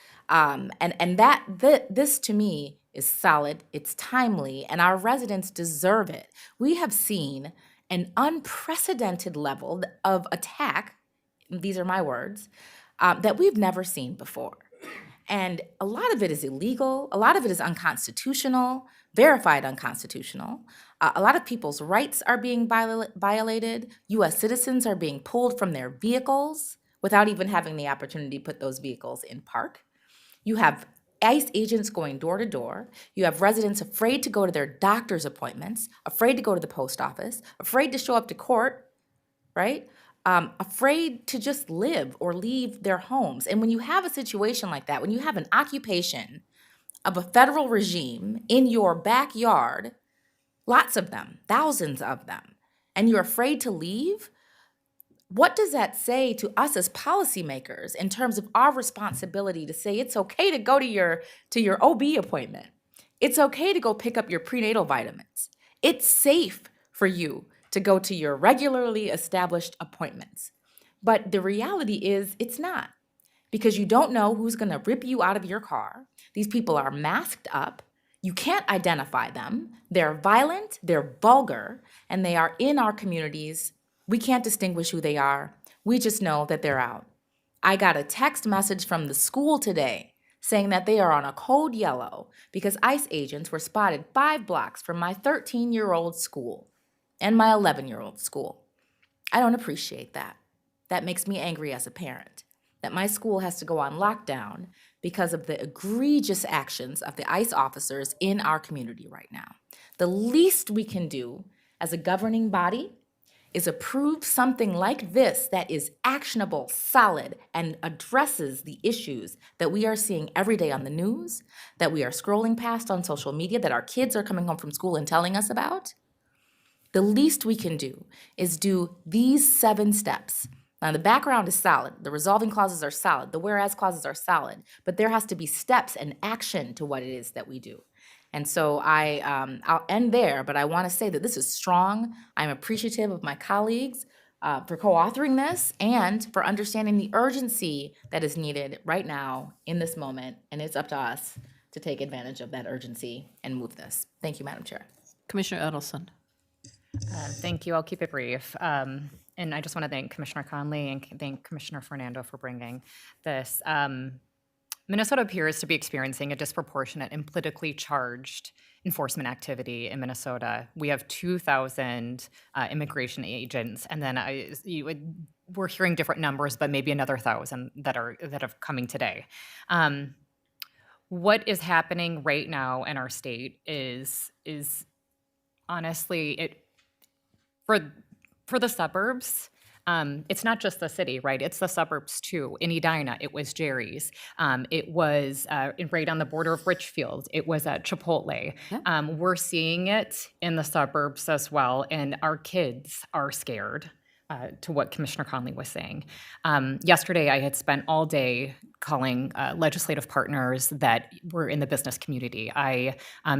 This to me is solid, it's timely, and our residents deserve it. We have seen an unprecedented level of attack, these are my words, that we've never seen before. And a lot of it is illegal, a lot of it is unconstitutional, verified unconstitutional. A lot of people's rights are being violated. U.S. citizens are being pulled from their vehicles without even having the opportunity to put those vehicles in park. You have ICE agents going door to door. You have residents afraid to go to their doctor's appointments, afraid to go to the post office, afraid to show up to court, right? Afraid to just live or leave their homes. And when you have a situation like that, when you have an occupation of a federal regime in your backyard, lots of them, thousands of them, and you're afraid to leave, what does that say to us as policymakers in terms of our responsibility to say it's okay to go to your OB appointment? It's okay to go pick up your prenatal vitamins. It's safe for you to go to your regularly established appointments. But the reality is it's not, because you don't know who's going to rip you out of your car. These people are masked up. You can't identify them. They're violent, they're vulgar, and they are in our communities. We can't distinguish who they are. We just know that they're out. I got a text message from the school today saying that they are on a code yellow because ICE agents were spotted 5 blocks from my 13-year-old school and my 11-year-old school. I don't appreciate that. That makes me angry as a parent, that my school has to go on lockdown because of the egregious actions of the ICE officers in our community right now. The least we can do as a governing body is approve something like this that is actionable, solid, and addresses the issues that we are seeing every day on the news, that we are scrolling past on social media, that our kids are coming home from school and telling us about. The least we can do is do these 7 steps. Now, the background is solid. The resolving clauses are solid. The whereas clauses are solid. But there has to be steps and action to what it is that we do. And so I'll end there, but I want to say that this is strong. I'm appreciative of my colleagues for co-authoring this and for understanding the urgency that is needed right now in this moment. And it's up to us to take advantage of that urgency and move this. Thank you, Madam Chair. Commissioner Edelson. Thank you. I'll keep it brief. And I just want to thank Commissioner Conley and thank Commissioner Fernando for bringing this. Minnesota appears to be experiencing a disproportionate and politically charged enforcement activity in Minnesota. We have 2,000 immigration agents, and then we're hearing different numbers, but maybe another 1,000 that are coming today. What is happening right now in our state is honestly for the suburbs. It's not just the city, right? It's the suburbs too. In Edina, it was Jerry's. It was right on the border of Richfield. It was at Chipotle. Yeah. We're seeing it in the suburbs as well, and our kids are scared. To what Commissioner Conley was saying. Yesterday, I had spent all day calling legislative partners that were in the business community.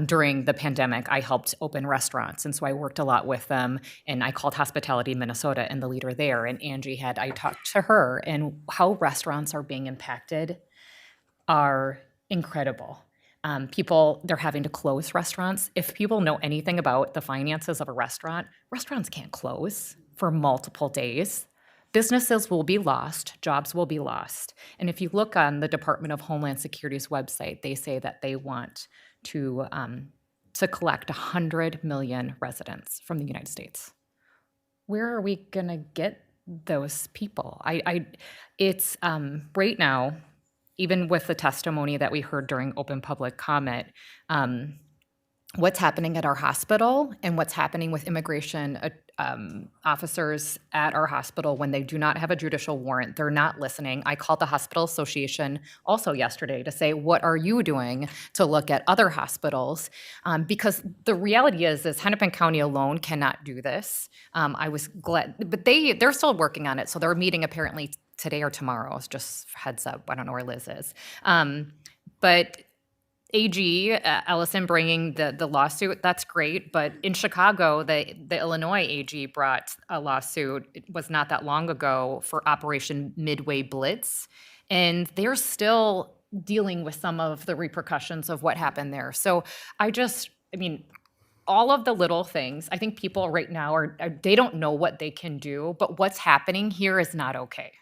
During the pandemic, I helped open restaurants, and so I worked a lot with them, and I called Hospitality Minnesota and the leader there, and I talked to her, and how restaurants are being impacted are incredible. They're having to close restaurants. If people know anything about the finances of a restaurant, restaurants can't close for multiple days. Businesses will be lost, jobs will be lost. And if you look on the Department of Homeland Security's website, they say that they want to collect 100 million residents from the United States. Where are we gonna get those people? It's right now, even with the testimony that we heard during open public comment, what's happening at our hospital and what's happening with immigration officers at our hospital when they do not have a judicial warrant, they're not listening. I called the Hospital Association also yesterday to say, what are you doing to look at other hospitals? Because the reality is Hennepin County alone cannot do this. I was glad, but they're still working on it. So they're meeting apparently today or tomorrow. It's just heads up. I don't know where Liz is. But AG Ellison bringing the lawsuit, that's great. But in Chicago, the Illinois AG brought a lawsuit. It was not that long ago for Operation Midway Blitz. And they're still dealing with some of the repercussions of what happened there. So all of the little things, I think people right now they don't know what they can do, but what's happening here is not okay.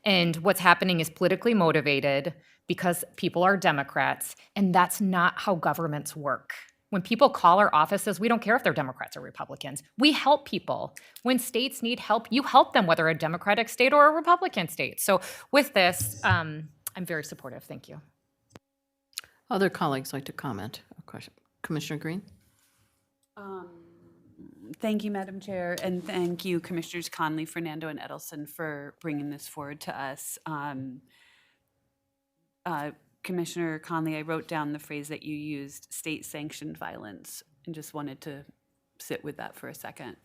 And what's happening is politically motivated because people are Democrats, and that's not how governments work. When people call our offices, we don't care if they're Democrats or Republicans. We help people. When states need help, you help them, whether a Democratic state or a Republican state. So with this, I'm very supportive. Thank you. Other colleagues like to comment? A question. Commissioner Green? Thank you, Madam Chair, and thank you, Commissioners Conley, Fernando, and Edelson for bringing this forward to us. Commissioner Conley, I wrote down the phrase that you used, state-sanctioned violence, and just wanted to sit with that for a second.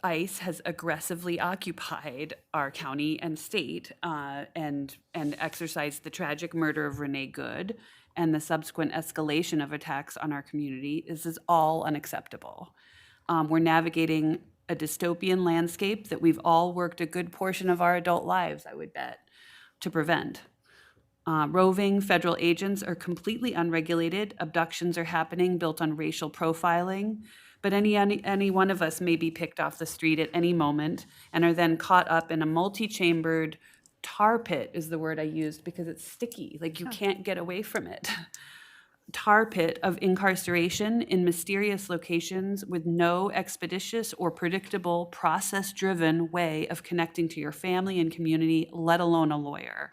ICE has aggressively occupied our county and state and exercised the tragic murder of Renee Good and the subsequent escalation of attacks on our community. This is all unacceptable. We're navigating a dystopian landscape that we've all worked a good portion of our adult lives, I would bet, to prevent. Roving federal agents are completely unregulated. Abductions are happening built on racial profiling. But any one of us may be picked off the street at any moment and are then caught up in a multi-chambered tar pit is the word I used because it's sticky, like you can't get away from it. Tar pit of incarceration in mysterious locations with no expeditious or predictable process-driven way of connecting to your family and community, let alone a lawyer.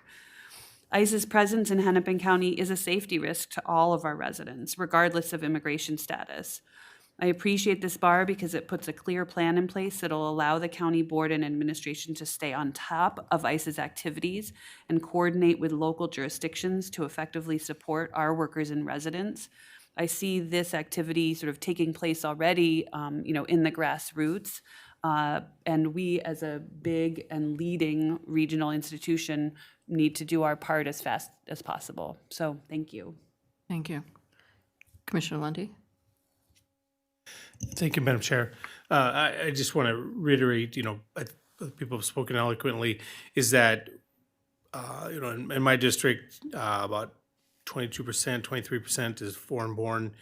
ICE's presence in Hennepin County is a safety risk to all of our residents, regardless of immigration status. I appreciate this bar because it puts a clear plan in place that'll allow the county board and administration to stay on top of ICE's activities and coordinate with local jurisdictions to effectively support our workers and residents. I see this activity sort of taking place already, in the grassroots. And we, as a big and leading regional institution, need to do our part as fast as possible. So thank you. Thank you. Commissioner Lundy? Thank you, Madam Chair. I just want to reiterate, people have spoken eloquently, is that, in my district, about 22%, 23% is foreign born.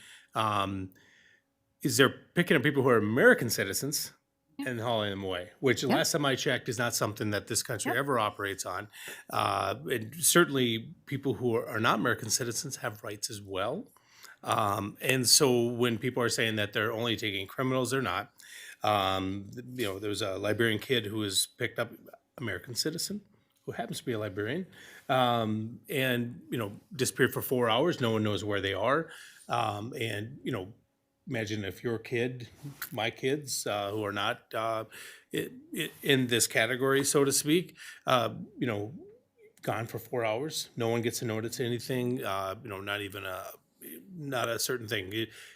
Is they're picking up people who are American citizens and hauling them away, which last time I checked is not something that this country ever operates on. And certainly people who are not American citizens have rights as well. And so when people are saying that they're only taking criminals, they're not. There was a Liberian kid who was picked up, American citizen, who happens to be a Liberian, and disappeared for 4 hours. No one knows where they are. Imagine if your kid, my kids, who are not in this category, so to speak, gone for 4 hours. No one gets to notice anything. Not even not a certain thing.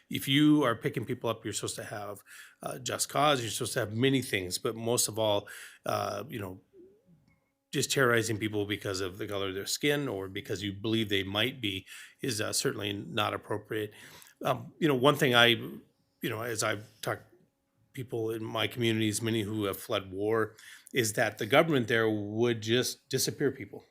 If you are picking people up, you're supposed to have just cause. You're supposed to have many things, but most of all, just terrorizing people because of the color of their skin or because you believe they might be is certainly not appropriate. One thing as I've talked to people in my communities, many who have fled war, is that the government there would just disappear people.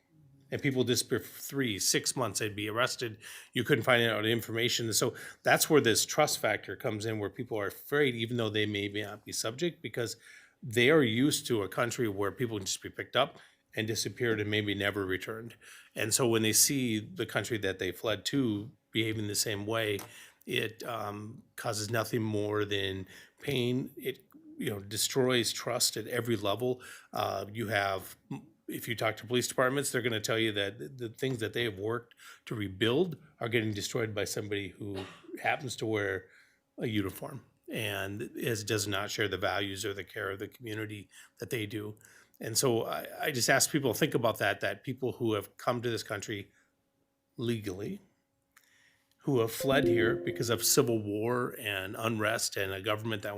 And people disappear for 3-6 months. They'd be arrested. You couldn't find out information. So that's where this trust factor comes in, where people are afraid, even though they may not be subject, because they are used to a country where people can just be picked up and disappeared and maybe never returned. And so when they see the country that they fled to behaving the same way, it causes nothing more than pain. It destroys trust at every level. If you talk to police departments, they're going to tell you that the things that they have worked to rebuild are getting destroyed by somebody who happens to wear a uniform and does not share the values or the care of the community that they do. And so I just ask people to think about that people who have come to this country legally, who have fled here because of civil war and unrest and a government that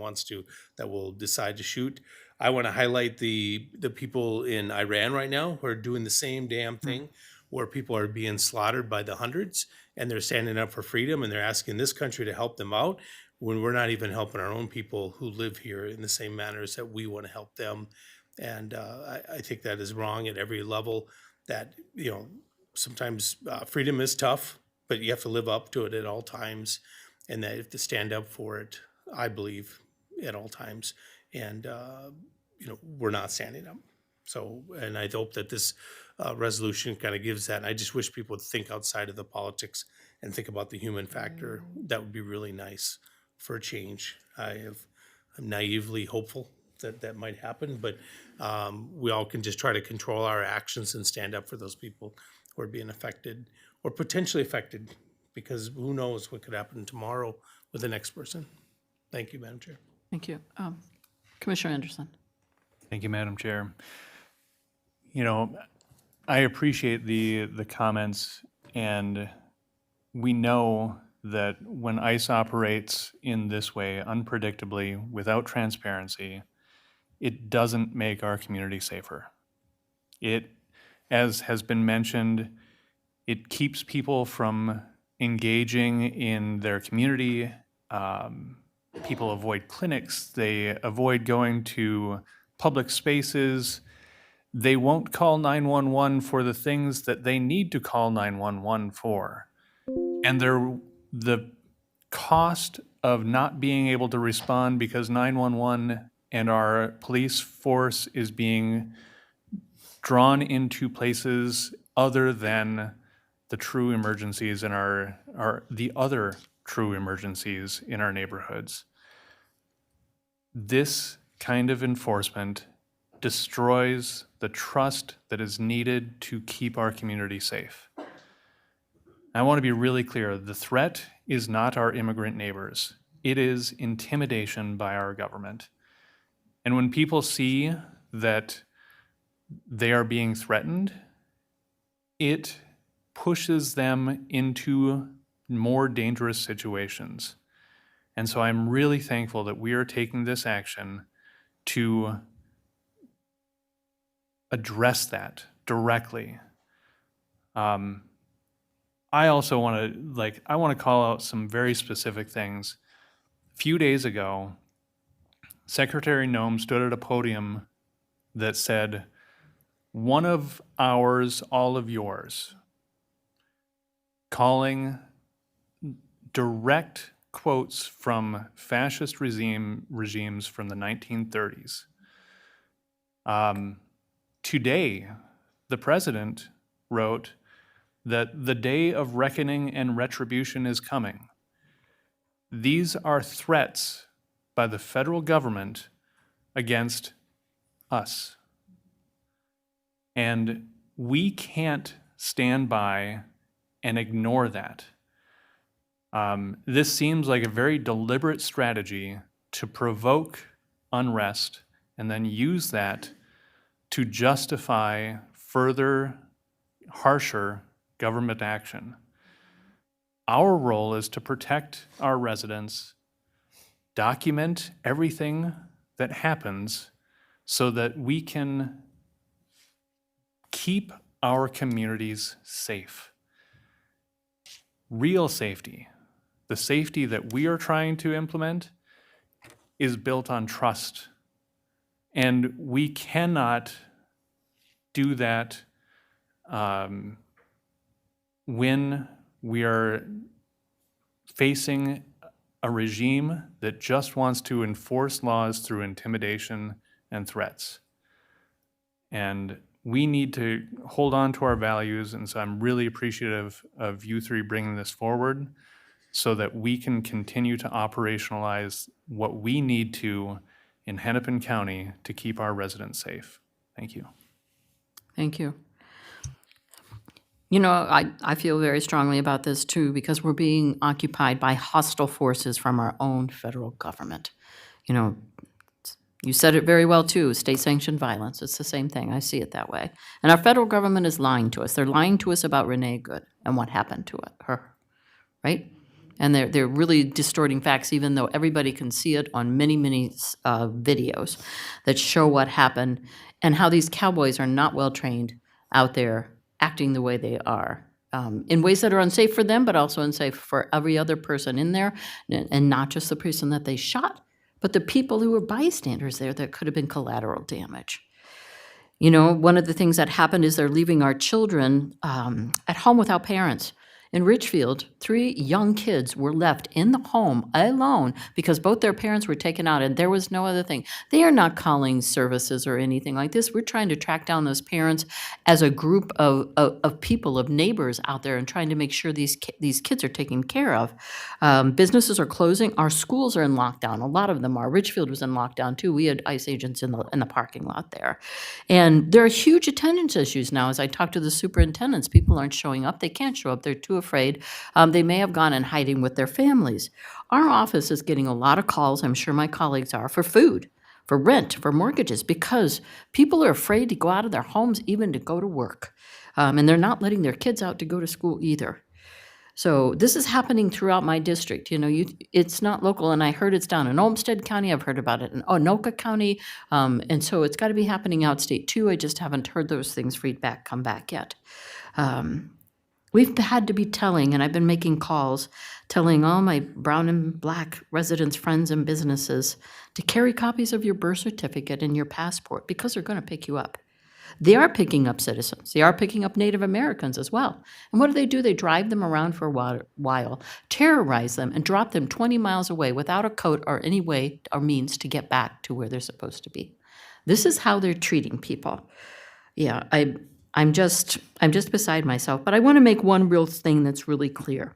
will decide to shoot. I want to highlight the people in Iran right now who are doing the same damn thing, where people are being slaughtered by the hundreds, and they're standing up for freedom, and they're asking this country to help them out when we're not even helping our own people who live here in the same manners that we want to help them. And I think that is wrong at every level. That sometimes freedom is tough, but you have to live up to it at all times, and that you have to stand up for it, I believe, at all times. And we're not standing up. So, and I hope that this resolution kind of gives that. And I just wish people would think outside of the politics and think about the human factor. That would be really nice for a change. I'm naively hopeful that might happen, but we all can just try to control our actions and stand up for those people who are being affected or potentially affected, because who knows what could happen tomorrow with the next person. Thank you, Madam Chair. Thank you. Commissioner Anderson. Thank you, Madam Chair. You know, I appreciate the comments, and we know that when ICE operates in this way, unpredictably, without transparency, it doesn't make our community safer. It, as has been mentioned, it keeps people from engaging in their community. People avoid clinics, they avoid going to public spaces. They won't call 911 for the things that they need to call 911 for. And the cost of not being able to respond because 911 and our police force is being drawn into places other than the true emergencies in the other true emergencies in our neighborhoods. This kind of enforcement destroys the trust that is needed to keep our community safe. I want to be really clear. The threat is not our immigrant neighbors. It is intimidation by our government. And when people see that they are being threatened, it pushes them into more dangerous situations. And so I'm really thankful that we are taking this action to address that directly. I also want to call out some very specific things. A few days ago, Secretary Noem stood at a podium that said, "One of ours, all of yours," calling direct quotes from fascist regimes from the 1930s. Today, the president wrote that the day of reckoning and retribution is coming. These are threats by the federal government against us. And we can't stand by and ignore that. This seems like a very deliberate strategy to provoke unrest and then use that to justify further, harsher government action. Our role is to protect our residents, document everything that happens so that we can keep our communities safe. Real safety, the safety that we are trying to implement, is built on trust. And we cannot do that when we are facing a regime that just wants to enforce laws through intimidation and threats. And we need to hold on to our values, and so I'm really appreciative of you three bringing this forward so that we can continue to operationalize what we need to in Hennepin County to keep our residents safe. Thank you. Thank you. You know, I feel very strongly about this too, because we're being occupied by hostile forces from our own federal government. You know, you said it very well too, state-sanctioned violence. It's the same thing. I see it that way. And our federal government is lying to us. They're lying to us about Renee Good and what happened to her, right? And they're really distorting facts, even though everybody can see it on many, many videos that show what happened and how these cowboys are not well trained out there acting the way they are, in ways that are unsafe for them, but also unsafe for every other person in there, and not just the person that they shot, but the people who were bystanders there that could have been collateral damage. You know, one of the things that happened is they're leaving our children at home without parents In Richfield, 3 young kids were left in the home alone because both their parents were taken out and there was no other thing. They are not calling services or anything like this. We're trying to track down those parents as a group of people, of neighbors out there, and trying to make sure these kids are taken care of. Businesses are closing. Our schools are in lockdown. A lot of them are. Richfield was in lockdown too. We had ICE agents in the parking lot there. And there are huge attendance issues now. As I talk to the superintendents, people aren't showing up. They can't show up. They're too afraid. They may have gone in hiding with their families. Our office is getting a lot of calls, I'm sure my colleagues are, for food, for rent, for mortgages, because people are afraid to go out of their homes, even to go to work. And they're not letting their kids out to go to school either. So this is happening throughout my district. You know, it's not local, and I heard it's down in Olmsted County. I've heard about it in Anoka County, and so it's got to be happening outstate too. I just haven't heard those things feedback come back yet. We've had to be telling, and I've been making calls, telling all my brown and black residents, friends, and businesses to carry copies of your birth certificate and your passport because they're going to pick you up. They are picking up citizens. They are picking up Native Americans as well. And what do? They drive them around for a while, terrorize them, and drop them 20 miles away without a coat or any way or means to get back to where they're supposed to be. This is how they're treating people. Yeah, I'm just beside myself. But I want to make one real thing that's really clear.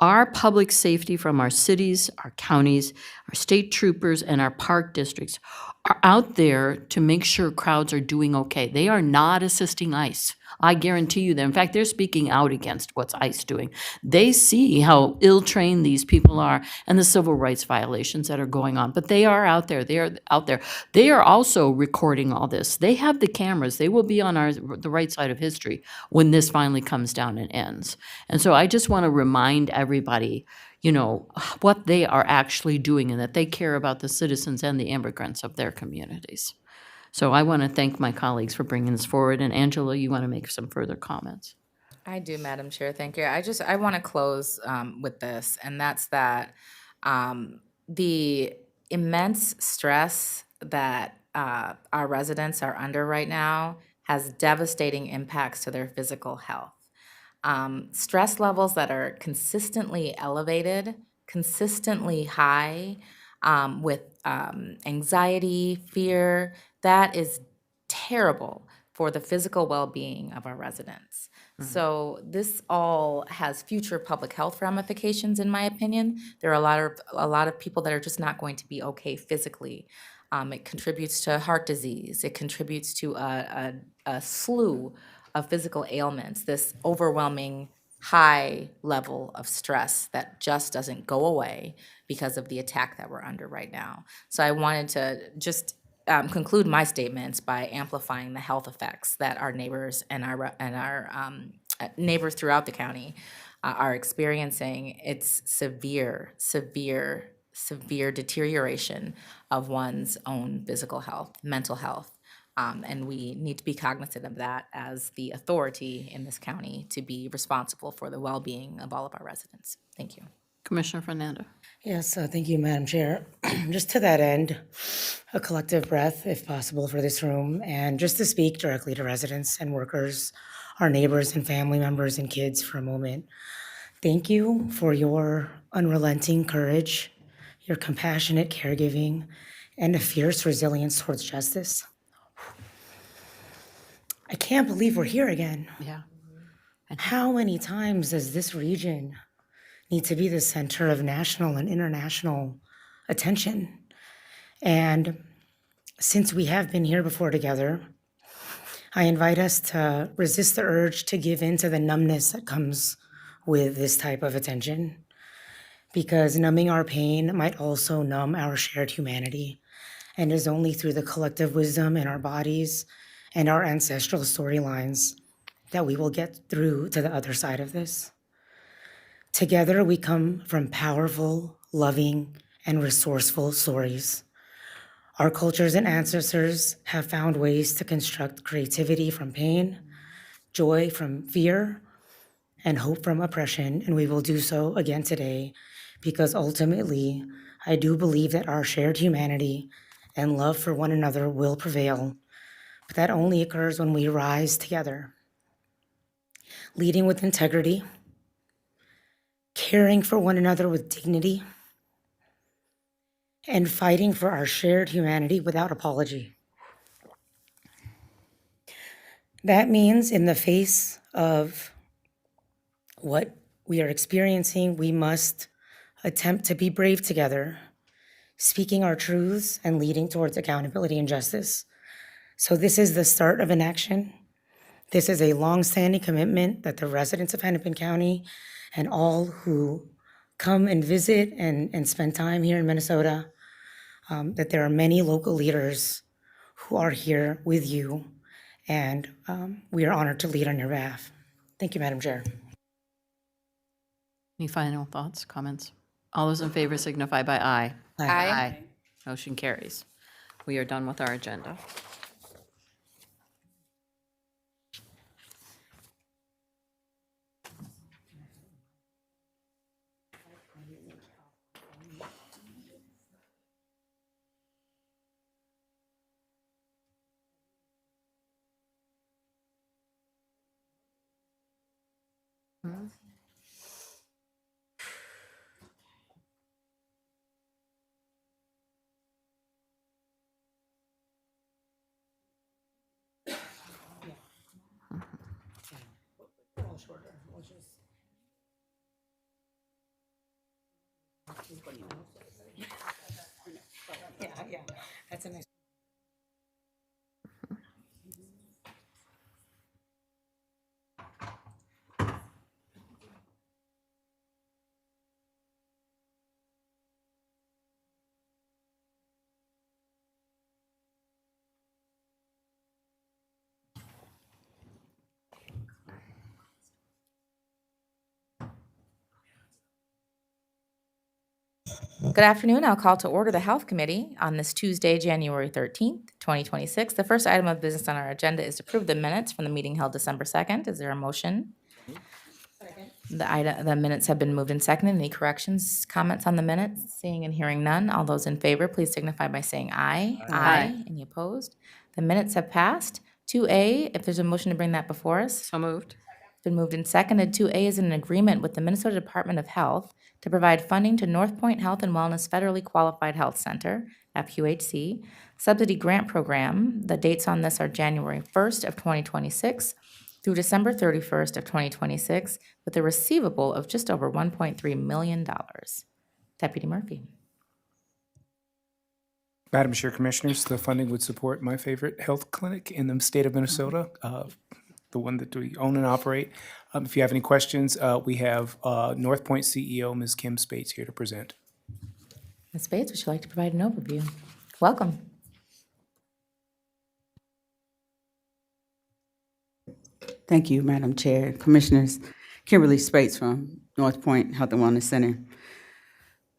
Our public safety from our cities, our counties, our state troopers, and our park districts are out there to make sure crowds are doing okay. They are not assisting ICE. I guarantee you that. In fact, they're speaking out against what's ICE doing. They see how ill-trained these people are and the civil rights violations that are going on. But they are out there. They are out there. They are also recording all this. They have the cameras. They will be on the right side of history when this finally comes down and ends. And so I just want to remind everybody, you know, what they are actually doing and that they care about the citizens and the immigrants of their communities. So I want to thank my colleagues for bringing this forward. And Angela, you want to make some further comments? I do, Madam Chair. Thank you. I want to close with this, and that's that the immense stress that our residents are under right now has devastating impacts to their physical health. Stress levels that are consistently elevated, consistently high, with anxiety, fear, that is terrible for the physical well-being of our residents. So this all has future public health ramifications, in my opinion. There are a lot of people that are just not going to be okay physically. It contributes to heart disease. It contributes to a slew of physical ailments, this overwhelming high level of stress that just doesn't go away because of the attack that we're under right now. So I wanted to just conclude my statements by amplifying the health effects that our neighbors and our neighbors throughout the county are experiencing. It's severe deterioration of one's own physical health, mental health. And we need to be cognizant of that as the authority in this county to be responsible for the well-being of all of our residents. Thank you. Commissioner Fernando. Yes, thank you, Madam Chair. Just to that end, a collective breath, if possible, for this room, and just to speak directly to residents and workers, our neighbors and family members and kids for a moment. Thank you for your unrelenting courage, your compassionate caregiving, and a fierce resilience towards justice. I can't believe we're here again. Yeah. And how many times does this region need to be the center of national and international attention? And since we have been here before together, I invite us to resist the urge to give in to the numbness that comes with this type of attention, because numbing our pain might also numb our shared humanity, and it is only through the collective wisdom in our bodies and our ancestral storylines that we will get through to the other side of this. Together, we come from powerful, loving, and resourceful stories. Our cultures and ancestors have found ways to construct creativity from pain, joy from fear, and hope from oppression, and we will do so again today, because ultimately, I do believe that our shared humanity and love for one another will prevail, but that only occurs when we rise together, leading with integrity, caring for one another with dignity, and fighting for our shared humanity without apology. That means in the face of what we are experiencing, we must attempt to be brave together, speaking our truths and leading towards accountability and justice. So this is the start of an action. This is a longstanding commitment that the residents of Hennepin County and all who come and visit and spend time here in Minnesota, that there are many local leaders who are here with you, and we are honored to lead on your behalf. Thank you, Madam Chair. Any final thoughts, comments? All those in favor signify by aye. Aye. Aye. Motion carries. We are done with our agenda. Yeah, that's a nice. Good afternoon. I'll call to order the Health Committee on this Tuesday, January 13th, 2026. The first item of business on our agenda is to approve the minutes from the meeting held December 2nd. Is there a motion? The minutes have been moved and seconded. Any corrections, comments on the minutes? Seeing and hearing none. All those in favor, please signify by saying aye. Aye. Any opposed? The minutes have passed. 2A, if there's a motion to bring that before us. So moved. It's been moved and seconded. 2A is an agreement with the Minnesota Department of Health to provide funding to North Point Health and Wellness Federally Qualified Health Center, FQHC, subsidy grant program. The dates on this are January 1st of 2026 through December 31st of 2026, with a receivable of just over $1.3 million. Deputy Murphy. Madam Chair, Commissioners, the funding would support my favorite health clinic in the state of Minnesota, the one that we own and operate. If you have any questions, we have North Point CEO, Ms. Kim Spates, here to present. Ms. Spates, would you like to provide an overview? Welcome. Thank you, Madam Chair. Commissioners, Kimberly Spates from North Point Health and Wellness Center.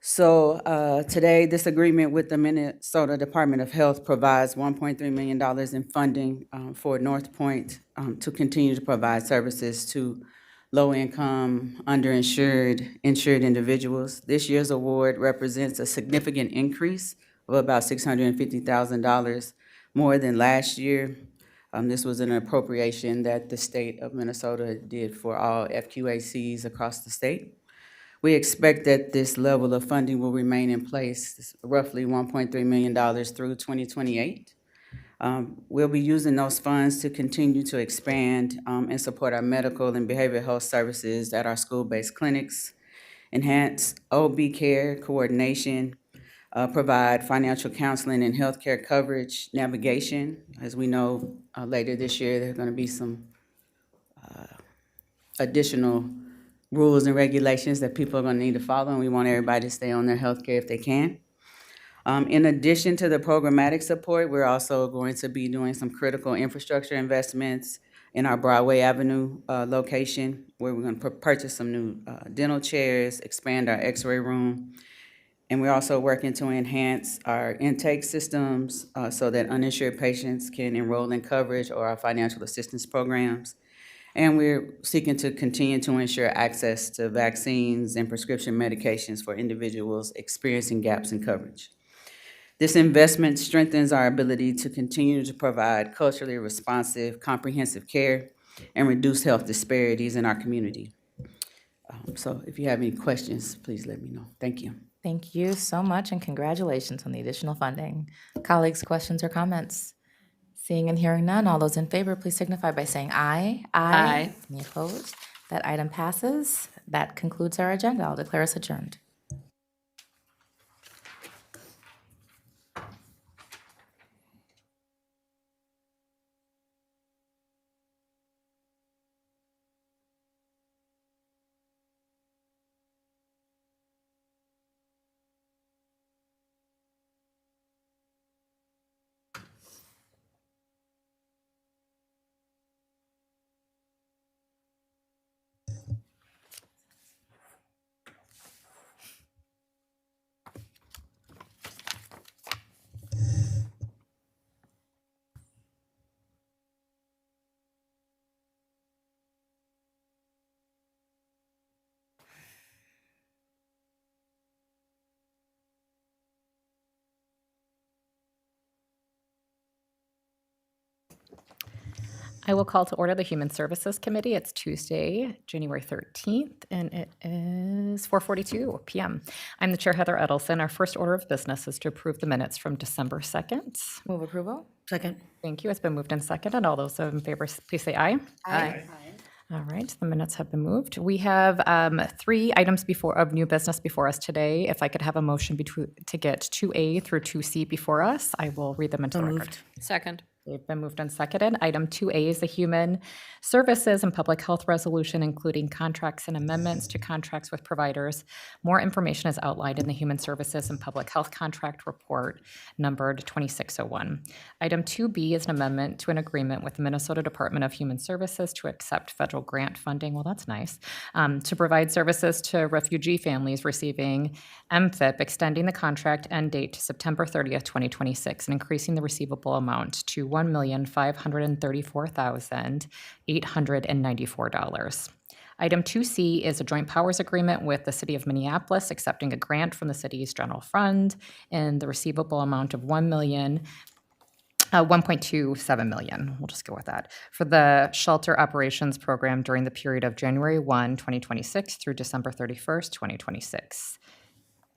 So today, this agreement with the Minnesota Department of Health provides $1.3 million in funding for North Point to continue to provide services to low-income, underinsured, insured individuals. This year's award represents a significant increase of about $650,000 more than last year. This was an appropriation that the state of Minnesota did for all FQACs across the state. We expect that this level of funding will remain in place, roughly $1.3 million through 2028. We'll be using those funds to continue to expand and support our medical and behavioral health services at our school-based clinics, enhance OB care coordination, provide financial counseling and healthcare coverage, navigation. As we know, later this year, there are going to be some additional rules and regulations that people are going to need to follow, and we want everybody to stay on their healthcare if they can. In addition to the programmatic support, we're also going to be doing some critical infrastructure investments in our Broadway Avenue location, where we're going to purchase some new dental chairs, expand our x-ray room, and we're also working to enhance our intake systems so that uninsured patients can enroll in coverage or our financial assistance programs. And we're seeking to continue to ensure access to vaccines and prescription medications for individuals experiencing gaps in coverage. This investment strengthens our ability to continue to provide culturally responsive, comprehensive care and reduce health disparities in our community. So if you have any questions, please let me know. Thank you. Thank you so much, and congratulations on the additional funding. Colleagues, questions or comments? Seeing and hearing none, all those in favor, please signify by saying aye. Aye. Any opposed? That item passes. That concludes our agenda. I'll declare us adjourned. I will call to order the Human Services Committee. It's Tuesday, January 13th, and it is 4:42 p.m. I'm the Chair, Heather Edelson. Our first order of business is to approve the minutes from December 2nd. Move approval. Second. Thank you. It's been moved and seconded. All those in favor, please say aye. Aye. All right, the minutes have been moved. We have 3 items of new business before us today. If I could have a motion to get 2A through 2C before us, I will read them into the record. Second. They've been moved and seconded. Item 2A is the Human Services and Public Health Resolution, including contracts and amendments to contracts with providers. More information is outlined in the Human Services and Public Health Contract Report, numbered 2601. Item 2B is an amendment to an agreement with the Minnesota Department of Human Services to accept federal grant funding, well, that's nice, to provide services to refugee families receiving MFIP, extending the contract end date to September 30th, 2026, and increasing the receivable amount to $1,534,894. Item 2C is a joint powers agreement with the City of Minneapolis, accepting a grant from the city's general fund in the receivable amount of $1.27 million, we'll just go with that, for the shelter operations program during the period of January 1, 2026 through December 31st, 2026.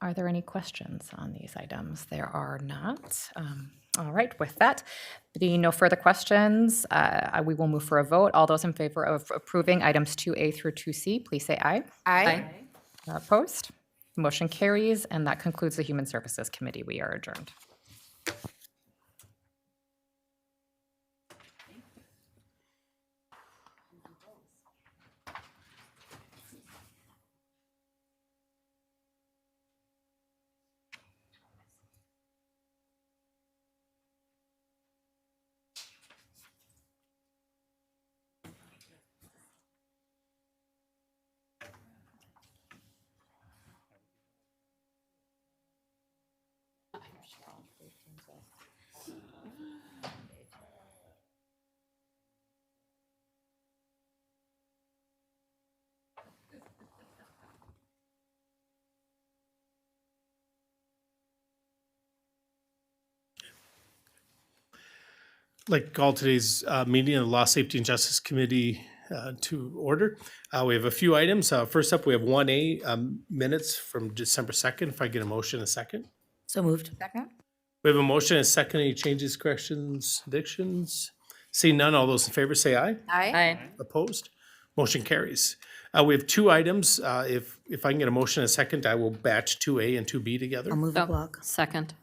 Are there any questions on these items? There are not. All right, with that, being no further questions, we will move for a vote. All those in favor of approving items 2A through 2C, please say aye. Aye. Opposed? Motion carries, and that concludes the Human Services Committee. We are adjourned. I'd like to call today's meeting of the Law, Safety, and Justice Committee to order. We have a few items. First up, we have 1A minutes from December 2nd. If I get a motion, a second. So moved. Second. We have a motion, a second. Any changes, corrections, addictions? Seeing none, all those in favor say aye. Aye. Opposed? Motion carries. We have 2 items. If I can get a motion, a second, I will batch 2A and 2B together. I'll move the block. Second.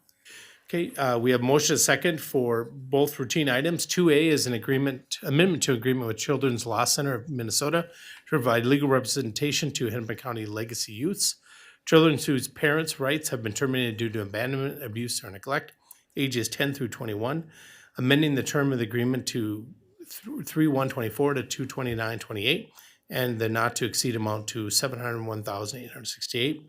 Okay, we have motion a second for both routine items. 2A is an amendment to agreement with Children's Law Center of Minnesota to provide legal representation to Hennepin County legacy youths, children whose parents' rights have been terminated due to abandonment, abuse, or neglect, ages 10 through 21, amending the term of the agreement to 3/1/24 to 2/29/28, and the not to exceed amount to $701,868.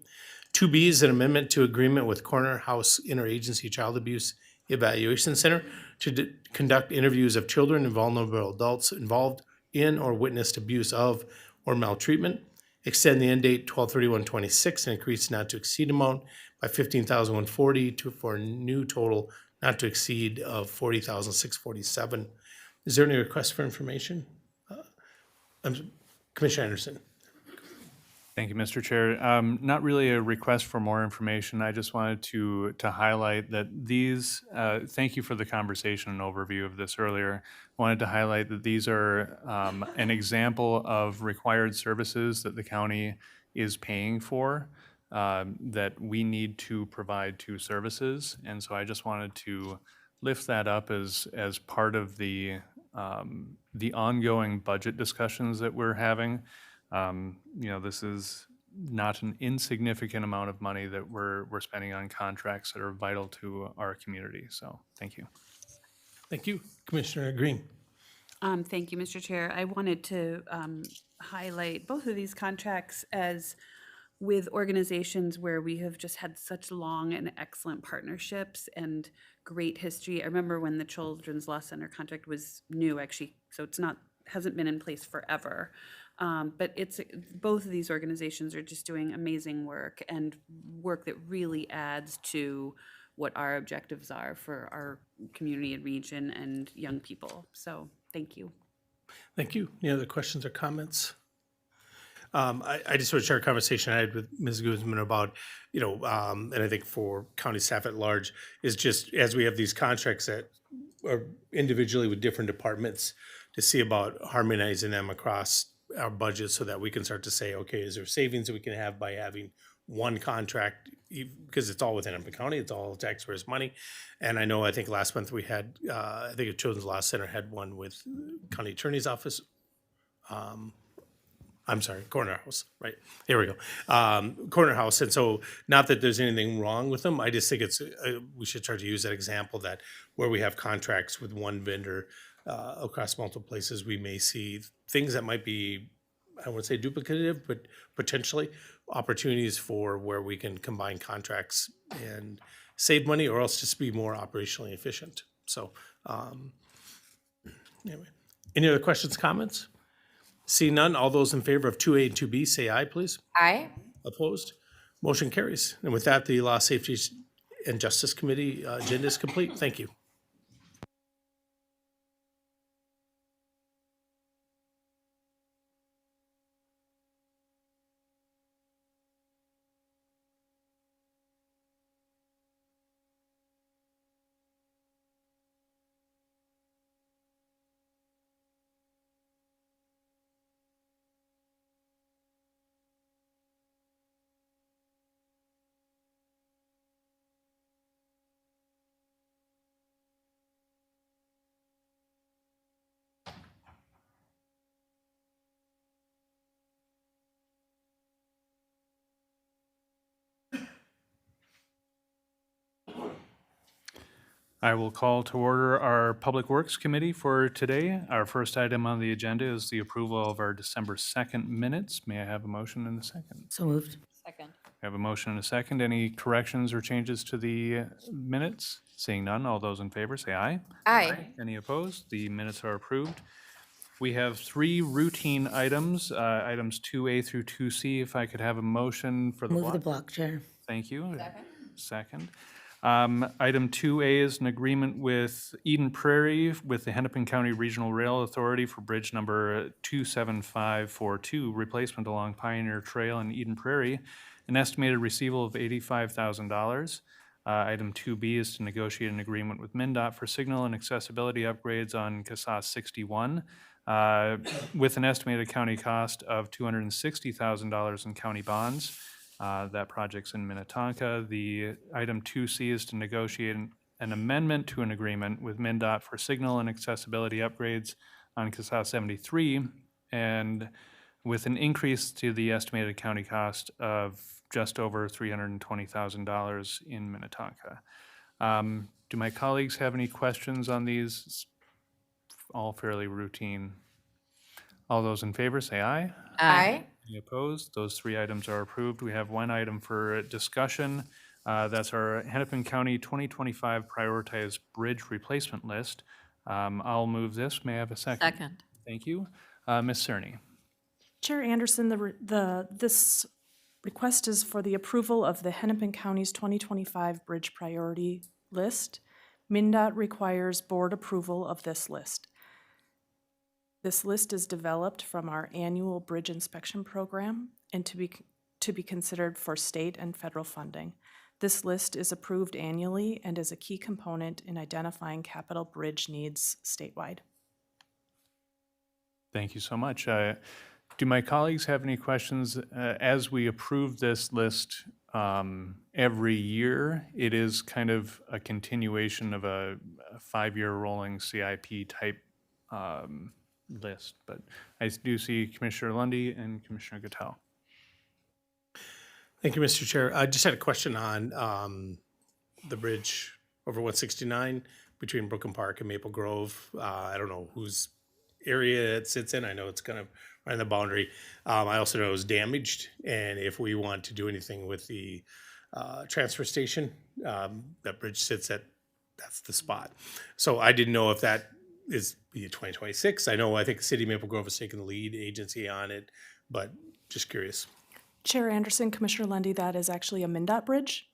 2B is an amendment to agreement with Corner House Interagency Child Abuse Evaluation Center to conduct interviews of children and vulnerable adults involved in or witnessed abuse of or maltreatment, extend the end date 12/31/26 and increase not to exceed amount by $15,140 for a new total not to exceed of $40,647. Is there any request for information? Commissioner Anderson. Thank you, Mr. Chair. Not really a request for more information. I just wanted to highlight that these, thank you for the conversation and overview of this earlier. Wanted to highlight that these are an example of required services that the county is paying for that we need to provide to services. And so I just wanted to lift that up as part of the ongoing budget discussions that we're having. This is not an insignificant amount of money that we're spending on contracts that are vital to our community. So thank you. Thank you. Commissioner Green. Thank you, Mr. Chair. I wanted to highlight both of these contracts as with organizations where we have just had such long and excellent partnerships and great history. I remember when the Children's Law Center contract was new, actually, so hasn't been in place forever. But both of these organizations are just doing amazing work and work that really adds to what our objectives are for our community and region and young people. So thank you. Thank you. Any other questions or comments? I just want to share a conversation I had with Ms. Guzman about, and I think for county staff at large, is just as we have these contracts that are individually with different departments, to see about harmonizing them across our budget so that we can start to say, okay, is there savings that we can have by having one contract, because it's all within Hennepin County, it's all taxpayers' money. And I think last month we had, I think a Children's Law Center had one with County Attorney's Office. I'm sorry, Corner House, right? Here we go. Corner House. And so not that there's anything wrong with them. I just think we should try to use that example that where we have contracts with one vendor across multiple places, we may see things that might be, I wouldn't say duplicative, but potentially opportunities for where we can combine contracts and save money, or else just be more operationally efficient. So anyway, any other questions, comments? See none, all those in favor of 2A and 2B, say aye, please. Aye. Opposed? Motion carries. And with that, the Law, Safety, and Justice Committee agenda is complete. Thank you. I will call to order our Public Works Committee for today. Our first item on the agenda is the approval of our December 2nd minutes. May I have a motion and a second? So moved. Second. I have a motion and a second. Any corrections or changes to the minutes? Seeing none, all those in favor say aye. Aye. Any opposed? The minutes are approved. We have 3 routine items, items 2A through 2C. If I could have a motion for the Move block. the block, Chair. Thank you. Second. Second. Item 2A is an agreement with Eden Prairie with the Hennepin County Regional Rail Authority for bridge number 27542, replacement along Pioneer Trail in Eden Prairie, an estimated receivable of $85,000. Item 2B is to negotiate an agreement with MnDOT for signal and accessibility upgrades on CASAS 61 with an estimated county cost of $260,000 in county bonds. That project's in Minnetonka. The item 2C is to negotiate an amendment to an agreement with MnDOT for signal and accessibility upgrades on CASAS 73, and with an increase to the estimated county cost of just over $320,000 in Minnetonka. Do my colleagues have any questions on these? It's all fairly routine. All those in favor say aye. Aye. Any opposed? Those 3 items are approved. We have 1 item for discussion. That's our Hennepin County 2025 prioritized bridge replacement list. I'll move this. May I have a second? Second. Thank you. Ms. Cerny. Chair Anderson, this request is for the approval of the Hennepin County's 2025 bridge priority list. MnDOT requires board approval of this list. This list is developed from our annual bridge inspection program and to be considered for state and federal funding. This list is approved annually and is a key component in identifying capital bridge needs statewide. Thank you so much. Do my colleagues have any questions? As we approve this list every year, it is kind of a continuation of a 5-year rolling CIP type list. But I do see Commissioner Lundy and Commissioner Gattel. Thank you, Mr. Chair. I just had a question on the bridge over 169 between Brooklyn Park and Maple Grove. I don't know whose area it sits in. I know it's kind of right on the boundary. I also know it was damaged, and if we want to do anything with the transfer station, that bridge sits at, that's the spot. So I didn't know if that is be 2026. I think City of Maple Grove is taking the lead agency on it, but just curious. Chair Anderson, Commissioner Lundy, that is actually a MnDOT bridge.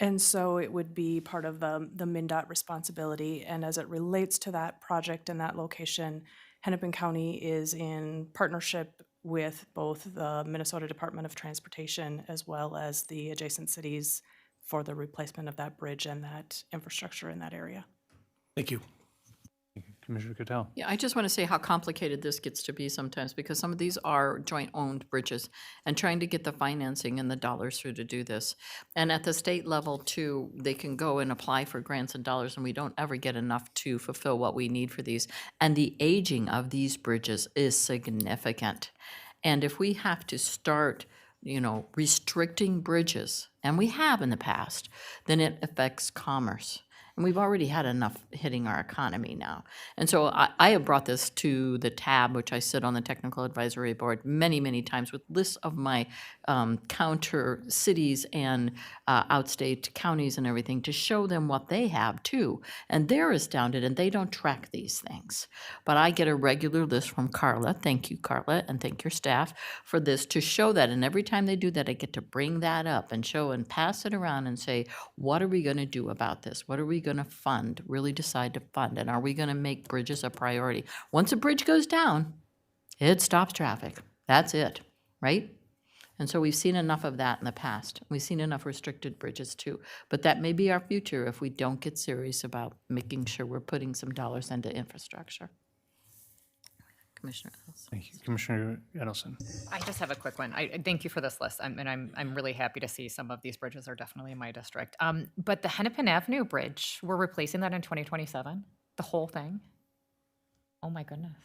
And so it would be part of the MnDOT responsibility. And as it relates to that project and that location, Hennepin County is in partnership with both the Minnesota Department of Transportation as well as the adjacent cities for the replacement of that bridge and that infrastructure in that area. Thank you. Commissioner Gattel. Yeah, I just want to say how complicated this gets to be sometimes because some of these are joint-owned bridges and trying to get the financing and the dollars through to do this. And at the state level, too, they can go and apply for grants and dollars, and we don't ever get enough to fulfill what we need for these. And the aging of these bridges is significant. And if we have to start, restricting bridges, and we have in the past, then it affects commerce. And we've already had enough hitting our economy now. And so I have brought this to the tab, which I sit on the Technical Advisory Board many, many times with lists of my counter cities and outstate counties and everything to show them what they have too. And they're astounded and they don't track these things. But I get a regular list from Carla. Thank you, Carla, and thank your staff for this to show that. And every time they do that, I get to bring that up and show and pass it around and say, what are we going to do about this? What are we going to fund, really decide to fund? And are we going to make bridges a priority? Once a bridge goes down, it stops traffic. That's it, right? And so we've seen enough of that in the past. We've seen enough restricted bridges too. But that may be our future if we don't get serious about making sure we're putting some dollars into infrastructure. Commissioner Edelson. Thank you. Commissioner Edelson. I just have a quick one. I thank you for this list. I'm really happy to see some of these bridges are definitely in my district. But the Hennepin Avenue Bridge, we're replacing that in 2027? The whole thing? Oh my goodness.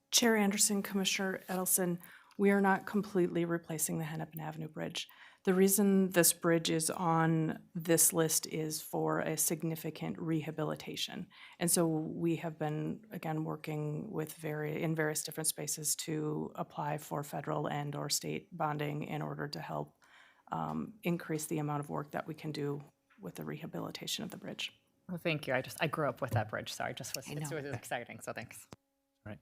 Chair Anderson, Commissioner Edelson, we are not completely replacing the Hennepin Avenue Bridge. The reason this bridge is on this list is for a significant rehabilitation. And so we have been, again, working with in various different spaces to apply for federal and or state bonding in order to help increase the amount of work that we can do with the rehabilitation of the bridge. Well, thank you. I grew up with that bridge, so it was exciting, so thanks. Right.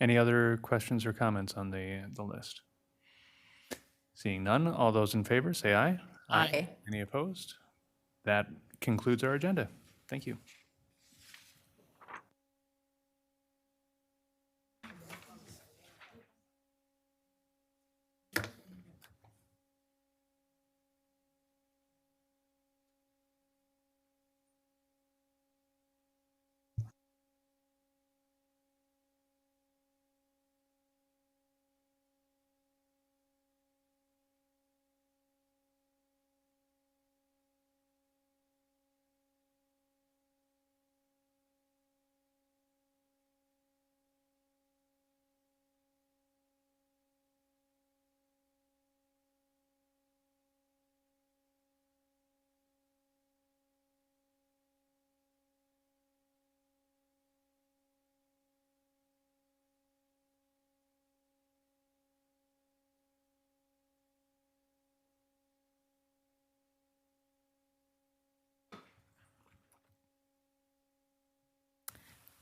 Any other questions or comments on the list? Seeing none, all those in favor say aye. Aye. Any opposed? That concludes our agenda. Thank you.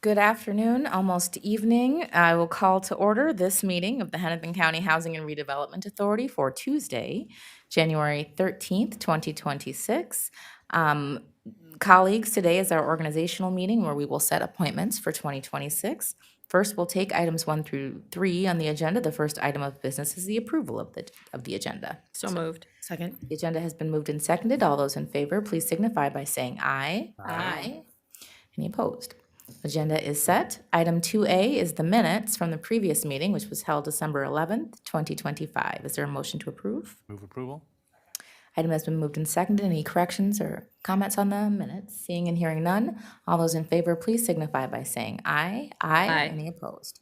Good afternoon, almost evening. I will call to order this meeting of the Hennepin County Housing and Redevelopment Authority for Tuesday, January 13th, 2026. Colleagues, today is our organizational meeting where we will set appointments for 2026. First, we'll take items 1 through 3 on the agenda. The first item of business is the approval of the agenda. So moved. Second. The agenda has been moved and seconded. All those in favor, please signify by saying aye. Aye. Any opposed? Agenda is set. Item 2A is the minutes from the previous meeting, which was held December 11th, 2025. Is there a motion to approve? Move approval. Item has been moved and seconded. Any corrections or comments on the minutes? Seeing and hearing none. All those in favor, please signify by saying aye. Aye. Any opposed?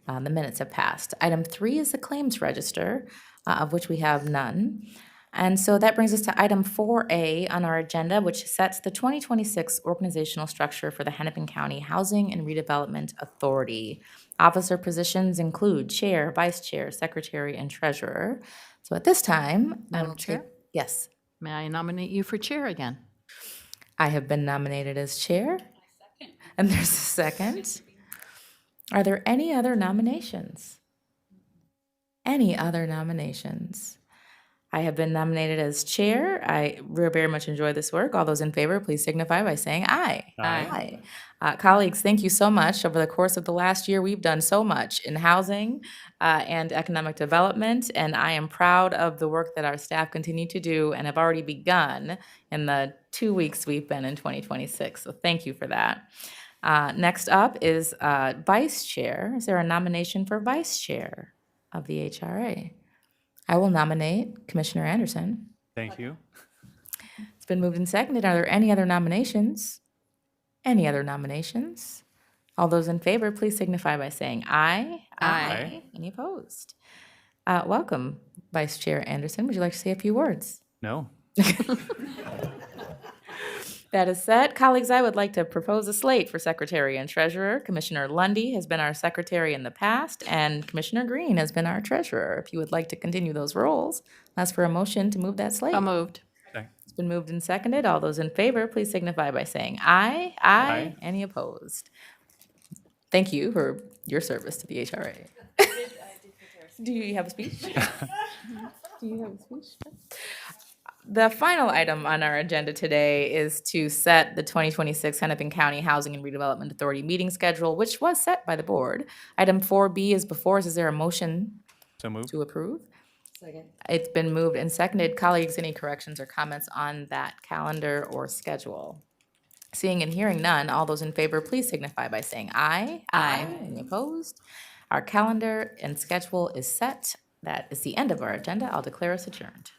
The minutes have passed. Item 3 is the claims register, of which we have none. And so that brings us to item 4A on our agenda, which sets the 2026 organizational structure for the Hennepin County Housing and Redevelopment Authority. Officer positions include chair, vice chair, secretary, and treasurer. So at this time, Madam Chair? Yes. May I nominate you for chair again? I have been nominated as chair. And there's a second. Are there any other nominations? Any other nominations? I have been nominated as chair. I very much enjoy this work. All those in favor, please signify by saying aye. Aye. Colleagues, thank you so much. Over the course of the last year, we've done so much in housing and economic development, and I am proud of the work that our staff continue to do and have already begun in the 2 weeks we've been in 2026. So thank you for that. Next up is vice chair. Is there a nomination for vice chair of the HRA? I will nominate Commissioner Anderson. Thank you. It's been moved and seconded. Are there any other nominations? Any other nominations? All those in favor, please signify by saying aye. Aye. Any opposed? Welcome, Vice Chair Anderson. Would you like to say a few words? No. That is set. Colleagues, I would like to propose a slate for Secretary and Treasurer. Commissioner Lundy has been our Secretary in the past, and Commissioner Green has been our Treasurer. If you would like to continue those roles, ask for a motion to move that slate. So moved. It's been moved and seconded. All those in favor, please signify by saying aye. Aye. Any opposed? Thank you for your service to the HRA. Do you have a speech? Do you have a speech? The final item on our agenda today is to set the 2026 Hennepin County Housing and Redevelopment Authority meeting schedule, which was set by the board. Item 4B is before us. Is there a motion So moved. to approve? Second. It's been moved and seconded. Colleagues, any corrections or comments on that calendar or schedule? Seeing and hearing none, all those in favor, please signify by saying aye. Aye. Any opposed? Our calendar and schedule is set. That is the end of our agenda. I'll declare us adjourned.